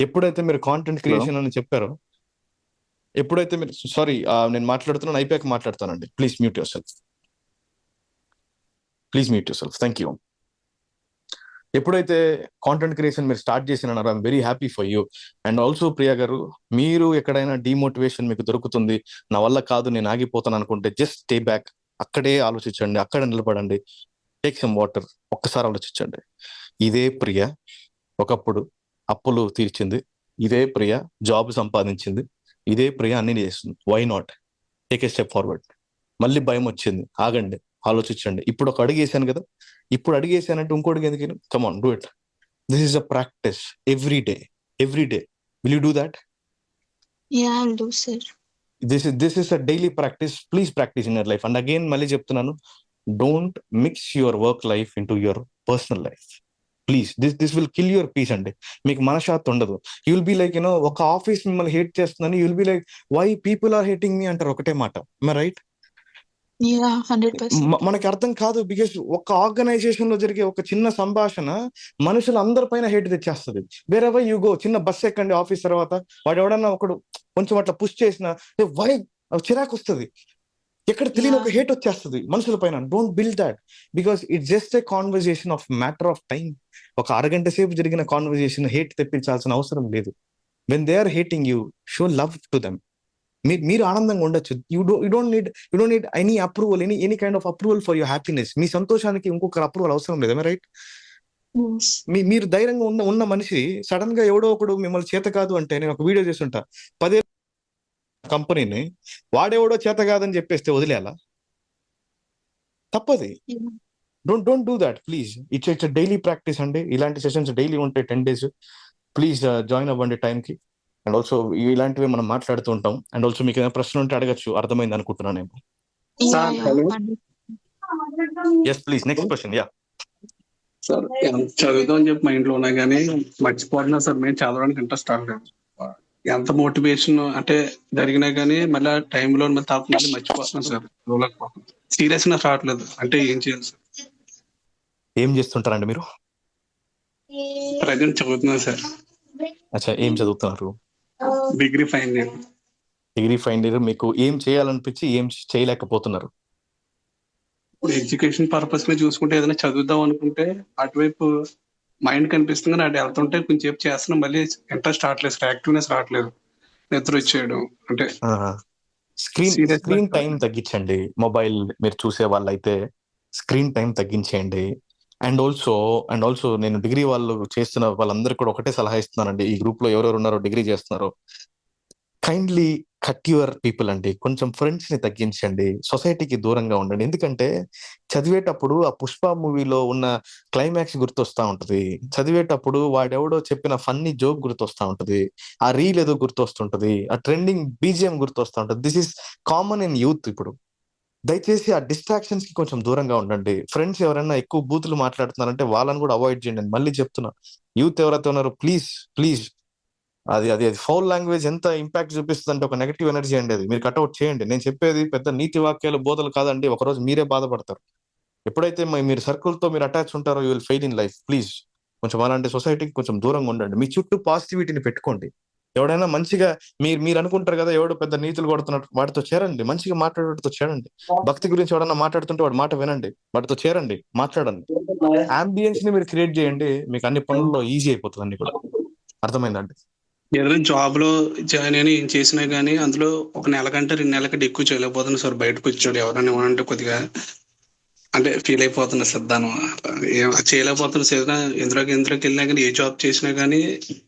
ఎప్పుడైతే మీరు కాంటెంట్ క్రియేషన్ అని చెప్పారో, ఎప్పుడైతే మీరు సారీ నేను మాట్లాడుతున్నాను, అయిపోయాక మాట్లాడతానండి. Please mute yourself. Thank you. ఎప్పుడైతే కాంటెంట్ క్రియేషన్ మీరు స్టార్ట్ చేసినారో I'm very happy for you. And also Priya గారు, మీరు ఎక్కడైనా డిమోటివేషన్ మీకు దొరుకుతుంది, నా వల్ల కాదు నేను ఆగిపోతాను అనుకుంటే, జస్ట్ స్టే బ్యాక్. అక్కడే ఆలోచించండి, అక్కడే నిలబడండి, టేక్ సమ్ వాటర్. ఒక్కసారి ఆలోచించండి. ఇదే ప్రియా ఒకప్పుడు అప్పులు తీర్చింది, ఇదే ప్రియా జాబ్ సంపాదించింది, ఇదే ప్రియా అన్ని చేస్తుంది. Why not take a step forward? మళ్ళీ భయం వచ్చింది, ఆగండి, ఆలోచించండి. ఇప్పుడు ఒక అడుగు వేసాను కదా, ఇప్పుడు అడుగు వేసానంటే ఇంకోటి ఎందుకు? Come on, do it. This is a practice every day. Will you do that? Yeah, I'll do, sir. This is a daily practice. Please practice in your life. And again మళ్ళీ చెప్తున్నాను, don't mix your work life into your personal life. Please, this will kill your peace అండి. మీకు మనశ్శాంతి ఉండదు. యూ విల్ బి లైక్ ఒక ఆఫీస్ మిమ్మల్ని హేట్ చేస్తుందని, you will be like why people are hating me అంటారు, ఒకటే మాట. రైట్? Yeah, 100%. మనకి అర్థం కాదు. బికాస్ ఒక ఆర్గనైజేషన్ లో జరిగే ఒక చిన్న సంభాషణ మనుషులు అందరిపైన హేట్ తెచ్చేస్తుంది. వేరెవర్ యూ గో, చిన్న బస్ ఎక్కండి ఆఫీస్ తర్వాత, వాడు ఎవడన్నా ఒకడు కొంచెం అట్లా పుష్ చేసిన వై చిరాకు వస్తుంది. ఎక్కడ తెలియని ఒక హేట్ వచ్చేస్తుంది మనుషుల పైన. Don't build that, because it's just a conversation of matter of time. ఒక అరగంట సేపు జరిగిన కాన్వర్జేషన్ హేట్ తెప్పించాల్సిన అవసరం లేదు. When they are hating you, show love to them. మీరు ఆనందంగా ఉండొచ్చు. You don't need any approval, any kind of approval for your happiness. మీ సంతోషానికి ఇంకొకరు అప్రూవల్ అవసరం లేదు. రైట్? Yes. మీరు ధైర్యంగా ఉన్న మనిషి సడన్ గా ఎవడో ఒకడు మిమ్మల్ని చేత కాదు అంటే, నేను ఒక వీడియో చేస్తుంటా, 10 కంపెనీని వాడెవడో చేత కాదని చెప్పేస్తే వదిలేయాలా? తప్పది. Yeah. Don't do that please. It's daily practice అండి. ఇలాంటి సెషన్స్ డైలీ ఉంటాయి 10 days. ప్లీజ్ జాయిన్ అవ్వండి టైంకి. అండ్ ఆల్సో ఇలాంటివి మనం మాట్లాడుతూ ఉంటాం. అండ్ ఆల్సో మీకు ఏదైనా ప్రశ్న ఉంటే అడగచ్చు. అర్థమైంది అనుకుంటున్నాను నేను. Yeah, yeah. hello. 100%. Yes please, next question. Yeah sir చదువుతాం అని చెప్పి మైండ్ లో ఉన్నా కానీ మర్చిపోతున్నా సార్. మేము చదవడానికి ఇంట్రెస్ట్ రాలేదు. ఎంత మోటివేషన్ అంటే జరిగినా కానీ మళ్ళీ టైంలో మళ్ళీ తర్వాత మళ్ళీ మర్చిపోతున్నాం సార్. సీరియస్నెస్ రావట్లేదు. అంటే ఏం చేయాలి సార్? ఏం చేస్తుంటారండి మీరు? ప్రజెంట్ చదువుతున్నా సార్. అచ్చా, ఏం చదువుతున్నారు? Degree final year. Degree final year. మీకు ఏం చేయాలనిపించి ఏం చేయలేకపోతున్నారు? ఇప్పుడు ఎడ్యుకేషన్ పర్పస్ మీద చూసుకుంటే ఏదైనా చదువుదాం అనుకుంటే అటువైపు మైండ్ కనిపిస్తుంది కానీ అటు వెళ్తుంటే కొంచెం సేపు చేస్తున్నాం, మళ్ళీ ఇంట్రెస్ట్ రావట్లేదు సార్. యాక్టివ్నెస్ రావట్లేదు. నిద్ర వచ్చేయడం అంటే స్క్రీన్ టైం తగ్గించండి. మొబైల్ మీరు చూసే వాళ్ళైతే స్క్రీన్ టైం తగ్గించేయండి. అండ్ ఆల్సో నేను డిగ్రీ వాళ్ళు చేస్తున్న వాళ్ళందరికీ కూడా ఒకటే సలహా ఇస్తున్నానండి. ఈ గ్రూప్ లో ఎవరెవరు ఉన్నారో డిగ్రీ చేస్తున్నారో, కైండ్లీ కట్ యువర్ పీపుల్ అండి. కొంచెం ఫ్రెండ్స్ ని తగ్గించండి. సొసైటీకి దూరంగా ఉండండి. ఎందుకంటే చదివేటప్పుడు ఆ పుష్ప మూవీలో ఉన్న క్లైమాక్స్ గుర్తొస్తా ఉంటది. చదివేటప్పుడు వాడెవడో చెప్పిన ఫన్నీ జోక్ గుర్తొస్తా ఉంటది. ఆ రీల్ ఏదో గుర్తొస్తుంటది. ఆ ట్రెండింగ్ బీజిఎం గుర్తొస్తా ఉంటది. This is common in youth. ఇప్పుడు దయచేసి ఆ డిస్ట్రాక్షన్స్ కి కొంచెం దూరంగా ఉండండి. ఫ్రెండ్స్ ఎవరైనా ఎక్కువ బూతులు మాట్లాడుతున్నారంటే వాళ్ళని కూడా అవాయిడ్ చేయండి. మళ్ళీ చెప్తున్నా, యూత్ ఎవరైతే ఉన్నారో ప్లీజ్ అది అది అది ఫౌల్ లాంగ్వేజ్ ఎంత ఇంపాక్ట్ చూపిస్తుంది అంటే ఒక నెగటివ్ ఎనర్జీ అండి. అది మీరు కట్అవుట్ చేయండి. నేను చెప్పేది పెద్ద నీతి వాక్యాలు బోధలు కాదండి. ఒకరోజు మీరే బాధపడతారు. ఎప్పుడైతే మీరు సర్కిల్ తో మీరు అటాచ్ ఉంటారో you will fail in life. Please కొంచెం అలాంటి సొసైటీకి కొంచెం దూరంగా ఉండండి. మీ చుట్టూ పాజిటివిటీని పెట్టుకోండి. ఎవడైనా మంచిగా మీరు అనుకుంటారు కదా, ఎవడు పెద్ద నీతులు కొడుతున్నట్టు, వాడితో చేరండి. మంచిగా మాట్లాడేటితో చేరండి. భక్తి గురించి ఎవడన్నా మాట్లాడుతుంటే వాడి మాట వినండి. వాడితో చేరండి, మాట్లాడండి. అంబియన్స్ ని మీరు క్రియేట్ చేయండి. మీకు అన్ని పనుల్లో ఈజీ అయిపోతుంది అన్ని కూడా. అర్థమైందండి? ఏదైనా జాబ్ లో జాయిన్ అయినా ఏం చేసినా కానీ అందులో ఒక నెల కంటే 2 నెలల కంటే ఎక్కువ చేయలేకపోతున్నా సార్. బయటకు వచ్చాడు ఎవరైనా ఏమంటే కొద్దిగా అంటే ఫీల్ అయిపోతున్నా సార్. దాని చేయలేకపోతున్నా సార్. ఇందులోకి వెళ్ళినా కానీ ఏ జాబ్ చేసినా కానీ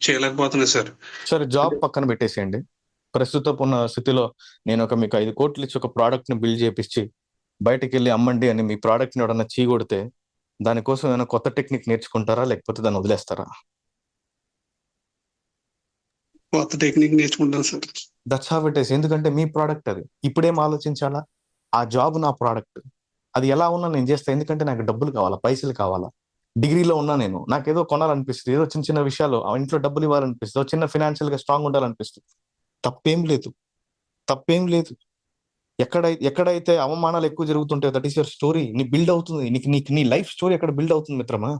చేయలేకపోతున్నా సార్. సరే, జాబ్ పక్కన పెట్టేసేయండి. ప్రస్తుతం ఉన్న స్థితిలో నేను మీకు 5 కోట్లు ఇచ్చి ఒక ప్రోడక్ట్ ని బిల్డ్ చేపించి బయటకు వెళ్ళి అమ్మండి అని మీ ప్రోడక్ట్ ని ఎవడన్నా చీకొడితే దానికోసం ఏమైనా కొత్త టెక్నిక్ నేర్చుకుంటారా, లేకపోతే దాన్ని వదిలేస్తారా? కొత్త టెక్నిక్ నేర్చుకుంటాను sir. That's how it is. ఎందుకంటే మీ ప్రోడక్ట్ అది. ఇప్పుడేం ఆలోచించాలా? ఆ జాబ్ నా ప్రోడక్ట్. అది ఎలా ఉన్నా నేను చేస్తా. ఎందుకంటే నాకు డబ్బులు కావాలా, పైసలు కావాలా. డిగ్రీలో ఉన్నా నేను, నాకేదో కొనాలనిపిస్తుంది, ఏదో చిన్న విషయాలు ఇంట్లో డబ్బులు ఇవ్వాలనిపిస్తుంది, చిన్న ఫైనాన్షియల్ గా స్ట్రాంగ్ ఉండాలనిపిస్తుంది. తప్పేం లేదు. ఎక్కడైతే అవమానాలు ఎక్కువ జరుగుతుంటాయో దట్ ఈస్ యువర్ స్టోరీ. నీ బిల్డ్ అవుతుంది. నీకు నీ లైఫ్ స్టోరీ ఎక్కడ బిల్డ్ అవుతుంది మిత్రమా.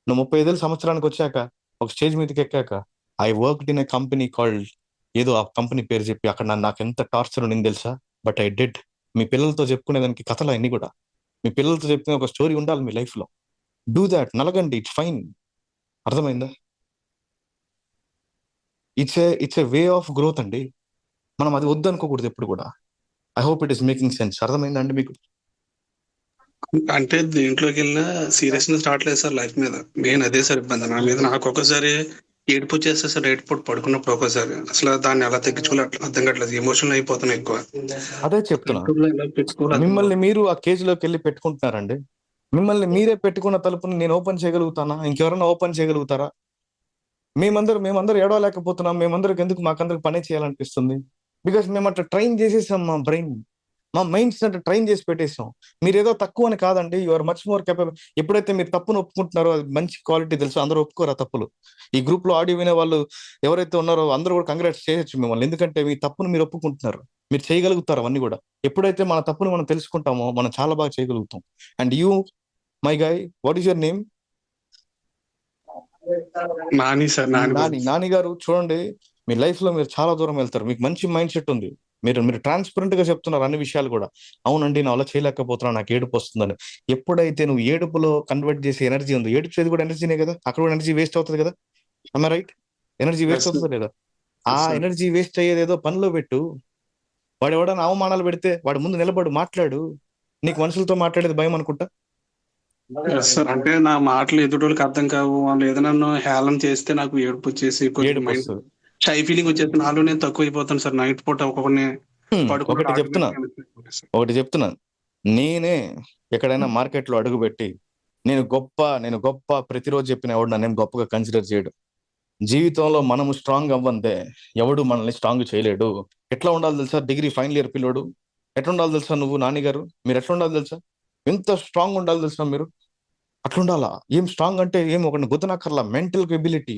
నువ్వు 35 సంవత్సరానికి వచ్చాక ఒక స్టేజ్ మీదకి ఎక్కాక, I worked in a company called, ఏదో ఆ కంపెనీ పేరు చెప్పి అక్కడ నాకు ఎంత టార్చర్ ఉండింది తెలుసా, బట్ ఐ డిడ్. మీ పిల్లలతో చెప్పుకునేదానికి కథలు అన్ని కూడా. మీ పిల్లలతో చెప్పుకునే ఒక స్టోరీ ఉండాలి మీ లైఫ్ లో. Do that. నలగండి. It's fine. అర్థమైందా? It's a way of growth అండి. మనం అది వద్దు అనుకోకూడదు ఎప్పుడు కూడా. I hope it is making sense. అర్థమైందా అండి మీకు? అంటే దీంట్లోకి వెళ్ళినా సీరియస్నెస్ రావట్లేదు సార్ లైఫ్ మీద. మెయిన్ అదే సార్ ఇబ్బంది నా మీద. నాకు ఒక్కోసారి ఏడుపు వచ్చేస్తే సార్ ఏడుపు పడుకున్నప్పుడు ఒక్కోసారి అసలు దాన్ని ఎలా తగ్గించుకోవాలి అర్థం కావట్లేదు. ఎమోషనల్ అయిపోతున్నాయి ఎక్కువ. అదే చెప్తున్నా. మిమ్మల్ని మీరు ఆ కేజ్ లోకి వెళ్ళి పెట్టుకుంటున్నారండి. మిమ్మల్ని మీరే పెట్టుకున్న తలుపుని నేను ఓపెన్ చేయగలుగుతానా? ఇంకెవరన్నా ఓపెన్ చేయగలుగుతారా? మేమందరూ ఏడవలేకపోతున్నాం. మేమందరికి ఎందుకు మాకందరికి పనే చేయాలనిపిస్తుంది? బికాస్ మేము అట్లా ట్రైన్ చేసేసాం మా బ్రెయిన్. మా మైండ్స్ అంటే ట్రైన్ చేసి పెట్టేసాం. మీరు ఏదో తక్కువ అని కాదండి, you are much more capable. ఎప్పుడైతే మీరు తప్పును ఒప్పుకుంటున్నారో అది మంచి క్వాలిటీ తెలుసు. అందరూ ఒప్పుకోరు ఆ తప్పులు. ఈ గ్రూప్ లో ఆడియో వినే వాళ్ళు ఎవరైతే ఉన్నారో అందరూ కూడా కంగ్రాట్స్ చేయొచ్చు మిమ్మల్ని, ఎందుకంటే మీ తప్పును మీరు ఒప్పుకుంటున్నారు. మీరు చేయగలుగుతారు అవన్నీ కూడా. ఎప్పుడైతే మన తప్పును మనం తెలుసుకుంటామో మనం చాలా బాగా చేయగలుగుతాం. And you my guy, what is your name? Nani sir, Nani గారు, చూడండి మీ లైఫ్ లో మీరు చాలా దూరం వెళ్తారు. మీకు మంచి మైండ్ సెట్ ఉంది. మీరు ట్రాన్స్పరెంట్ గా చెప్తున్నారు అన్ని విషయాలు కూడా. అవునండి నా వల్ల చేయలేకపోతున్నాను, నాకు ఏడుపు వస్తుందని. ఎప్పుడైతే నువ్వు ఏడుపులో కన్వర్ట్ చేసే ఎనర్జీ ఉందో, ఏడుపు కూడా ఎనర్జీనే కదా, అక్కడ కూడా ఎనర్జీ వేస్ట్ అవుతుంది కదా. అమ్మ రైట్? ఎనర్జీ వేస్ట్ అవుతుందా లేదా? ఆ ఎనర్జీ వేస్ట్ అయ్యేది ఏదో పనిలో పెట్టు. వాడు ఎవడన్నా అవమానాలు పెడితే వాడు ముందు నిలబడు, మాట్లాడు. నీకు మనుషులతో మాట్లాడేది భయం అనుకుంటా. సార్ అంటే నా మాటలు ఎదుటోళ్ళకి అర్థం కావు, వాళ్ళు ఏదైనా నన్ను హేళన చేస్తే నాకు ఏడుపు వచ్చేసి షై ఫీలింగ్ వచ్చేసి నాలో నేను తక్కువ అయిపోతాను సార్. నైట్ పూట ఒకటి చెప్తున్నాను, నేనే ఎక్కడైనా మార్కెట్ లో అడుగు పెట్టి నేను గొప్ప ప్రతిరోజు చెప్పిన ఎవడు నన్ను గొప్పగా కన్సిడర్ చేయడు. జీవితంలో మనము స్ట్రాంగ్ అవ్వందే ఎవడు మనల్ని స్ట్రాంగ్ చేయలేడు. ఎట్లా ఉండాలి తెలుసా డిగ్రీ ఫైనల్ ఇయర్ పిల్లోడు? ఎట్లా ఉండాలి తెలుసా నువ్వు నాని గారు, మీరు ఎట్లా ఉండాలి తెలుసా? ఎంత స్ట్రాంగ్ ఉండాలి తెలుసా మీరు? అట్లుండాలా. ఏం స్ట్రాంగ్ అంటే ఏం ఒకటి గుద్దనక్కర్లా. Mental ability.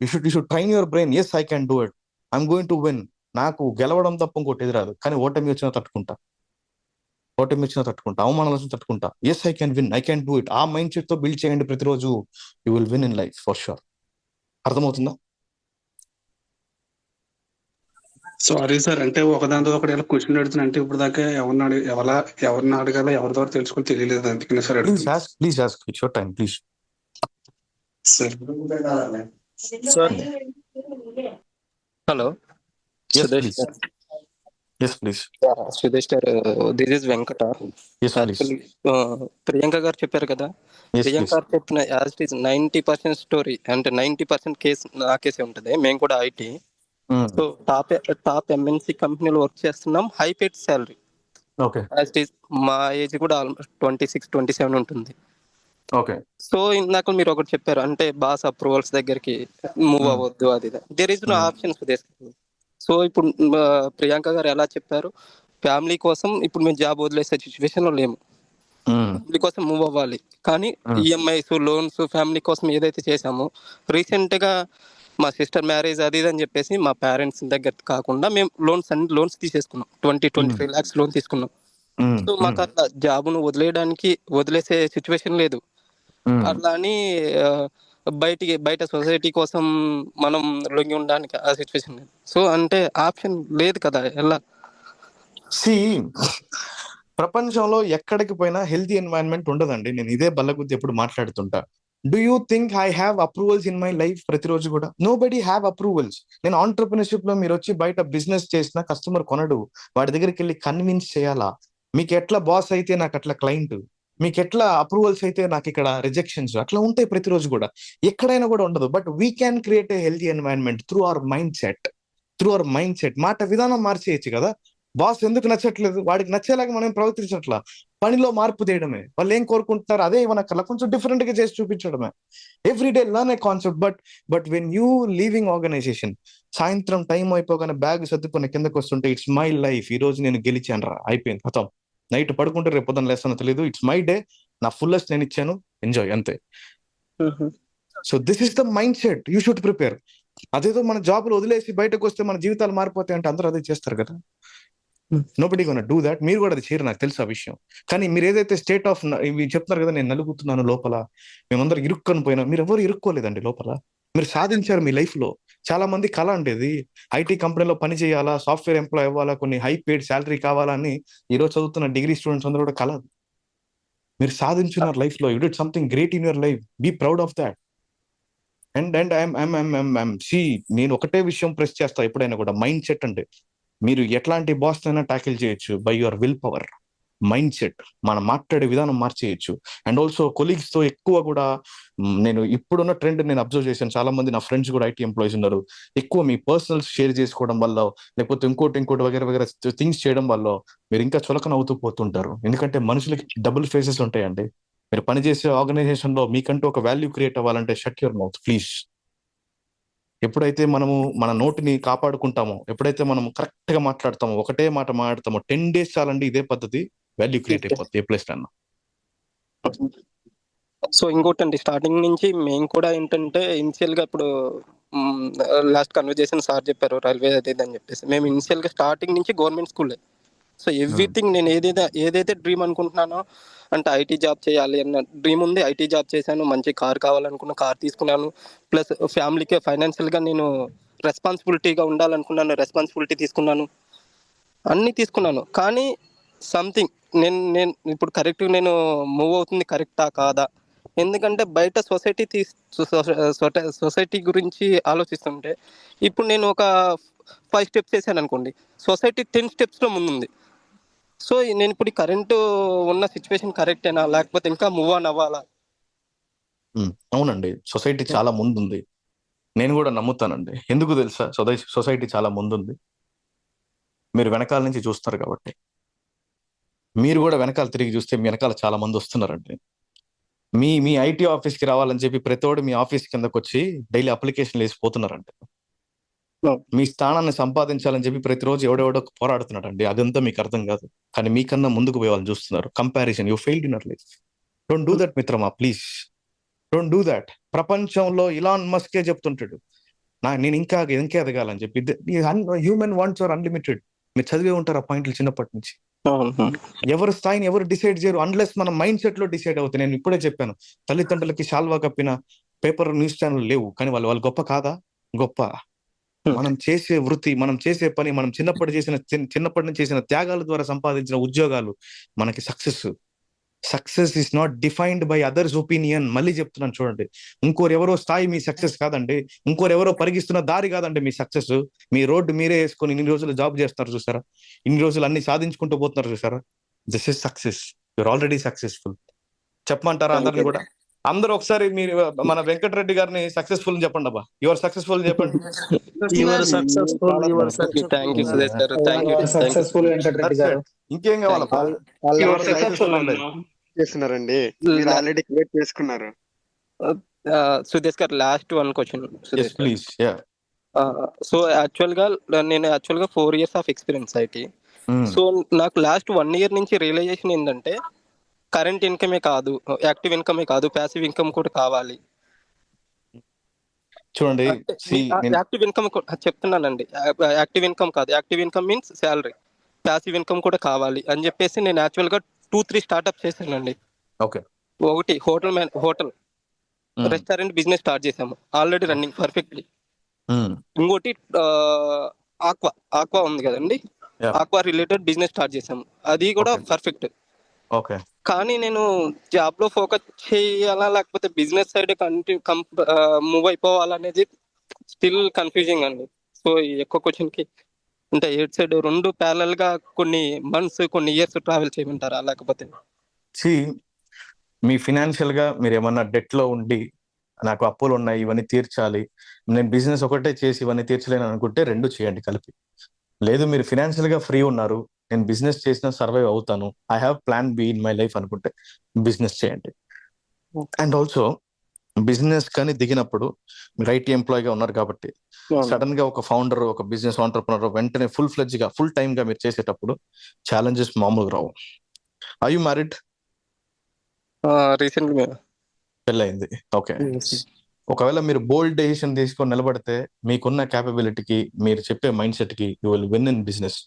You should train your brain. Yes I can do it, I'm going to win. నాకు గెలవడం తప్ప ఇంకోటి ఎదురాదు, కానీ ఓటమి వచ్చినా తట్టుకుంటా, అవమానాలు వచ్చినా తట్టుకుంటా. Yes I can win, I can do it. ఆ మైండ్ సెట్ తో బిల్డ్ చేయండి ప్రతిరోజు. You will win in life for sure. అర్థమవుతుందా? సారీ సార్, అంటే ఒకదాంతో ఒకటి ఎలా క్వశ్చన్ అడుగుతున్నా అంటే ఇప్పుడు దాకా ఎవరిని అడగాలో ఎవరి ద్వారా తెలుసుకొని తెలియలేదు, అందుకనే సార్ అడుగుతున్నా. Please ask, it's your time please. Sir hello Sudesh sir. Yes, please. Sudesh గారు, this is Venkata. Yes, please. Priyanka గారు చెప్పారు కదా, Yes, ప్రియాంక please. గారు చెప్పిన యాజ్ ఇట్ ఈస్ 90% స్టోరీ, అంటే 90% కేసు నా కేసే ఉంటుంది. మేము కూడా ఐటీ. సో టాప్ ఎంఎన్సి కంపెనీలో వర్క్ చేస్తున్నాం, high paid salary. Okay. As it is మా ఏజ్ కూడా ఆల్మోస్ట్ 26-27 ఉంటుంది. ఓకే. సో ఇందాక మీరు ఒకటి చెప్పారు, అంటే బాస్ అప్రూవల్స్ దగ్గరికి మూవ్ అవ్వద్దు, అది there is no options. So ఇప్పుడు ప్రియాంక గారు ఎలా చెప్పారు, ఫ్యామిలీ కోసం ఇప్పుడు మేము జాబ్ వదిలేసే సిచ్యువేషన్ లో లేము, ఫ్యామిలీ కోసం మూవ్ అవ్వాలి. కానీ ఈఎంఐస్, లోన్స్, ఫ్యామిలీ కోసం ఏదైతే చేసామో, రీసెంట్ గా మా సిస్టర్ మ్యారేజ్ అది ఇది అని చెప్పేసి మా పేరెంట్స్ దగ్గర కాకుండా మేము లోన్స్ తీసేసుకున్నాం. 20-25 lakhs లోన్ తీసుకున్నాం. సో మాకు అట్లా జాబును వదిలేసే సిచ్యువేషన్ లేదు. అట్లా అని బయట సొసైటీ కోసం మనం లొంగి ఉండడానికి ఆ సిచ్యువేషన్ లేదు. సో అంటే ఆప్షన్ లేదు కదా, ఎలా? ప్రపంచంలో ఎక్కడికి పోయినా హెల్తీ ఎన్వైరన్మెంట్ ఉండదండి. నేను ఇదే బల్లగుద్ది ఎప్పుడు మాట్లాడుతుంటా. Do you think I have approvals in my life? ప్రతిరోజు కూడా నో బడీ హ్యావ్ అప్రూవల్స్. నేను ఆంటర్ప్రినర్షిప్ లో మీరు వచ్చి బయట బిజినెస్ చేసిన కస్టమర్ కొనడు, వాడి దగ్గరికి వెళ్ళి కన్విన్స్ చేయాలా. మీకు ఎట్లా బాస్ అయితే నాకు అట్లా క్లయింట్, మీకు ఎట్లా అప్రూవల్స్ అయితే నాకు ఇక్కడ రిజెక్షన్స్, అట్లా ఉంటాయి ప్రతిరోజు కూడా. ఎక్కడైనా కూడా ఉండదు. But we can create a healthy environment through our mind set. మాట విధానం మార్చేయచ్చు కదా. బాస్ ఎందుకు నచ్చట్లేదు, వాడికి నచ్చేలాగా మనం ప్రవర్తించట్లా. పనిలో మార్పు తీయడమే. వాళ్ళు ఏం కోరుకుంటున్నారు అదే ఇవ్వనక్కర్లా, కొంచెం డిఫరెంట్ గా చేసి చూపించడమే. Everyday learn a concept. But when you leaving organization, సాయంత్రం టైం అయిపోగానే బ్యాగ్ సర్దుకొని కిందకు వస్తుంటే ఇట్స్ మై లైఫ్, ఈ రోజు నేను గెలిచాను రా, అయిపోయింది, ఖతం. నైట్ పడుకుంటే రేపు పొద్దున లేస్తానో తెలియదు. ఇట్స్ మై డే, నా ఫుల్లెస్ట్ నేను ఇచ్చాను, ఎంజాయ్, అంతే. So this is the mind set you should prepare. అదేదో మన జాబులు వదిలేసి బయటకు వస్తే మన జీవితాలు మారిపోతాయి అంటే అందరూ అదే చేస్తారు కదా. Nobody gonna do that. మీరు కూడా అది చేయరు, నాకు తెలుసు ఆ విషయం. కానీ మీరు ఏదైతే స్టేట్ ఆఫ్ ఇవి చెప్తున్నారు కదా, నేను నలుగుతున్నాను లోపల, మేమందరం ఇరుక్కొని పోయినా, మీరు ఎవరు ఇరుక్కోలేదండి లోపల. మీరు సాధించారు మీ లైఫ్ లో. చాలా మంది కళ ఉండేది ఐటీ కంపెనీలో పని చేయాలా, సాఫ్ట్వేర్ ఎంప్లాయ్ అవ్వాలా, కొన్ని హై పేడ్ శాలరీ కావాలని ఈ రోజు చదువుతున్న డిగ్రీ స్టూడెంట్స్ అందరూ కూడా కళ. మీరు సాధించున్నారు లైఫ్ లో. You did something great in your life, be proud of that. And నేను ఒకటే విషయం ప్రెస్ చేస్తా ఎప్పుడైనా కూడా, మైండ్ సెట్ అంటే మీరు ఎట్లాంటి బాస్ అయినా ట్యాకిల్ చేయొచ్చు by your will power. Mind set, మనం మాట్లాడే విధానం మార్చేయచ్చు. అండ్ ఆల్సో కొలీగ్స్ తో ఎక్కువ కూడా, నేను ఇప్పుడున్న ట్రెండ్ నేను అబ్జర్వ్ చేశాను, చాలా మంది నా ఫ్రెండ్స్ కూడా ఐటీ ఎంప్లాయీస్ ఉన్నారు. ఎక్కువ మీ పర్సనల్స్ షేర్ చేసుకోవడం వల్ల, లేకపోతే ఇంకోటి వగేర థింగ్స్ చేయడం వల్ల మీరు ఇంకా చులకన అవుతూ పోతుంటారు. ఎందుకంటే మనుషులకి డబుల్ ఫేసెస్ ఉంటాయండి. మీరు పనిచేసే ఆర్గనైజేషన్ లో మీకంటూ ఒక వాల్యూ క్రియేట్ అవ్వాలంటే షట్ యువర్ మౌత్ ప్లీజ్. ఎప్పుడైతే మనము మన నోటిని కాపాడుకుంటామో, ఎప్పుడైతే మనం కరెక్ట్ గా మాట్లాడతామో, ఒకటే మాట మాట్లాడతామో, 10 days చాలండి ఇదే పద్ధతి వాల్యూ క్రియేట్ అయిపోతుంది ఏ ప్లేస్ అన్న. సో ఇంకోటండి, స్టార్టింగ్ నుంచి మేము కూడా ఏంటంటే ఇనిషియల్ గా ఇప్పుడు లాస్ట్ కన్వర్జేషన్ సార్ చెప్పారు రైల్వే అది అని చెప్పేసి, మేము ఇనిషియల్ గా స్టార్టింగ్ నుంచి గవర్నమెంట్ స్కూలే. సో ఎవ్రీథింగ్ నేను ఏదైతే డ్రీమ్ అనుకుంటున్నానో, అంటే ఐటీ జాబ్ చేయాలి అన్న డ్రీమ్ ఉంది, ఐటీ జాబ్ చేశాను, మంచి కార్ కావాలనుకున్న కార్ తీసుకున్నాను, ప్లస్ ఫ్యామిలీకి ఫైనాన్షియల్గా నేను రెస్పాన్సిబిలిటీగా ఉండాలనుకున్నాను, రెస్పాన్సిబిలిటీ తీసుకున్నాను, అన్నీ తీసుకున్నాను. కానీ సంథింగ్ నేను ఇప్పుడు కరెక్ట్ నేను మూవ్ అవుతుంది కరెక్టా కాదా, ఎందుకంటే బయట సొసైటీ గురించి ఆలోచిస్తుంటే ఇప్పుడు నేను ఒక 5 steps వేసాను అనుకోండి, సొసైటీ 10 steps ముందుంది. సో నేను ఇప్పుడు కరెంట్ ఉన్న సిచ్యువేషన్ కరెక్టేనా, లేకపోతే ఇంకా మూవ్ ఆన్ అవ్వాలా? అవునండి, సొసైటీ చాలా ముందుంది, నేను కూడా నమ్ముతానండి. ఎందుకు తెలుసా? సొసైటీ చాలా ముందుంది. మీరు వెనకాల నుంచి చూస్తారు కాబట్టి. మీరు కూడా వెనకాల తిరిగి చూస్తే మీ వెనకాల చాలా మంది వస్తున్నారండి. మీ ఐటీ ఆఫీస్కి రావాలని చెప్పి ప్రతివాడు మీ ఆఫీస్ కిందకు వచ్చి డైలీ అప్లికేషన్లు వేసిపోతున్నారంటే, మీ స్థానాన్ని సంపాదించాలని చెప్పి ప్రతిరోజు ఎవడెవడో పోరాడుతున్నాడు అండి. అదంతా మీకు అర్థం కాదు, కానీ మీకన్నా ముందుకు పోయే వాళ్ళని చూస్తున్నారు. Comparison, you failed in your life. Don't do that మిత్రమా, ప్లీజ్ డోంట్ డూ దట్. ప్రపంచంలో ఇలాన్ మస్కే చెప్తుంటాడు, నేను ఇంకా ఎదగాలని చెప్పి. Human wants are unlimited. మీరు చదివే ఉంటారు ఆ పాయింట్లు చిన్నప్పటి నుంచి. ఎవరు స్థాయిని ఎవరు డిసైడ్ చేయరు అన్లెస్ మన మైండ్ సెట్ లో డిసైడ్ అవుతాయి. నేను ఇప్పుడే చెప్పాను, తల్లిదండ్రులకి శాల్వా కప్పిన పేపర్ న్యూస్ ఛానల్ లేవు, కానీ వాళ్ళు గొప్ప కాదా? గొప్ప. మనం చేసే వృత్తి, మనం చేసే పని, మనం చిన్నప్పటి నుంచి చేసిన త్యాగాల ద్వారా సంపాదించిన ఉద్యోగాలు మనకి success. Success is not defined by others opinion. మళ్ళీ చెప్తున్నాను చూడండి, ఇంకోరెవరో స్థాయి మీ సక్సెస్ కాదండి, ఇంకోరెవరో పరిగిస్తున్న దారి కాదండి మీ సక్సెస్. మీ రోడ్డు మీరే వేసుకొని ఇన్ని రోజులు జాబ్ చేస్తున్నారు చూసారా, ఇన్ని రోజులు అన్ని సాధించుకుంటూ పోతున్నారు చూసారా, this is success. Your already successful. చెప్పమంటారా అందరిని కూడా? అందరూ ఒకసారి మీరు మన వెంకటరెడ్డి గారిని సక్సెస్ఫుల్ చెప్పండి అబ్బా. యువర్ సక్సెస్ఫుల్ చెప్పండి. ఇంకేం కావాలబ్బా? చేస్తున్నారండి, మీరు ఆల్రెడీ క్రియేట్ చేసుకున్నారు. సుదేశ్ గారు, last 1 question. Please. So actual గా 4 years of experience IT. So నాకు లాస్ట్ 1 year నుంచి రియలైజేషన్ ఏంటంటే, కరెంట్ ఇన్కమే కాదు, యాక్టివ్ ఇన్కమే కాదు, ప్యాసివ్ ఇన్కమ్ కూడా కావాలి. చూడండి, యాక్టివ్ ఇన్కమ్ చెప్తున్నానండి, యాక్టివ్ ఇన్కమ్ కాదు, active income means salary, passive income కూడా కావాలి అని చెప్పేసి నేను యాక్చువల్ గా 2-3 స్టార్ట్అప్ చేశానండి. ఒకటి హోటల్ రెస్టారెంట్ బిజినెస్ స్టార్ట్ చేసాము, ఆల్రెడీ రన్నింగ్ పర్ఫెక్ట్లీ. ఇంకోటి ఆక్వా ఉంది కదండి, ఆక్వా రిలేటెడ్ బిజినెస్ స్టార్ట్ చేసాము, అది కూడా పర్ఫెక్ట్. కానీ నేను జాబ్ లో ఫోకస్ చేయాలా లేకపోతే బిజినెస్ సైడ్ మూవ్ అయిపోవాలనేది స్టిల్ కన్ఫ్యూజింగ్ అండి. సో ఎక్కువ క్వశ్చన్ కి అంటే ఎయిట్ సైడ్ 2 ప్యారలల్ గా కొన్ని మంత్స్ కొన్ని ఇయర్స్ ట్రావెల్ చేయమంటారా, లేకపోతే? మీ ఫినాన్షియల్ గా మీరు ఏమన్నా డెట్ లో ఉండి, నాకు అప్పులు ఉన్నాయి ఇవన్నీ తీర్చాలి, నేను బిజినెస్ ఒకటే చేసి ఇవన్నీ తీర్చలేను అనుకుంటే 2 చేయండి కలిపి. లేదు మీరు ఫినాన్షియల్ గా ఫ్రీ ఉన్నారు, నేను బిజినెస్ చేసినా సర్వైవ్ అవుతాను, I have plan be in my life అనుకుంటే బిజినెస్ చేయండి. అండ్ ఆల్సో బిజినెస్ కానీ దిగినప్పుడు మీరు ఐటీ ఎంప్లాయీగా ఉన్నారు కాబట్టి సడన్ గా ఒక ఫౌండర్, ఒక బిజినెస్ ఆంటర్ప్రినర్ వెంటనే ఫుల్ టైమ్ గా మీరు చేసేటప్పుడు ఛాలెంజెస్ మామూలుగా రావు. Are you married? రీసెంట్లీ పెళ్ళయింది. ఓకే. ఒకవేళ మీరు బోల్డ్ డెసిషన్ తీసుకొని నిలబడితే మీకున్న క్యాపబిలిటీకి, మీరు చెప్పే మైండ్ సెట్ కి you will win in business.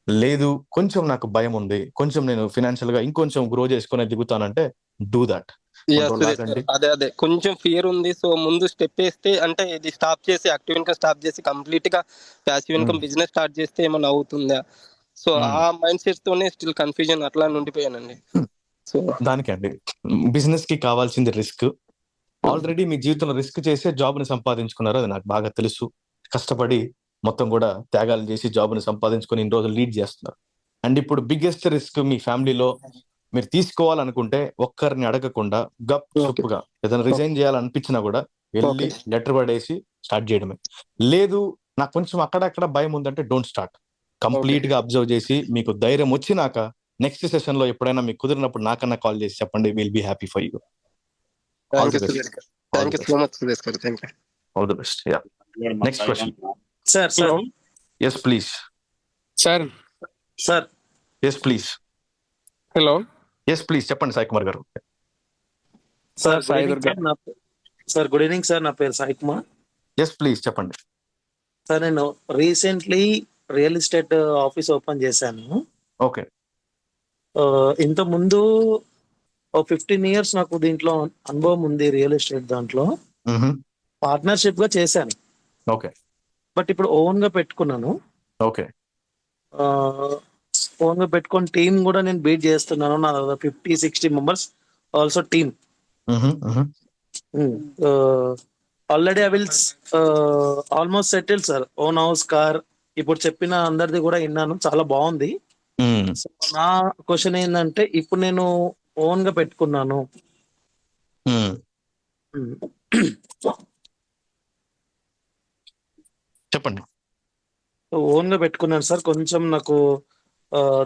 లేదు కొంచెం నాకు భయం ఉంది, కొంచెం నేను ఫినాన్షియల్ గా ఇంకొంచెం గ్రో చేసుకునే దిగుతానంటే డూ దాట్. అదే కొంచెం ఫియర్ ఉంది. సో ముందు స్టెప్ వేస్తే అంటే ఇది స్టాప్ చేసి యాక్టివ్ ఇన్కమ్ స్టాప్ చేసి కంప్లీట్ గా ప్యాసివ్ ఇన్కమ్ బిజినెస్ స్టార్ట్ చేస్తే ఏమైనా అవుతుందా? సో ఆ మైండ్ సెట్ తోనే స్టిల్ కన్ఫ్యూజన్ అట్లా ఉండిపోయానండి. సో దానికండి బిజినెస్ కి కావాల్సింది రిస్క్. ఆల్రెడీ మీ జీవితంలో రిస్క్ చేసే జాబ్ ని సంపాదించుకున్నారు, అది నాకు బాగా తెలుసు. కష్టపడి మొత్తం కూడా త్యాగాలు చేసి జాబ్ ని సంపాదించుకొని ఇన్ని రోజులు లీడ్ చేస్తున్నారు. అండ్ ఇప్పుడు బిగ్గెస్ట్ రిస్క్ మీ ఫ్యామిలీలో మీరు తీసుకోవాలనుకుంటే ఒక్కరిని అడగకుండా గప్చుప్పుగా ఏదైనా రిజైన్ చేయాలనిపించినా కూడా వెళ్ళి లెటర్ పడేసి స్టార్ట్ చేయడమే. లేదు నాకు కొంచెం అక్కడక్కడ భయం ఉందంటే డోంట్ స్టార్ట్. కంప్లీట్ గా అబ్జర్వ్ చేసి మీకు ధైర్యం వచ్చినాక నెక్స్ట్ సెషన్ లో ఎప్పుడైనా మీకు కుదిరినప్పుడు నాకన్నా కాల్ చేసి చెప్పండి. Will be happy for you. All the best. Next question. Sir sir yes please. Sir sir yes please. Hello yes please చెప్పండి Sai Kumar garu. Sir Sai good Durga. Evening sir good evening sir, నా పేరు సాయి కుమార్. ఎస్ ప్లీజ్ చెప్పండి. సార్ నేను recently real estate office open చేశాను. ఓకే. ఇంత ముందు 15 years నాకు దీంట్లో అనుభవం ఉంది రియల్ ఎస్టేట్ దాంట్లో. పార్ట్నర్షిప్ గా చేశాను. ఓకే. బట్ ఇప్పుడు ఓన్ గా పెట్టుకున్నాను. ఓకే. ఓన్ గా పెట్టుకొని టీం కూడా నేను బీట్ చేస్తున్నాను. నా 50-60 members also team. Already I will almost settle sir. Own house, car. ఇప్పుడు చెప్పిన అందరిది కూడా విన్నాను, చాలా బాగుంది. సో నా క్వశ్చన్ ఏంటంటే, ఇప్పుడు నేను ఓన్ గా పెట్టుకున్నాను. చెప్పండి. ఓన్ గా పెట్టుకున్నాను సార్. కొంచెం నాకు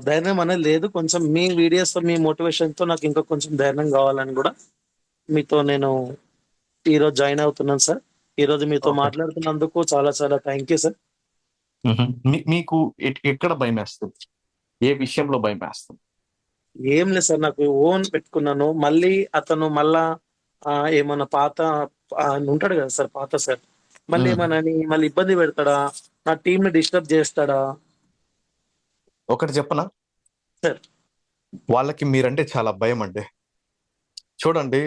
ధైర్యం అనేది లేదు. కొంచెం మీ వీడియోస్ తో, మీ మోటివేషన్ తో నాకు ఇంకా కొంచెం ధైర్యం కావాలని కూడా మీతో నేను ఈరోజు జాయిన్ అవుతున్నాను సార్. ఈరోజు మీతో మాట్లాడుతున్నందుకు చాలా చాలా థ్యాంక్ యూ సార్. మీకు ఎక్కడ భయం వేస్తుంది? ఏ విషయంలో భయం వేస్తుంది? ఏం లేదు సార్, నాకు ఓన్ పెట్టుకున్నాను. మళ్ళీ అతను మళ్ళా ఏమన్నా పాత ఉంటాడు కదా సార్, పాత సార్, మళ్ళీ ఏమన్నా మళ్ళీ ఇబ్బంది పెడతాడా, నా టీమ్ ని డిస్టర్బ్ చేస్తాడా? ఒకటి చెప్పనా సార్? వాళ్ళకి మీరంటే చాలా భయం అండి. చూడండి,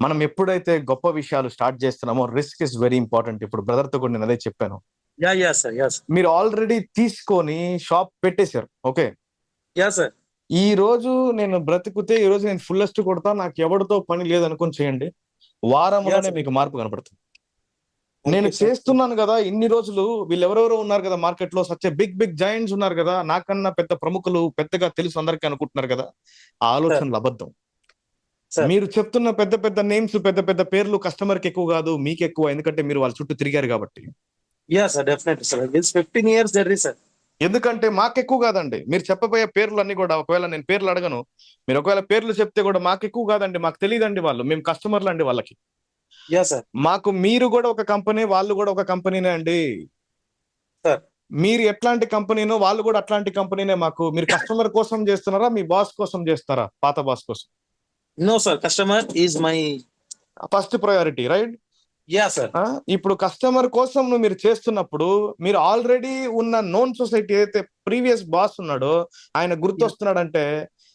మనం ఎప్పుడైతే గొప్ప విషయాలు స్టార్ట్ చేస్తున్నామో రిస్క్ ఇస్ వెరీ ఇంపార్టెంట్. ఇప్పుడు బ్రదర్ తో కూడా నేను అదే చెప్పాను. Yeah sir, yeah sir. మీరు ఆల్రెడీ తీసుకొని షాప్ పెట్టేశారు. ఓకే. Yeah sir. ఈ రోజు నేను బ్రతికితే ఈ రోజు నేను ఫుల్లెస్ట్ కొడతా, నాకు ఎవరితో పని లేదనుకొని చేయండి, వారంలోనే మీకు మార్పు కనపడుతుంది. నేను చేస్తున్నాను కదా ఇన్ని రోజులు, వీళ్ళు ఎవరెవరో ఉన్నారు కదా మార్కెట్ లో, సచ్ బిగ్ జాయింట్స్ ఉన్నారు కదా, నాకన్నా పెద్ద ప్రముఖులు, పెద్దగా తెలుసు అందరికీ అనుకుంటున్నారు కదా. ఆ ఆలోచనలు అబద్ధం. మీరు చెప్తున్న పెద్ద నేమ్స్, పెద్ద పేర్లు కస్టమర్ కి ఎక్కువ కాదు, మీకు ఎక్కువ. ఎందుకంటే మీరు వాళ్ళ చుట్టూ తిరిగారు కాబట్టి. Yeah sir, definitely sir. This 15 years journey sir. ఎందుకంటే మాకు ఎక్కువ కాదండి మీరు చెప్పబోయే పేర్లు అన్ని కూడా. ఒకవేళ నేను పేర్లు అడగను, మీరు ఒకవేళ పేర్లు చెప్తే కూడా మాకు ఎక్కువ కాదండి, మాకు తెలియదండి. వాళ్ళు, మేము కస్టమర్లు అండి వాళ్ళకి. Yeah sir. మాకు మీరు కూడా ఒక కంపెనీ, వాళ్ళు కూడా ఒక కంపెనీనే అండి సార్. మీరు ఎట్లాంటి కంపెనీనో వాళ్ళు కూడా అట్లాంటి కంపెనీనే మాకు. మీరు కస్టమర్ కోసం చేస్తున్నారా, మీ బాస్ కోసం చేస్తారా, పాత బాస్ కోసం? No sir, customer is my first priority, right? Yeah sir. ఇప్పుడు కస్టమర్ కోసం మీరు చేస్తున్నప్పుడు, మీరు ఆల్రెడీ ఉన్న నోన్ సొసైటీ అయితే ప్రీవియస్ బాస్ ఉన్నాడో ఆయన గుర్తొస్తున్నాడంటే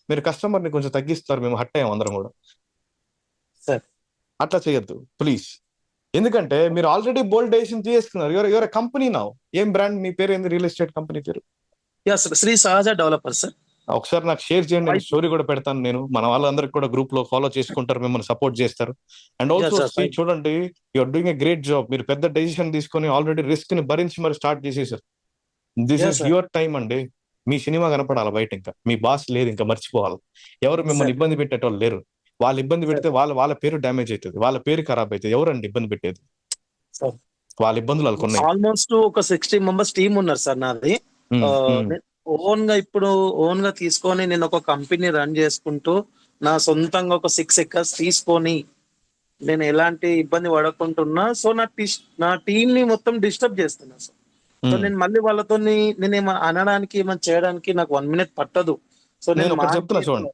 మీరు కస్టమర్ ని కొంచెం తగ్గిస్తారు. మేము హట్ అయ్యాం అందరం కూడా. సార్ అట్లా చేయొద్దు ప్లీజ్. ఎందుకంటే మీరు ఆల్రెడీ బోల్డ్ డెసిషన్ చేసుకున్నారు. ఎవరు కంపెనీ నా, ఏం బ్రాండ్, మీ పేరు ఏంది, రియల్ ఎస్టేట్ కంపెనీ పేరు? యా సార్, శ్రీ సహజ డెవలపర్ సార్. ఒకసారి నాకు షేర్ చేయండి, నేను స్టోరీ కూడా పెడతాను. నేను మన వాళ్ళందరికి కూడా గ్రూప్ లో ఫాలో చేసుకుంటారు, మిమ్మల్ని సపోర్ట్ చేస్తారు. అండ్ ఆల్సో చూడండి, you're doing a great job. మీరు పెద్ద డెసిషన్ తీసుకొని ఆల్రెడీ రిస్క్ ని భరించి మరి స్టార్ట్ చేసేసారు. దిస్ ఇస్ యువర్ టైం అండి. మీ సినిమా కనపడాలి బయట. ఇంకా మీ బాస్ లేదు, ఇంకా మర్చిపోవాలి. ఎవరు మిమ్మల్ని ఇబ్బంది పెట్టేటోళ్ళు లేరు. వాళ్ళు ఇబ్బంది పెడితే వాళ్ళ పేరు డ్యామేజ్ అవుతుంది, వాళ్ళ పేరు ఖరాబ్ అవుతుంది. ఎవరండి ఇబ్బంది పెట్టేది? వాళ్ళ ఇబ్బందులు వాళ్ళకు ఉన్నాయి. ఆల్మోస్ట్ ఒక 60 members టీమ్ ఉన్నారు సార్ నాది. ఓన్ గా ఇప్పుడు ఓన్ గా తీసుకొని నేను ఒక కంపెనీ రన్ చేసుకుంటూ, నా సొంతంగా ఒక 6 acres తీసుకొని నేను ఎలాంటి ఇబ్బంది పడకుంటున్నా. సో నా టీమ్ ని మొత్తం డిస్టర్బ్ చేస్తున్నా సార్. సో నేను మళ్ళీ వాళ్ళతో నేను ఏమైనా అనడానికి, ఏమైనా చేయడానికి నాకు 1 minute పట్టదు. సో నేను ఒకటి చెప్తున్నా చూడండి,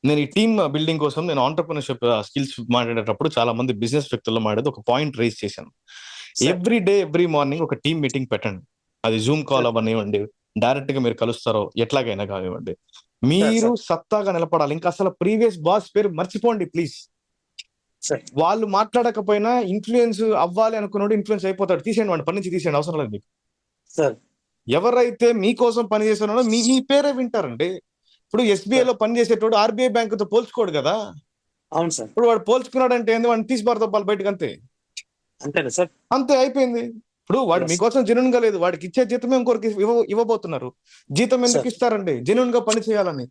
నేను ఈ టీమ్ బిల్డింగ్ కోసం నేను ఆంటర్‌ప్రెన్యూర్‌షిప్ స్కిల్స్ మాట్లాడేటప్పుడు చాలా మంది బిజినెస్ వ్యక్తుల్లో మాట్లాడేది ఒక పాయింట్ రైజ్ చేశాను. ఎవ్రీ డే ఎవ్రీ మార్నింగ్ ఒక టీమ్ మీటింగ్ పెట్టండి. అది జూమ్ కాల్ అవ్వనివ్వండి, డైరెక్ట్ గా మీరు కలుస్తారో ఎట్లాగైనా కానివ్వండి. మీరు సత్తాగా నిలబడాలి. ఇంకా అసలు ప్రీవియస్ బాస్ పేరు మర్చిపోండి ప్లీజ్. వాళ్ళు మాట్లాడకపోయినా ఇన్ఫ్లుయెన్స్ అవ్వాలి అనుకున్నాడు, ఇన్ఫ్లుయెన్స్ అయిపోతాడు. తీసేయండి, వాడిని పని నుంచి తీసేయండి, అవసరం లేదు మీకు. ఎవరైతే మీకోసం పని చేస్తున్నాడో మీ పేరే వింటారండి. ఇప్పుడు ఎస్బీఐ లో పని చేసేటోడు ఆర్బీఐ బ్యాంక్ తో పోల్చుకోడు కదా. అవును సార్. ఇప్పుడు వాడు పోల్చుకున్నాడు అంటే ఏంది, వాడిని తీసి పారదొబ్బాలి బయటకు, అంతే. అంతేనా సార్? అంతే, అయిపోయింది. ఇప్పుడు వాడు మీకోసం జెన్యూన్ గా లేదు, వాడికి ఇచ్చే జీతమే ఇంకొకరికి ఇవ్వబోతున్నారు. జీతం ఎందుకు ఇస్తారండి? జెన్యూన్ గా పని చేయాలని.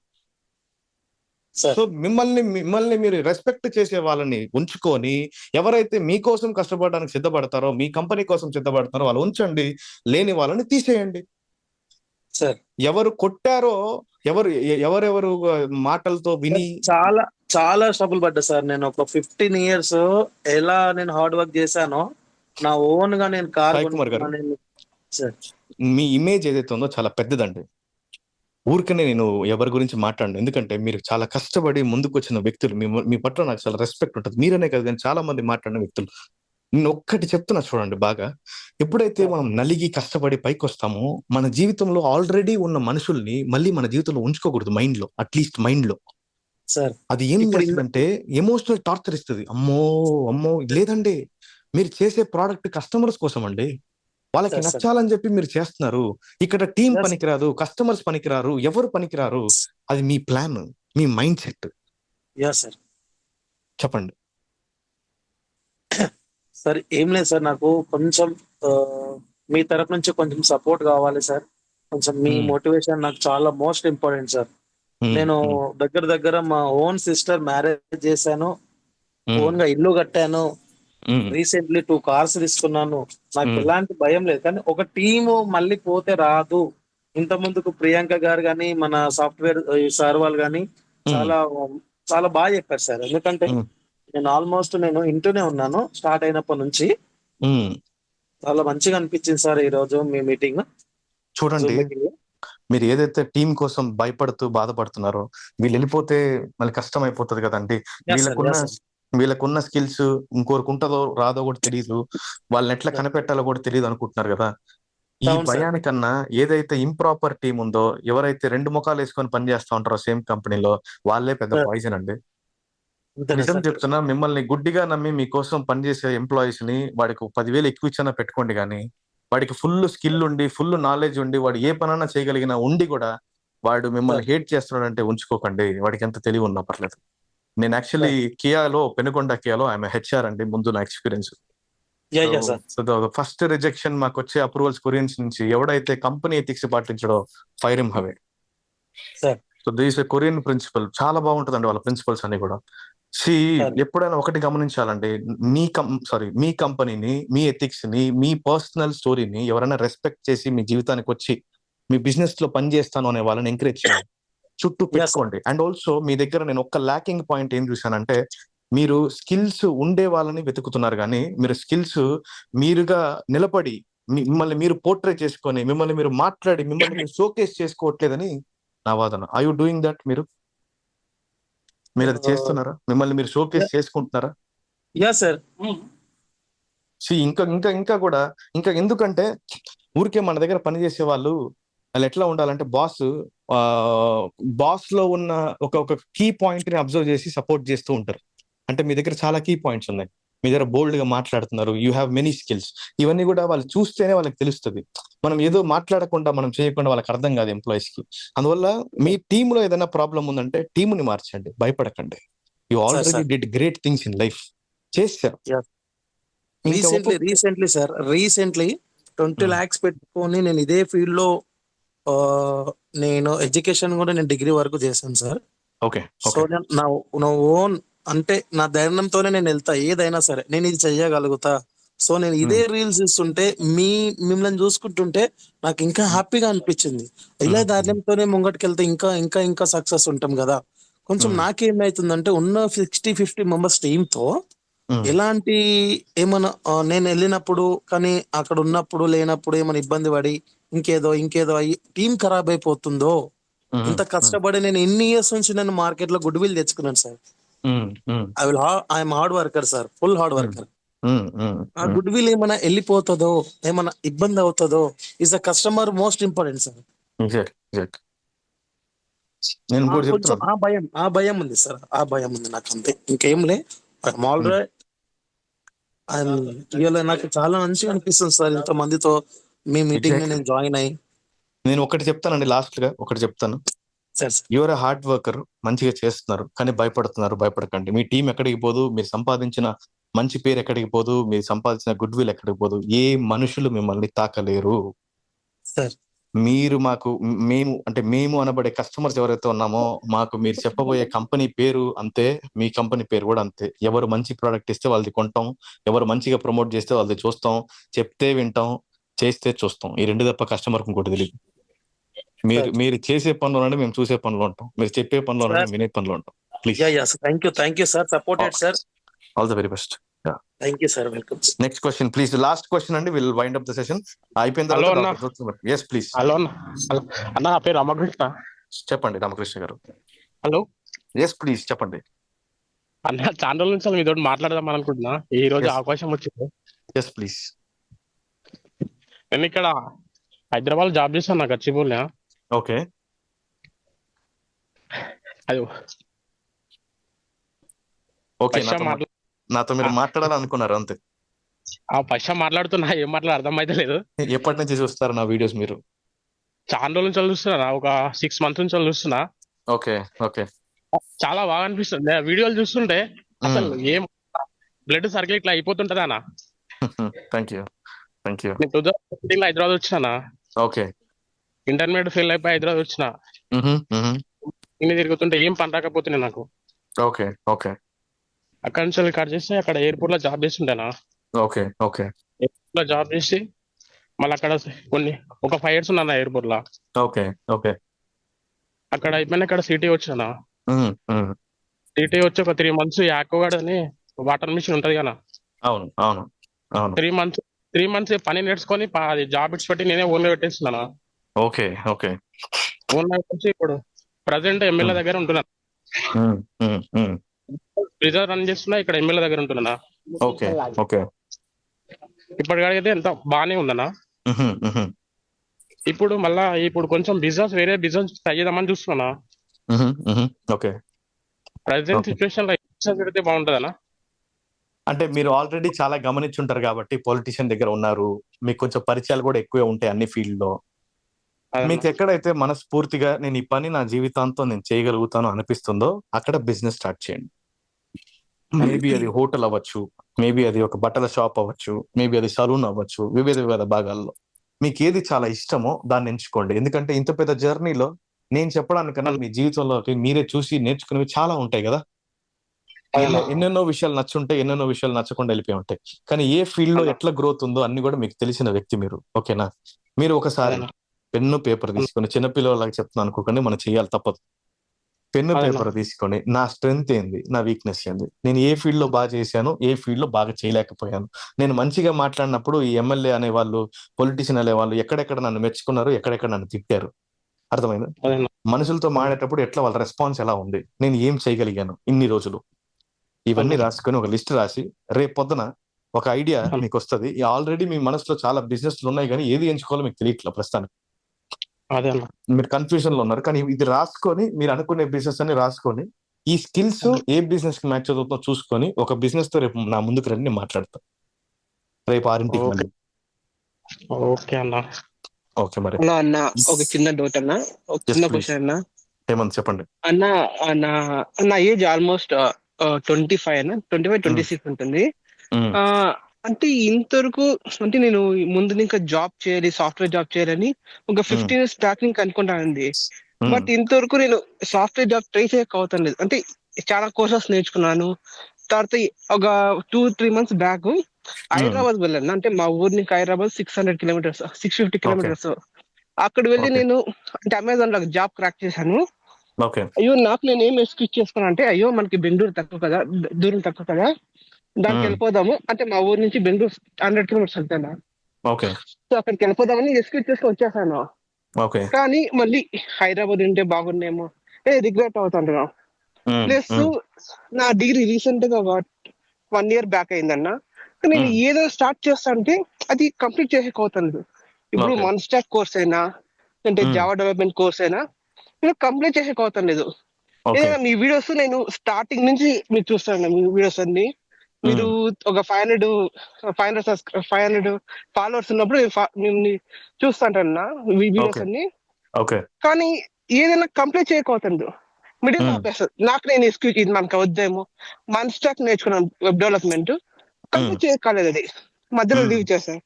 సో మిమ్మల్ని మీరు రెస్పెక్ట్ చేసే వాళ్ళని ఉంచుకొని, ఎవరైతే మీకోసం కష్టపడడానికి సిద్ధపడతారో, మీ కంపెనీ కోసం సిద్ధపడతారో వాళ్ళు ఉంచండి, లేని వాళ్ళని తీసేయండి. ఎవరు కొట్టారో, ఎవరెవరు మాటలతో విని చాలా స్ట్రగుల్ పడ్డా సార్. నేను ఒక 15 years ఎలా నేను హార్డ్ వర్క్ చేశానో నా ఓన్ గా నేను కార్ సాయి కుమార్ గారు, కొనుక్కున్నాను సార్. మీ ఇమేజ్ ఏదైతే ఉందో చాలా పెద్దదండి. ఊరికనే నేను ఎవరి గురించి మాట్లాడను, ఎందుకంటే మీరు చాలా కష్టపడి ముందుకు వచ్చిన వ్యక్తులు. మీ పట్ల నాకు చాలా రెస్పెక్ట్ ఉంటుంది. మీరనే కాదు కానీ చాలా మంది మాట్లాడిన వ్యక్తులు. నేను ఒక్కటి చెప్తున్నా చూడండి బాగా, ఎప్పుడైతే మనం నలిగి కష్టపడి పైకి వస్తామో మన జీవితంలో ఆల్రెడీ ఉన్న మనుషుల్ని మళ్ళీ మన జీవితంలో ఉంచుకోకూడదు మైండ్ లో, అట్లీస్ట్ మైండ్ లో. సార్ అది ఏం చేస్తుందంటే ఎమోషనల్ టార్చర్ ఇస్తుంది. అమ్మో అమ్మో లేదండి, మీరు చేసే ప్రోడక్ట్ కస్టమర్స్ కోసం అండి, వాళ్ళకి సార్, సార్. నచ్చాలని చెప్పి మీరు చేస్తున్నారు. ఇక్కడ టీం Yes. పనికిరాదు, కస్టమర్స్ పనికిరారు, ఎవరు పనికిరారు. అది మీ ప్లాన్, మీ మైండ్ సెట్. Yeah sir. చెప్పండి సార్ ఏం లేదు సార్, నాకు కొంచెం మీ తరపు నుంచి కొంచెం సపోర్ట్ కావాలి సార్. కొంచెం మీ మోటివేషన్ నాకు చాలా మోస్ట్ ఇంపార్టెంట్ సార్. నేను దగ్గర మా ఓన్ సిస్టర్ మ్యారేజ్ చేశాను, ఓన్ గా ఇల్లు కట్టాను, రీసెంట్లీ 2 కార్స్ తీసుకున్నాను. నాకు ఎలాంటి భయం లేదు. కానీ ఒక టీము మళ్ళీ పోతే రాదు. ఇంత ముందుకు ప్రియాంక గారు కానీ మన సాఫ్ట్వేర్ సార్ వాళ్ళు కానీ చాలా చాలా బాగా చెప్పారు సార్. ఎందుకంటే నేను ఆల్మోస్ట్ ఇంటూనే ఉన్నాను స్టార్ట్ అయినప్పటి నుంచి. చాలా మంచిగా అనిపించింది సార్ ఈ రోజు మీ మీటింగ్. చూడండి, మీరు ఏదైతే టీం కోసం భయపడుతూ బాధపడుతున్నారో, వీళ్ళు వెళ్ళిపోతే మళ్ళీ కష్టం అయిపోతుంది కదండి. వీళ్ళకున్న స్కిల్స్ ఇంకోరికి ఉంటుందో రాదో కూడా తెలియదు, వాళ్ళని ఎట్లా కనిపెట్టాలో కూడా తెలియదు అనుకుంటున్నారు కదా. ఈ భయానికన్నా ఏదైతే ఇంప్రాపర్ టీం ఉందో, ఎవరైతే 2 ముఖాలు వేసుకొని పనిచేస్తా ఉంటారో సేమ్ కంపెనీలో, వాళ్ళే పెద్ద పాయిజన్ అండి. నిజం చెప్తున్నా, మిమ్మల్ని గుడ్డిగా నమ్మి మీకోసం పనిచేసే ఎంప్లాయీస్ ని వాడికి 10,000 ఎక్కువ ఇచ్చినా పెట్టుకోండి, కానీ వాడికి ఫుల్ స్కిల్ ఉండి ఫుల్ నాలెడ్జ్ ఉండి వాడు ఏ పనైనా చేయగలిగిన ఉండి కూడా వాడు మిమ్మల్ని హేట్ చేస్తున్నాడంటే ఉంచుకోకండి. వాడికి ఎంత తెలివి ఉన్నా పర్లేదు. నేను యాక్చువల్లీ పెనుకొండ కియాలో ఐఎమ్ హెచ్ఆర్ అండి, ముందు నా ఎక్స్పీరియన్స్. ఫస్ట్ రిజెక్షన్ మాకు వచ్చే అప్రూవల్స్ కొరియన్స్ నుంచి, ఎవడైతే కంపెనీ ఎథిక్స్ పాటించడో fire him away. So this Korean principle చాలా బాగుంటుందండి, వాళ్ళ ప్రిన్సిపల్స్ అన్ని కూడా. ఎప్పుడైనా ఒకటి గమనించాలండి, మీ కంపెనీని, మీ ఎథిక్స్ ని, మీ పర్సనల్ స్టోరీని ఎవరైనా రెస్పెక్ట్ చేసి మీ జీవితానికి వచ్చి మీ బిజినెస్ లో పని చేస్తాను అనే వాళ్ళని ఎంకరేజ్ చేయండి, చుట్టూ పెట్టుకోండి. అండ్ ఆల్సో మీ దగ్గర నేను ఒక్క ల్యాకింగ్ పాయింట్ ఏం చూసానంటే, మీరు స్కిల్స్ ఉండే వాళ్ళని వెతుకుతున్నారు, కానీ మీరు స్కిల్స్ మీరుగా నిలబడి మిమ్మల్ని మీరు పోర్ట్రే చేసుకొని మిమ్మల్ని మీరు మాట్లాడి మిమ్మల్ని మీరు షోకేస్ చేసుకోవట్లేదని నా వాదన. Are you doing that? మీరు అది చేస్తున్నారా? మిమ్మల్ని మీరు షోకేస్ చేసుకుంటున్నారా? Yeah sir. ఇంకా కూడా ఎందుకంటే ఊరికే మన దగ్గర పనిచేసే వాళ్ళు ఎట్లా ఉండాలంటే, బాస్ లో ఉన్న ఒక కీ పాయింట్ ని అబ్జర్వ్ చేసి సపోర్ట్ చేస్తూ ఉంటారు. అంటే మీ దగ్గర చాలా కీ పాయింట్స్ ఉన్నాయి, మీ దగ్గర బోల్డ్ గా మాట్లాడుతున్నారు, యూ హ్యావ్ మెనీ స్కిల్స్. ఇవన్నీ కూడా వాళ్ళు చూస్తేనే వాళ్ళకి తెలుస్తుంది. మనం ఏదో మాట్లాడకుండా మనం చేయకుండా వాళ్ళకి అర్థం కాదు ఎంప్లాయీస్ కి. అందువల్ల మీ టీమ్ లో ఏదైనా ప్రాబ్లం ఉందంటే టీముని మార్చండి, భయపడకండి. You already did great things in life. చేశారు. రీసెంట్లీ 20 lakhs పెట్టుకొని నేను ఇదే ఫీల్డ్ లో నేను ఎడ్యుకేషన్ కూడా నేను డిగ్రీ వరకు చేశాను సార్. సో నా ఓన్ అంటే నా ధైర్యంతోనే నేను వెళ్తా, ఏదైనా సరే నేను ఇది చెయ్యగలుగుతా. సో నేను ఇదే రీల్స్ ఇస్తుంటే మిమ్మల్ని చూసుకుంటుంటే నాకు ఇంకా హ్యాపీగా అనిపించింది. ఇలా ధైర్యంతోనే ముంగటికి వెళ్తే ఇంకా ఇంకా ఇంకా సక్సెస్ ఉంటాం కదా. కొంచెం నాకేమైతుందంటే ఉన్న 60-50 మెంబర్స్ టీమ్ తో ఎలాంటి ఏమన్నా నేను వెళ్ళినప్పుడు కానీ అక్కడ ఉన్నప్పుడు లేనప్పుడు ఏమైనా ఇబ్బంది పడి ఇంకేదో అయ్యి టీం ఖరాబ్ అయిపోతుందో. ఇంత కష్టపడి నేను ఎన్ని ఇయర్స్ నుంచి నేను మార్కెట్ లో గుడ్ విల్ తెచ్చుకున్నాను sir. I'm hard worker sir, full hard worker. ఆ గుడ్ విల్ ఏమైనా వెళ్ళిపోతుందో, ఏమైనా ఇబ్బంది అవుతుందో, is the customer most important sir. కొంచెం ఆ భయం ఉంది సార్, ఆ భయం ఉంది నాకు, అంతే, ఇంకేం లే. నాకు చాలా మంచిగా అనిపిస్తుంది సార్ ఇంత మందితో మీ మీటింగ్ నేను జాయిన్ అయ్యి. నేను ఒకటి చెప్తానండి, లాస్ట్ గా ఒకటి చెప్తాను. యువర్ హార్డ్ వర్కర్, మంచిగా చేస్తున్నారు, కానీ భయపడకండి. మీ టీం ఎక్కడికి పోదు, మీరు సంపాదించిన మంచి పేరు ఎక్కడికి పోదు, మీరు సంపాదించిన గుడ్ విల్ ఎక్కడికి పోదు. ఏ మనుషులు మిమ్మల్ని తాకలేరు సార్. మీరు మేము అనబడే కస్టమర్స్ ఎవరైతే ఉన్నామో, మాకు మీరు చెప్పబోయే కంపెనీ పేరు అంతే, మీ కంపెనీ పేరు కూడా అంతే. ఎవరు మంచి ప్రోడక్ట్ ఇస్తే వాళ్ళది కొంటాం, ఎవరు మంచిగా ప్రమోట్ చేస్తే వాళ్ళది చూస్తాం, చెప్తే వింటాం, చేస్తే చూస్తాం. ఈ 2 తప్ప కస్టమర్ ఇంకోటి తెలియదు. మీరు చేసే పనులు మేము చూసే పనులు ఉంటాం, మీరు చెప్పే పనులు వినే పనులు ఉంటాం. Please. Thank you sir, supported sir. All the very best. Thank you sir, welcome. Next question please. Last question అండి, will wind up the session. అయిపోయిన హలో అన్న. తర్వాత ఎస్ ప్లీజ్. హలో అన్న. అన్న నా పేరు రామకృష్ణ. చెప్పండి రామకృష్ణ గారు. హలో. ఎస్ ప్లీజ్ చెప్పండి. అన్న చాలా రోజుల నుంచి మీతో మాట్లాడదాం అనుకుంటున్నా, ఈ రోజు అవకాశం వచ్చింది. Yes please. నేను ఇక్కడ హైదరాబాద్ జాబ్ చేస్తాను, గచ్చిబౌలిలో. ఓకే. అయ్యో ఓకే, నాతో మీరు మాట్లాడాలనుకున్నారు అంతే. ఫస్ట్ మాట్లాడుతున్నా, ఏం మాట్లాడ అర్థం అయితే లేదు. ఎప్పటి నుంచి చూస్తారు నా వీడియోస్ మీరు? చాలా రోజుల నుంచి చూస్తున్నా, ఒక 6 months నుంచి చూస్తున్నా. Okay okay. చాలా బాగా అనిపిస్తుంది వీడియోలు చూస్తుంటే. అసలు ఏం బ్లడ్ సర్కిల్ ఇట్లా అయిపోతుంటది అన్న. Thank you thank you. నేను 2015 హైదరాబాద్ వచ్చినా. ఓకే. ఇంటర్మీడియట్ ఫెయిల్ అయిపోయి హైదరాబాద్ వచ్చిన. ఇన్ని తిరుగుతుంటే ఏం పని రాకపోతున్నాయి నాకు. Okay okay. అక్కడ నుంచి కట్ చేస్తే అక్కడ ఎయిర్పోర్ట్ లో జాబ్ చేస్తుంటానా. Okay okay. ఎయిర్పోర్ట్ లో జాబ్ చేసి మళ్ళీ అక్కడ ఒక 5 years ఉన్నా ఎయిర్పోర్ట్ లో. Okay okay. అక్కడ అయిపోయినా ఇక్కడ సిటీ వచ్చానా. సిటీ వచ్చి ఒక 3 months యాక్వాగార్డ్ అని వాటర్ మిషన్ ఉంటది కదా. అవును అవును అవును. 3 months పని నేర్చుకొని అది జాబ్ ఇచ్చిపెట్టి నేనే ఓన్ గా పెట్టేస్తున్నాను. Okay okay. ఓన్ గా వచ్చి ఇప్పుడు ప్రజెంట్ ఎమ్మెల్యే దగ్గర ఉంటున్నాను. రిజర్వ్ రన్ చేస్తున్నా, ఇక్కడ ఎమ్మెల్యే దగ్గర ఉంటున్నా. Okay okay. ఇప్పటికైతే ఎంత బాగానే ఉందన్నా. ఇప్పుడు మళ్ళా కొంచెం వేరే బిజినెస్ ట్రై చేద్దామని చూస్తున్నా. ఓకే. ప్రెసెంట్ సిచ్యువేషన్ లో పెడితే బాగుంటదన్నా. అంటే మీరు ఆల్రెడీ చాలా గమనించుంటారు కాబట్టి, పొలిటీషియన్ దగ్గర ఉన్నారు, మీకు కొంచెం పరిచయాలు కూడా ఎక్కువే ఉంటాయి అన్ని ఫీల్డ్ లో. మీకు ఎక్కడైతే మనస్ఫూర్తిగా నేను ఈ పని నా జీవితాంతో నేను చేయగలుగుతాను అనిపిస్తుందో అక్కడ బిజినెస్ స్టార్ట్ చేయండి. మేబీ అది హోటల్ అవ్వచ్చు, మేబీ అది ఒక బట్టల షాప్ అవ్వచ్చు, మేబీ అది సలూన్ అవ్వచ్చు. వివిధ భాగాల్లో మీకు ఏది చాలా ఇష్టమో దాన్ని ఎంచుకోండి. ఎందుకంటే ఇంత పెద్ద జర్నీలో నేను చెప్పడానికన్నా మీ జీవితంలోకి మీరే చూసి నేర్చుకునేవి చాలా ఉంటాయి కదా. ఎన్నెన్నో విషయాలు నచ్చుంటాయి, ఎన్నెన్నో విషయాలు నచ్చకుండా వెళ్ళిపోయి ఉంటాయి. కానీ ఏ ఫీల్డ్ లో ఎట్లా గ్రోత్ ఉందో అన్ని కూడా మీకు తెలిసిన వ్యక్తి మీరు. ఓకేనా? మీరు ఒకసారి పెన్ను పేపర్ తీసుకొని, చిన్నపిల్లలాగా చెప్తున్నాను అనుకోకండి, మనం చేయాలి తప్పదు. పెన్ను పేపర్ తీసుకొని నా స్ట్రెంగ్త్ ఏంది, నా వీక్నెస్ ఏంది, నేను ఏ ఫీల్డ్ లో బాగా చేశాను, ఏ ఫీల్డ్ లో బాగా చేయలేకపోయాను. నేను మంచిగా మాట్లాడినప్పుడు ఈ ఎమ్మెల్యే అనేవాళ్ళు, పొలిటీషియన్ అనేవాళ్ళు ఎక్కడెక్కడ నన్ను మెచ్చుకున్నారు, ఎక్కడెక్కడ నన్ను తిట్టారు. అర్థమైందా? మనుషులతో మాడేటప్పుడు ఎట్లా వాళ్ళ రెస్పాన్స్ ఎలా ఉంది, నేను ఏం చేయగలిగాను ఇన్ని రోజులు, ఇవన్నీ రాసుకొని ఒక లిస్ట్ రాసి రేపు పొద్దున ఒక ఐడియా మీకు వస్తుంది. ఆల్రెడీ మీ మనసులో చాలా బిజినెస్లు ఉన్నాయి కానీ ఏది ఎంచుకోవాలో మీకు తెలియట్లేదు ప్రస్తుతానికి. మీరు కన్ఫ్యూజన్ లో ఉన్నారు. కానీ ఇది రాసుకొని, మీరు అనుకునే బిజినెస్ అని రాసుకొని, ఈ స్కిల్స్ ఏ బిజినెస్ కి మ్యాచ్ అవుతుందో చూసుకొని ఒక బిజినెస్ తో రేపు నా ముందుకు రండి, నేను మాట్లాడతాను రేపు 6:00. ఓకే అన్న. ఓకే మరి అన్న ఒక చిన్న డౌట్ అన్న, ఒక చిన్న క్వశ్చన్ అన్న. ఏమన్నా చెప్పండి అన్న. నా ఏజ్ ఆల్మోస్ట్ 25 అన్న, 25-26 ఉంటుంది. అంటే ఇంతవరకు అంటే నేను ముందు ఇంకా జాబ్ చేయాలి, సాఫ్ట్వేర్ జాబ్ చేయాలని ఒక 15 years బ్యాక్ ఇంకా అనుకుంటానండి. బట్ ఇంతవరకు నేను సాఫ్ట్వేర్ జాబ్ ట్రై చేయకపోతాను లేదు. అంటే చాలా కోర్సెస్ నేర్చుకున్నాను. తర్వాత ఒక 2-3 months బ్యాక్ హైదరాబాద్ వెళ్ళాను. అంటే మా ఊరి నుంచి హైదరాబాద్ 650 kilometers. అక్కడ వెళ్ళి నేను అంటే అమెజాన్ లో జాబ్ క్రాక్ చేశాను. అయ్యో నాకు నేను ఏం ఎక్స్క్యూజ్ చేసుకున్నా అంటే, అయ్యో మనకి బెంగళూరు తక్కువ కదా, దూరం తక్కువ కదా, దానికి వెళ్ళిపోదాము. అంటే మా ఊరు నుంచి బెంగళూరు 100 kilometers వెళ్తాను. సో అక్కడికి వెళ్ళిపోదామని ఎక్స్క్యూజ్ చేసుకొని వచ్చేసాను. కానీ మళ్ళీ హైదరాబాద్ ఉంటే బాగుండేమో రిగ్రెట్ అవుతుంటున్నాను. ప్లస్ నా డిగ్రీ రీసెంట్ గా 1 year బ్యాక్ అయిందన్న. నేను ఏదో స్టార్ట్ చేస్తా అంటే అది కంప్లీట్ చేసేకపోతాను. ఇప్పుడు వన్ స్టాక్ కోర్స్ అయినా అంటే జావా డెవలప్మెంట్ కోర్స్ అయినా నేను కంప్లీట్ చేసేకపోతాను లేదు. మీ వీడియోస్ నేను స్టార్టింగ్ నుంచి మీరు చూస్తాను, మీ వీడియోస్ అన్ని. మీరు ఒక 500 ఫాలోవర్స్ ఉన్నప్పుడు నేను చూస్తాంటన్నా మీ వీడియోస్ అన్ని. కానీ ఏదైనా కంప్లీట్ చేయకపోతాను, మిడిల్ ఆపేస్తుంది. నాకు నేను ఎక్స్క్యూజ్, ఇది మనకు వద్దేమో, వన్ స్టాక్ నేర్చుకున్నాను వెబ్ డెవలప్మెంట్, కంప్లీట్ చేయకాలేదు, అది మధ్యలో లీవ్ చేశాను.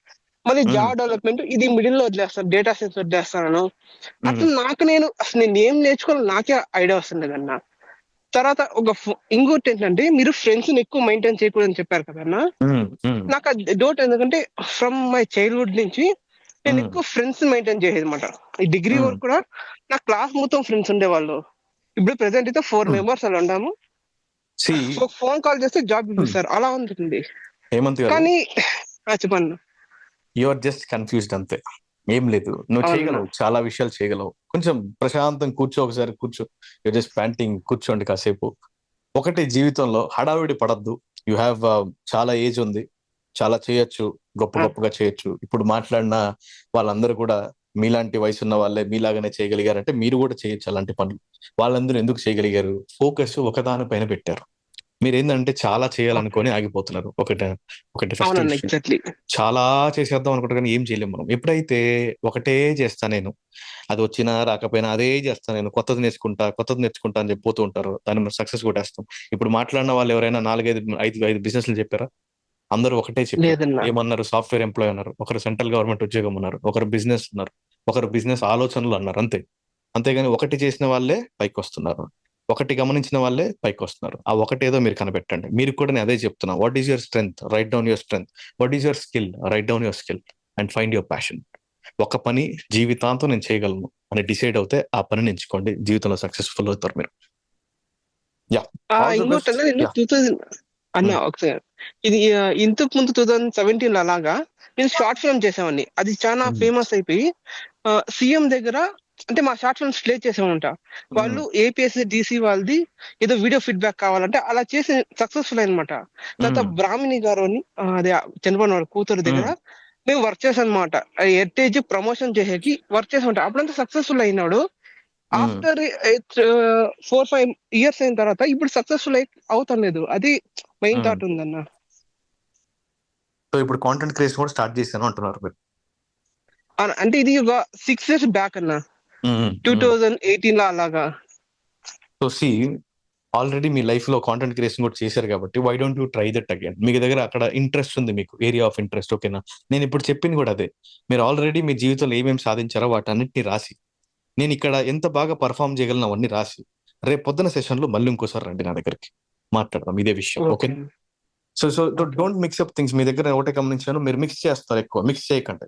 మళ్ళీ జావా డెవలప్మెంట్ ఇది మిడిల్ లో వదిలేస్తాను, డేటా సైన్స్ వదిలేస్తాను. అట్లా నాకు నేను అసలు నేను ఏం నేర్చుకోవాలి నాకే ఐడియా వస్తుండేదన్న. తర్వాత ఇంకోటి ఏంటంటే, మీరు ఫ్రెండ్స్ ని ఎక్కువ మెయింటైన్ చేయకూడదని చెప్పారు కదన్నా. నాకు ఆ డౌట్ ఎందుకంటే ఫ్రమ్ మై చైల్డ్హుడ్ నుంచి నేను ఎక్కువ ఫ్రెండ్స్ మెయింటైన్ చేసేది అనమాట. ఈ డిగ్రీ వరకు కూడా నా క్లాస్ మొత్తం ఫ్రెండ్స్ ఉండేవాళ్ళు. ఇప్పుడు ప్రెసెంట్ అయితే 4 members అలా ఉన్నాము. ఒక ఫోన్ కాల్ చేస్తే జాబ్ ఇప్పిస్తారు, అలా ఉంటుంది. హేమంత్ గారు, కానీ చెప్పండి, యు ఆర్ జస్ట్ కన్ఫ్యూజ్డ్ అంతే, ఏం లేదు. నువ్వు అవునన్నా. చేయగలవు, చాలా విషయాలు చేయగలవు. కొంచెం ప్రశాంతం కూర్చో, ఒకసారి కూర్చో. యు జస్ట్ ప్యాంటింగ్, కూర్చోండి కాసేపు. ఒకటి జీవితంలో హడావిడి పడద్దు. యు హ్యావ్ చాలా ఏజ్ ఉంది, చాలా చేయొచ్చు, గొప్పగా చేయొచ్చు. ఇప్పుడు మాట్లాడిన వాళ్ళందరూ కూడా మీలాంటి వయసు ఉన్న వాళ్ళే, మీలాగానే చేయగలిగారంటే మీరు కూడా చేయొచ్చు అలాంటి పనులు. వాళ్ళందరూ ఎందుకు చేయగలిగారు? ఫోకస్ ఒకదానిపైన పెట్టారు. మీరు ఏంటంటే చాలా చేయాలనుకొని ఆగిపోతున్నారు. ఒకటి ఫస్ట్ అవునన్నా, విషయం, ఎగ్జాక్ట్లీ. చాలా చేసేద్దాం అనుకుంటా కానీ ఏం చేయలేము మనం. ఎప్పుడైతే ఒకటే చేస్తా నేను, అది వచ్చినా రాకపోయినా అదే చేస్తా నేను, కొత్తది నేర్చుకుంటా అని చెప్పి పోతూ ఉంటారు, దాన్ని మనం సక్సెస్ కొట్టేస్తాం. ఇప్పుడు మాట్లాడిన వాళ్ళు ఎవరైనా 4-5 బిజినెస్లు చెప్పారా? అందరూ ఒకటే చెప్పారు. లేదన్నా. ఏమన్నారు? సాఫ్ట్వేర్ ఎంప్లాయ్ అన్నారు, ఒకరు సెంట్రల్ గవర్నమెంట్ ఉద్యోగం అన్నారు, ఒకరు బిజినెస్ అన్నారు, ఒకరు బిజినెస్ ఆలోచనలు అన్నారు. అంతేగాని ఒకటి చేసిన వాళ్ళే పైకి వస్తున్నారు, ఒకటి గమనించిన వాళ్ళే పైకి వస్తున్నారు. ఆ ఒకటేదో మీరు కనిపెట్టండి. మీరు కూడా నేను అదే చెప్తున్నా. What is your strength? Right down your strength. What is your skill? Right down your skill and find your passion. ఒక పని జీవితాంతం నేను చేయగలను అని డిసైడ్ అవుతే ఆ పనిని ఎంచుకోండి, జీవితంలో సక్సెస్ఫుల్ అవుతారు మీరు. ఇంకోటి నేను 2000 అన్న ఒకసారి, ఇది ఇంతకు ముందు 2017 అలాగా నేను షార్ట్ ఫిల్మ్ చేసామని, అది చాలా ఫేమస్ అయిపోయి సీఎం దగ్గర అంటే మా షార్ట్ ఫిల్మ్స్ ప్లే చేసామంట. వాళ్ళు ఏపీఎస్సీ డీసీ వాళ్ళది ఏదో వీడియో ఫీడ్బ్యాక్ కావాలంటే అలా చేసి సక్సెస్ఫుల్ అనమాట. తర్వాత బ్రాహ్మణి గారు అని అదే చనిపోయిన వాళ్ళ కూతురు దగ్గర మేము వర్క్ చేసాం అనమాట. హెరిటేజ్ ప్రమోషన్ చేసేకి వర్క్ చేసామంట. అప్పుడంతా సక్సెస్ఫుల్ అయినాడు. ఆఫ్టర్ 4-5 ఇయర్స్ అయిన తర్వాత ఇప్పుడు సక్సెస్ఫుల్ అవుతలేదు. అది మెయిన్ థాట్ ఉందన్న. సో ఇప్పుడు కాంటెంట్ క్రియేషన్ కూడా స్టార్ట్ చేశాను అంటున్నారు మీరు. అంటే ఇది ఒక 6 years బ్యాక్ అన్న, 2018 లో అలాగా. సో సి, ఆల్రెడీ మీ లైఫ్ లో కాంటెంట్ క్రియేషన్ కూడా చేశారు కాబట్టి why don't you try that again? మీ దగ్గర అక్కడ ఇంట్రెస్ట్ ఉంది, మీకు ఏరియా ఆఫ్ ఇంట్రెస్ట్. ఓకేనా? నేను ఇప్పుడు చెప్పింది కూడా అదే. మీరు ఆల్రెడీ మీ జీవితంలో ఏమేమి సాధించారో వాటన్నిటిని రాసి, నేను ఇక్కడ ఎంత బాగా పర్ఫామ్ చేయగలను అవన్నీ రాసి, రేపు పొద్దున సెషన్ లో మళ్ళీ ఇంకోసారి రండి నా దగ్గరికి, మాట్లాడదాం ఇదే విషయం. Okay? So don't mix up things. మీ దగ్గర ఒకటే గమనించాను, మీరు మిక్స్ చేస్తారు. ఎక్కువ మిక్స్ చేయకండి.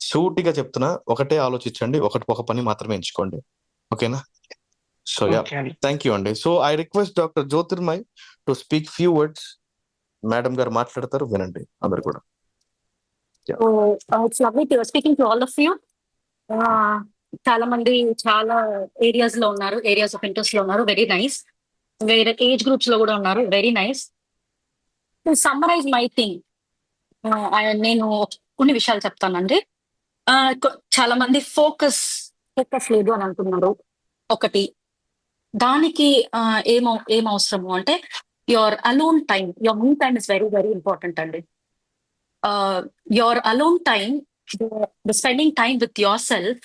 సూటిగా చెప్తున్నా, ఒకటే ఆలోచించండి, ఒక పని మాత్రమే ఎంచుకోండి. ఓకేనా? సో థ్యాంక్ యూ అండి. So I request doctor Jyotirmay to speak few words. Madam గారు మాట్లాడతారు, వినండి అందరు కూడా. It's lovely speaking to all of you. చాలా మంది చాలా ఏరియాస్ లో ఉన్నారు, ఏరియాస్ ఆఫ్ ఇంట్రెస్ట్ లో ఉన్నారు. Very nice. వేరే ఏజ్ గ్రూప్స్ లో కూడా ఉన్నారు. Very nice. To summarise my thing, నేను కొన్ని విషయాలు చెప్తానండి. చాలా మంది ఫోకస్ లేదు అని అంటున్నారు. ఒకటి, దానికి ఏం అవసరము అంటే యువర్ అలోన్ టైం, యువర్ మీ time is very very important అండి. Your alone time, the spending time with yourself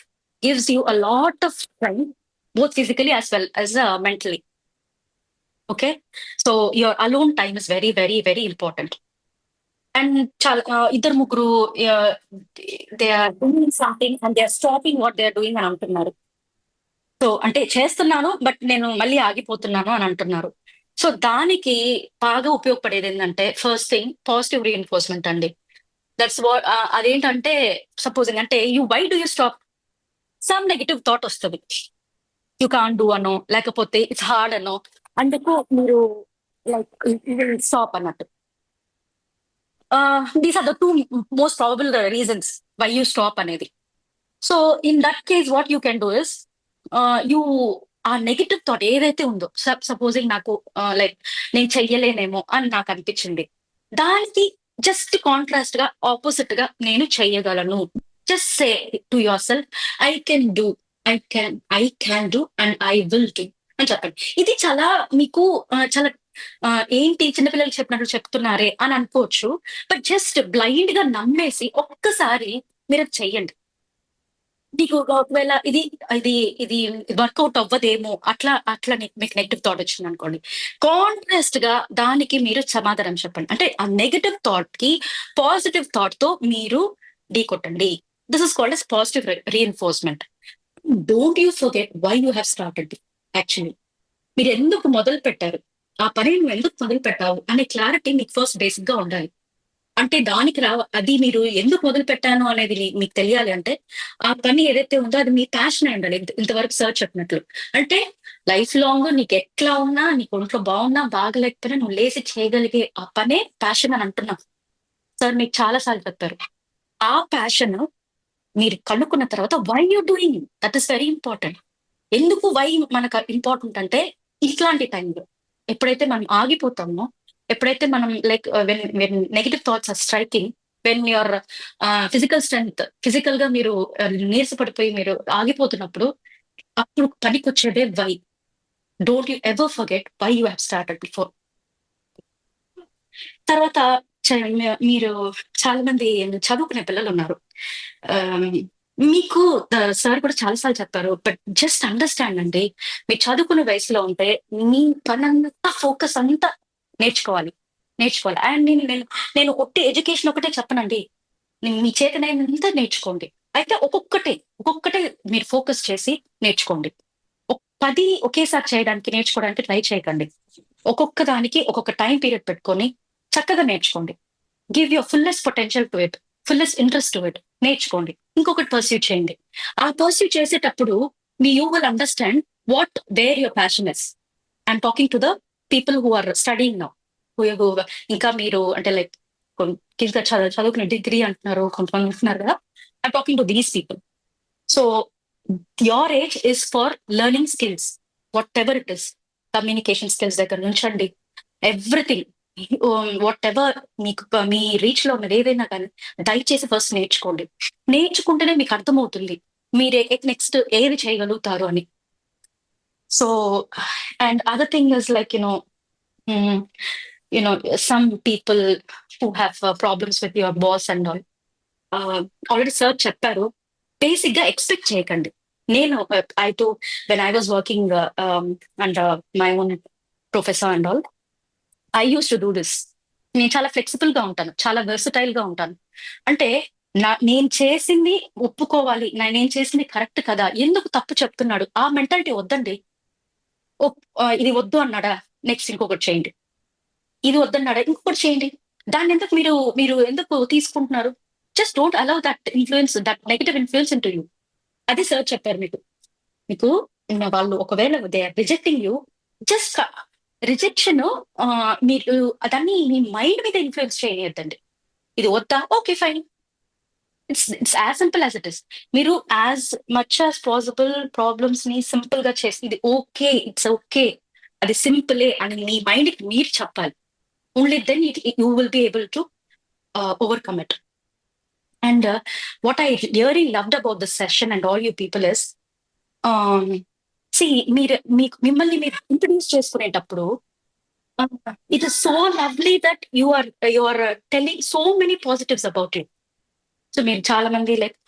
gives you a lot of strength, both physically as well as mentally. Okay, so your alone time is very very very important. And ఇద్దరు ముగ్గురు they are doing something and they are stopping what they are doing అని అంటున్నారు. సో అంటే చేస్తున్నాను బట్ నేను మళ్ళీ ఆగిపోతున్నాను అని అంటున్నారు. సో దానికి బాగా ఉపయోగపడేది ఏంటంటే ఫస్ట్ థింగ్ పాజిటివ్ రీఎన్ఫోర్స్మెంట్ అండి. That's what. అదేంటంటే సపోజింగ్ అంటే why do you stop? Some negative thought వస్తుంది, యూ కాంట్ డూ అనో, లేకపోతే ఇట్స్ హార్డ్ అనో, అందుకు మీరు లైక్ స్టాప్ అన్నట్టు. These are the 2 most probable reasons why you stop అనేది. So in that case what you can do is, ఆ నెగిటివ్ థాట్ ఏదైతే ఉందో, సపోజింగ్ నాకు లైక్ నేను చెయ్యలేనేమో అని నాకు అనిపించింది, దానికి జస్ట్ కాంట్రాస్ట్ గా ఆపోజిట్ గా నేను చెయ్యగలను. Just say to your self, I can do, I can do and I will do అని చెప్పండి. ఇది చాలా మీకు చాలా ఏంటి చిన్నపిల్లలు చెప్పినట్లు చెప్తున్నారే అని అనుకోవచ్చు. బట్ జస్ట్ బ్లైండ్ గా నమ్మేసి ఒక్కసారి మీరు చెయ్యండి. నీకు ఒకవేళ ఇది ఇది ఇది వర్కౌట్ అవ్వదేమో అట్లా మీకు నెగిటివ్ థాట్ వచ్చింది అనుకోండి, కాంట్రాస్ట్ గా దానికి మీరు సమాధానం చెప్పండి. అంటే ఆ నెగిటివ్ థాట్ కి పాజిటివ్ థాట్ తో మీరు ఢీ కొట్టండి. This is called as positive reinforcement. Don't you forget why you have started. Actually మీరు ఎందుకు మొదలు పెట్టారు, ఆ పని నువ్వు ఎందుకు మొదలు పెట్టావు అనే క్లారిటీ మీకు ఫస్ట్ బేసిక్ గా ఉండాలి. అంటే దానికి అది మీరు ఎందుకు మొదలు పెట్టాను అనేది మీకు తెలియాలి అంటే ఆ పని ఏదైతే ఉందో అది మీ ప్యాషన్ అయి ఉండాలి. ఇంతవరకు సార్ చెప్పినట్లు. అంటే లైఫ్ లాంగ్ నీకు ఎట్లా ఉన్నా, నీకు ఒంట్లో బాగున్నా బాగలేకపోయినా నువ్వు లేసి చేయగలిగే ఆ పనే ప్యాషన్ అని అంటున్నాం. సార్ మీకు చాలా సార్లు చెప్పారు. ఆ ప్యాషన్ మీరు కనుక్కున్న తర్వాత why you doing, that is very important. ఎందుకు వై మనకు ఇంపార్టెంట్ అంటే ఇట్లాంటి టైంలో ఎప్పుడైతే మనం ఆగిపోతామో, ఎప్పుడైతే మనం like when negative thoughts are striking, when your physical strength, physical గా మీరు నీరసపడిపోయి మీరు ఆగిపోతున్నప్పుడు అప్పుడు పనికొచ్చేదే why. Don't you ever forget why you have started before. తర్వాత మీరు చాలా మంది చదువుకునే పిల్లలు ఉన్నారు. మీకు సార్ కూడా చాలాసార్లు చెప్పారు, బట్ జస్ట్ అండర్స్టాండ్ అండి, మీరు చదువుకునే వయసులో ఉంటే మీ పనంతా ఫోకస్ అంతా నేర్చుకోవాలి. అండ్ నేను ఒట్టి ఎడ్యుకేషన్ ఒకటే చెప్పనండి, మీ చేతనైనంతా నేర్చుకోండి. అయితే ఒక్కొక్కటే మీరు ఫోకస్ చేసి నేర్చుకోండి. 10 ఒకేసారి నేర్చుకోవడానికి ట్రై చేయకండి. ఒక్కొక్క దానికి ఒక్కొక్క టైం పీరియడ్ పెట్టుకొని చక్కగా నేర్చుకోండి. Give your fullest potential to it, fullest interest to it. నేర్చుకోండి, ఇంకొకటి పర్స్యూ చేయండి. ఆ పర్స్యూ చేసేటప్పుడు you will understand what where your passion is. I'm talking to the people who are studying now. ఇంకా మీరు అంటే లైక్ ఇంకా చదువుకునే డిగ్రీ అంటున్నారు, కొంతమంది అంటున్నారు కదా. I'm talking to these people. So your age is for learning skills, what ever it is. Communication skills దగ్గర నుంచండి, ఎవ్రీథింగ్, వాట్ ఎవర్ మీకు మీ రీచ్ లో ఉన్నది ఏదైనా కానీ దయచేసి ఫస్ట్ నేర్చుకోండి. నేర్చుకుంటేనే మీకు అర్థమవుతుంది మీరు నెక్స్ట్ ఏది చేయగలుగుతారు అని. So and other thing is like some people who have problems with your boss and all. Already sir చెప్పారు, బేసిక్ గా ఎక్స్పెక్ట్ చేయకండి. నేను when I was working under my own professor and all, I used to do this. నేను చాలా ఫ్లెక్సిబుల్ గా ఉంటాను, చాలా వెర్సటైల్ గా ఉంటాను. అంటే నేను చేసింది ఒప్పుకోవాలి, నేను చేసింది కరెక్ట్ కదా, ఎందుకు తప్పు చెప్తున్నాడు ఆ మెంటాలిటీ వద్దండి. ఇది వద్దు అన్నాడా, నెక్స్ట్ ఇంకొకటి చేయండి. ఇది వద్దన్నాడా, ఇంకొకటి చేయండి. దాన్ని ఎందుకు మీరు ఎందుకు తీసుకుంటున్నారు? Just don't allow that influence, that negative influence into you. అది సార్ చెప్పారు మీకు వాళ్ళు ఒకవేళ they are rejecting you, just rejection మీరు దాన్ని మీ మైండ్ మీద ఇన్ఫ్లుయెన్స్ చేయనియద్దండి. ఇది వద్దా, okay fine, it's as simple as it is. మీరు as much as possible problems ని సింపుల్ గా చేసి ఇది ఓకే, ఇట్స్ ఓకే, అది సింపులే అని మీ మైండ్ కి మీరు చెప్పాలి. Only then you will be able to overcome it. And what I really loved about this session and all you people is, see, మిమ్మల్ని మీరు ఇంట్రడ్యూస్ చేసుకునేటప్పుడు it is so lovely that you are telling so many positives about it. So మీరు చాలా మంది లైక్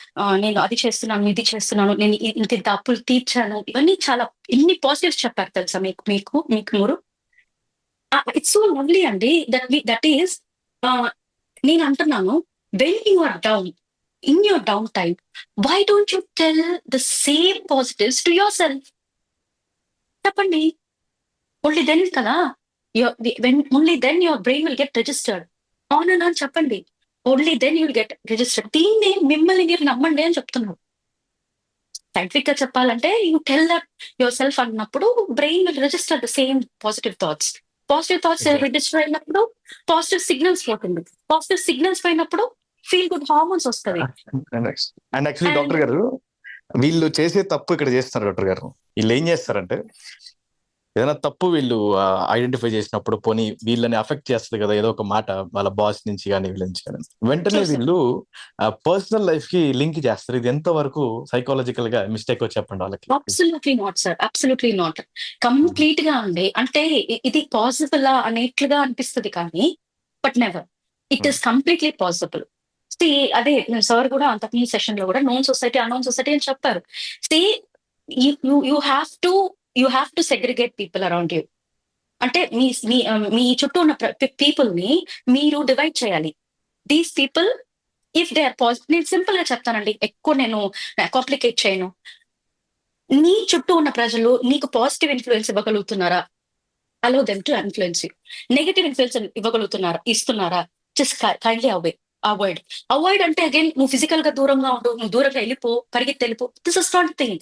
నేను అది చేస్తున్నాను, ఇది చేస్తున్నాను, నేను ఇంత అప్పులు తీర్చాను, ఇవన్నీ చాలా ఎన్ని పాజిటివ్స్ చెప్పారు తెలుసా మీకు మీరు. ఇట్స్ సో లవ్లీ అండి. దట్ ఈస్ నేను అంటున్నాను, when you are down, in your down time, why don't you tell the same positives to yourself? చెప్పండి. ఓన్లీ దెన్ కదా, only then your brain will get registered. అవునా అని చెప్పండి. Only then you will get registered. దీన్ని మిమ్మల్ని మీరు నమ్మండి అని చెప్తున్నారు. సైంటిఫిక్ గా చెప్పాలంటే you tell that yourself అన్నప్పుడు brain will register the same positive thoughts. Positive thoughts register అయినప్పుడు పాజిటివ్ సిగ్నల్స్ పోతుంది. పాజిటివ్ సిగ్నల్స్ పోయినప్పుడు ఫీల్ గుడ్ హార్మోన్స్ వస్తుంది. అండ్ యాక్చువల్లీ డాక్టర్ గారు, వీళ్ళు చేసే తప్పు ఇక్కడ చేస్తున్నారు డాక్టర్ గారు. వీళ్ళు ఏం చేస్తారంటే, ఏదైనా తప్పు వీళ్ళు ఐడెంటిఫై చేసినప్పుడు పోనీ వీళ్ళని అఫెక్ట్ చేస్తుంది కదా ఏదో ఒక మాట వాళ్ళ బాస్ నుంచి కానీ వీళ్ళ నుంచి కానీ, వెంటనే వీళ్ళు పర్సనల్ లైఫ్ కి లింక్ చేస్తారు. ఇది ఎంత వరకు సైకాలజికల్ గా మిస్టేక్ చెప్పండి వాళ్ళకి? Absolutely not sir, absolutely not. Complete గా అండి. అంటే ఇది పాసిబుల్ అనేట్లుగా అనిపిస్తుంది కానీ but never, it is completely possible. అదే సార్ కూడా అంతకుముందు సెషన్ లో కూడా నోన్ సొసైటీ అన్నోన్ సొసైటీ అని చెప్పారు. You have to segregate people around you. అంటే మీ చుట్టూ ఉన్న పీపుల్ ని మీరు డివైడ్ చేయాలి. These people if they are positive, నేను సింపుల్ గా చెప్తానండి, ఎక్కువ నేను కాంప్లికేట్ చేయను. నీ చుట్టూ ఉన్న ప్రజలు నీకు పాజిటివ్ ఇన్ఫ్లుయెన్స్ ఇవ్వగలుగుతున్నారా? Allow them to influence you. Negative influence ఇస్తున్నారా? జస్ట్ కైండ్లీ అవాయిడ్ అంటే అగైన్ నువ్వు ఫిజికల్ గా దూరంగా ఉండు, నువ్వు దూరంగా పరిగెత్తి వెళ్ళిపో. This is not thing.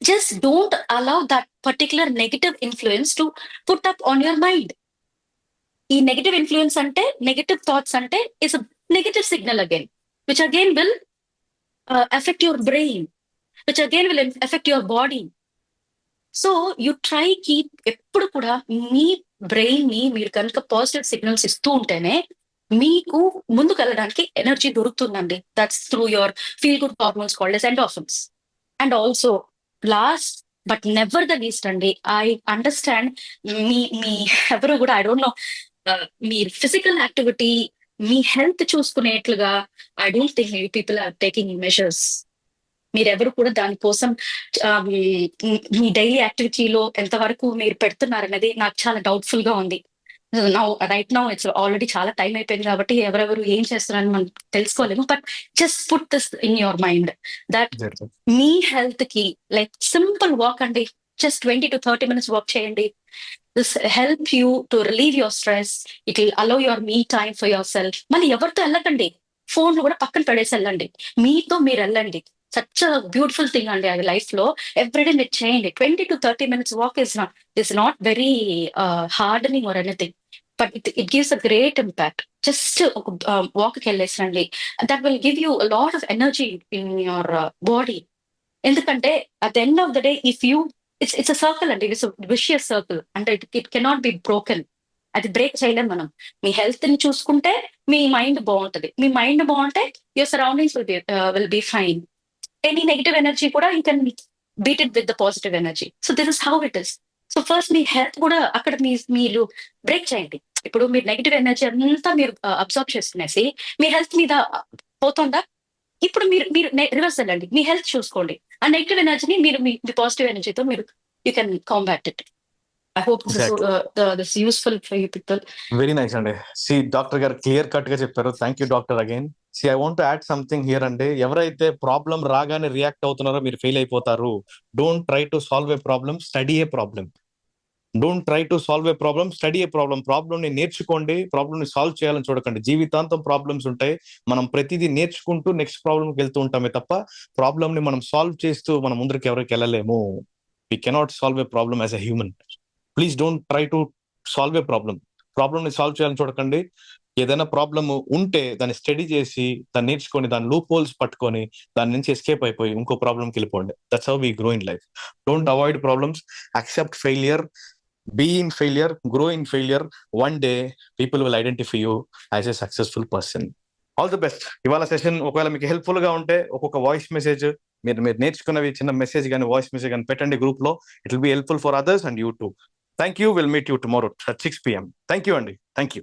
Just don't allow that particular negative influence to put up on your mind. ఈ నెగటివ్ ఇన్ఫ్లుయెన్స్ అంటే, నెగటివ్ థాట్స్ అంటే is a negative signal again, which again will affect your brain, which again will affect your body. So you try keep ఎప్పుడు కూడా మీ బ్రెయిన్ ని మీరు కనుక పాజిటివ్ సిగ్నల్స్ ఇస్తూ ఉంటేనే మీకు ముందుకు వెళ్ళడానికి ఎనర్జీ దొరుకుతుందండి. That's through your feel good hormones called as endorphins. And also last but never the least అండి, ఐ అండర్స్టాండ్ మీ ఎవరు కూడా ఐ డోంట్ నో మీ ఫిజికల్ యాక్టివిటీ, మీ హెల్త్ చూసుకునేట్లుగా I don't think people are taking measures. మీరెవరు కూడా దానికోసం మీ డైలీ యాక్టివిటీలో ఎంతవరకు మీరు పెడుతున్నారనేది నాకు చాలా డౌట్ఫుల్ గా ఉంది. రైట్ నౌ ఇట్స్ ఆల్రెడీ చాలా టైం అయిపోయింది కాబట్టి ఎవరెవరు ఏం చేస్తున్నారని మనం తెలుసుకోలేము. But just put this in your mind that me health కి లైక్ సింపుల్ వాక్ అండి, జస్ట్ 20 to 30 minutes వాక్ చేయండి. This help you to relieve your stress. It will allow your మీ టైమ్ ఫర్ యువర్ సెల్ఫ్. మళ్ళీ ఎవరితో వెళ్ళకండి, ఫోన్లు కూడా పక్కన పడేసి వెళ్ళండి, మీతో మీరు వెళ్ళండి. సచ్ బ్యూటిఫుల్ థింగ్ అండి అది లైఫ్ లో. ఎవ్రీడే మీరు చేయండి. 20 to 30 minutes walk is not very hardening or anything, but it gives a great impact. Just ఒక వాక్కి వెళ్ళేసండి, that will give you a lot of energy in your body. ఎందుకంటే at the end of the day, if you it's a circle అండి, it's a vicious circle and it cannot be broken. అది బ్రేక్ చేయలేం మనం. మీ హెల్త్ ని చూసుకుంటే మీ మైండ్ బాగుంటది, మీ మైండ్ బాగుంటే your surroundings will be fine. Any negative energy కూడా you can beat it with the positive energy. So this is how it is. So first మీ హెల్త్ కూడా అక్కడ మీరు బ్రేక్ చేయండి. ఇప్పుడు మీరు నెగిటివ్ ఎనర్జీ అంతా మీరు అబ్జర్వ్ చేసుకునేసి మీ హెల్త్ మీద పోతుందా, ఇప్పుడు మీరు రివర్స్ వెళ్ళండి, మీ హెల్త్ చూసుకోండి. ఆ నెగిటివ్ ఎనర్జీని మీరు మీ పాజిటివ్ ఎనర్జీతో మీరు you can combat it. I hope this is useful for you people. Very nice అండి. డాక్టర్ గారు క్లియర్ కట్ గా చెప్పారు. Thank you doctor again. I want to add something here అండి. ఎవరైతే ప్రాబ్లం రాగానే రియాక్ట్ అవుతున్నారో మీరు ఫెయిల్ అయిపోతారు. Don't try to solve a problem, study A problem. Don't try to solve a problem, study A problem. Problem ని నేర్చుకోండి, ప్రాబ్లమ్ ని సాల్వ్ చేయాలని చూడకండి. జీవితాంతం ప్రాబ్లమ్స్ ఉంటాయి, మనం ప్రతిదీ నేర్చుకుంటూ నెక్స్ట్ ప్రాబ్లమ్కి వెళ్తూ ఉంటామే తప్ప ప్రాబ్లమ్ ని మనం సాల్వ్ చేస్తూ మనం ముందరికి ఎవరికి వెళ్ళలేము. We cannot solve a problem as a human. Please don't try to solve a problem. Problem ని సాల్వ్ చేయాలని చూడకండి. ఏదైనా ప్రాబ్లమ్ ఉంటే దాన్ని స్టడీ చేసి, దాన్ని నేర్చుకొని, దాని లూప్ హోల్స్ పట్టుకొని దాని నుంచి ఎస్కేప్ అయిపోయి ఇంకో ప్రాబ్లంకి వెళ్ళిపోండి. That's how we grow in life. Don't avoid problems, accept failure, be in failure, grow in failure. One day people will identify you as a successful person. All the best. ఇవాళ సెషన్ ఒకవేళ మీకు హెల్ప్ఫుల్ గా ఉంటే ఒక్కొక్క వాయిస్ మెసేజ్ మీరు నేర్చుకున్నవి చిన్న మెసేజ్ కానీ వాయిస్ మెసేజ్ కానీ పెట్టండి గ్రూప్ లో. It will be helpful for others and you too. Thank you. Will meet you tomorrow at 6 PM. Thank you అండి. Thank you.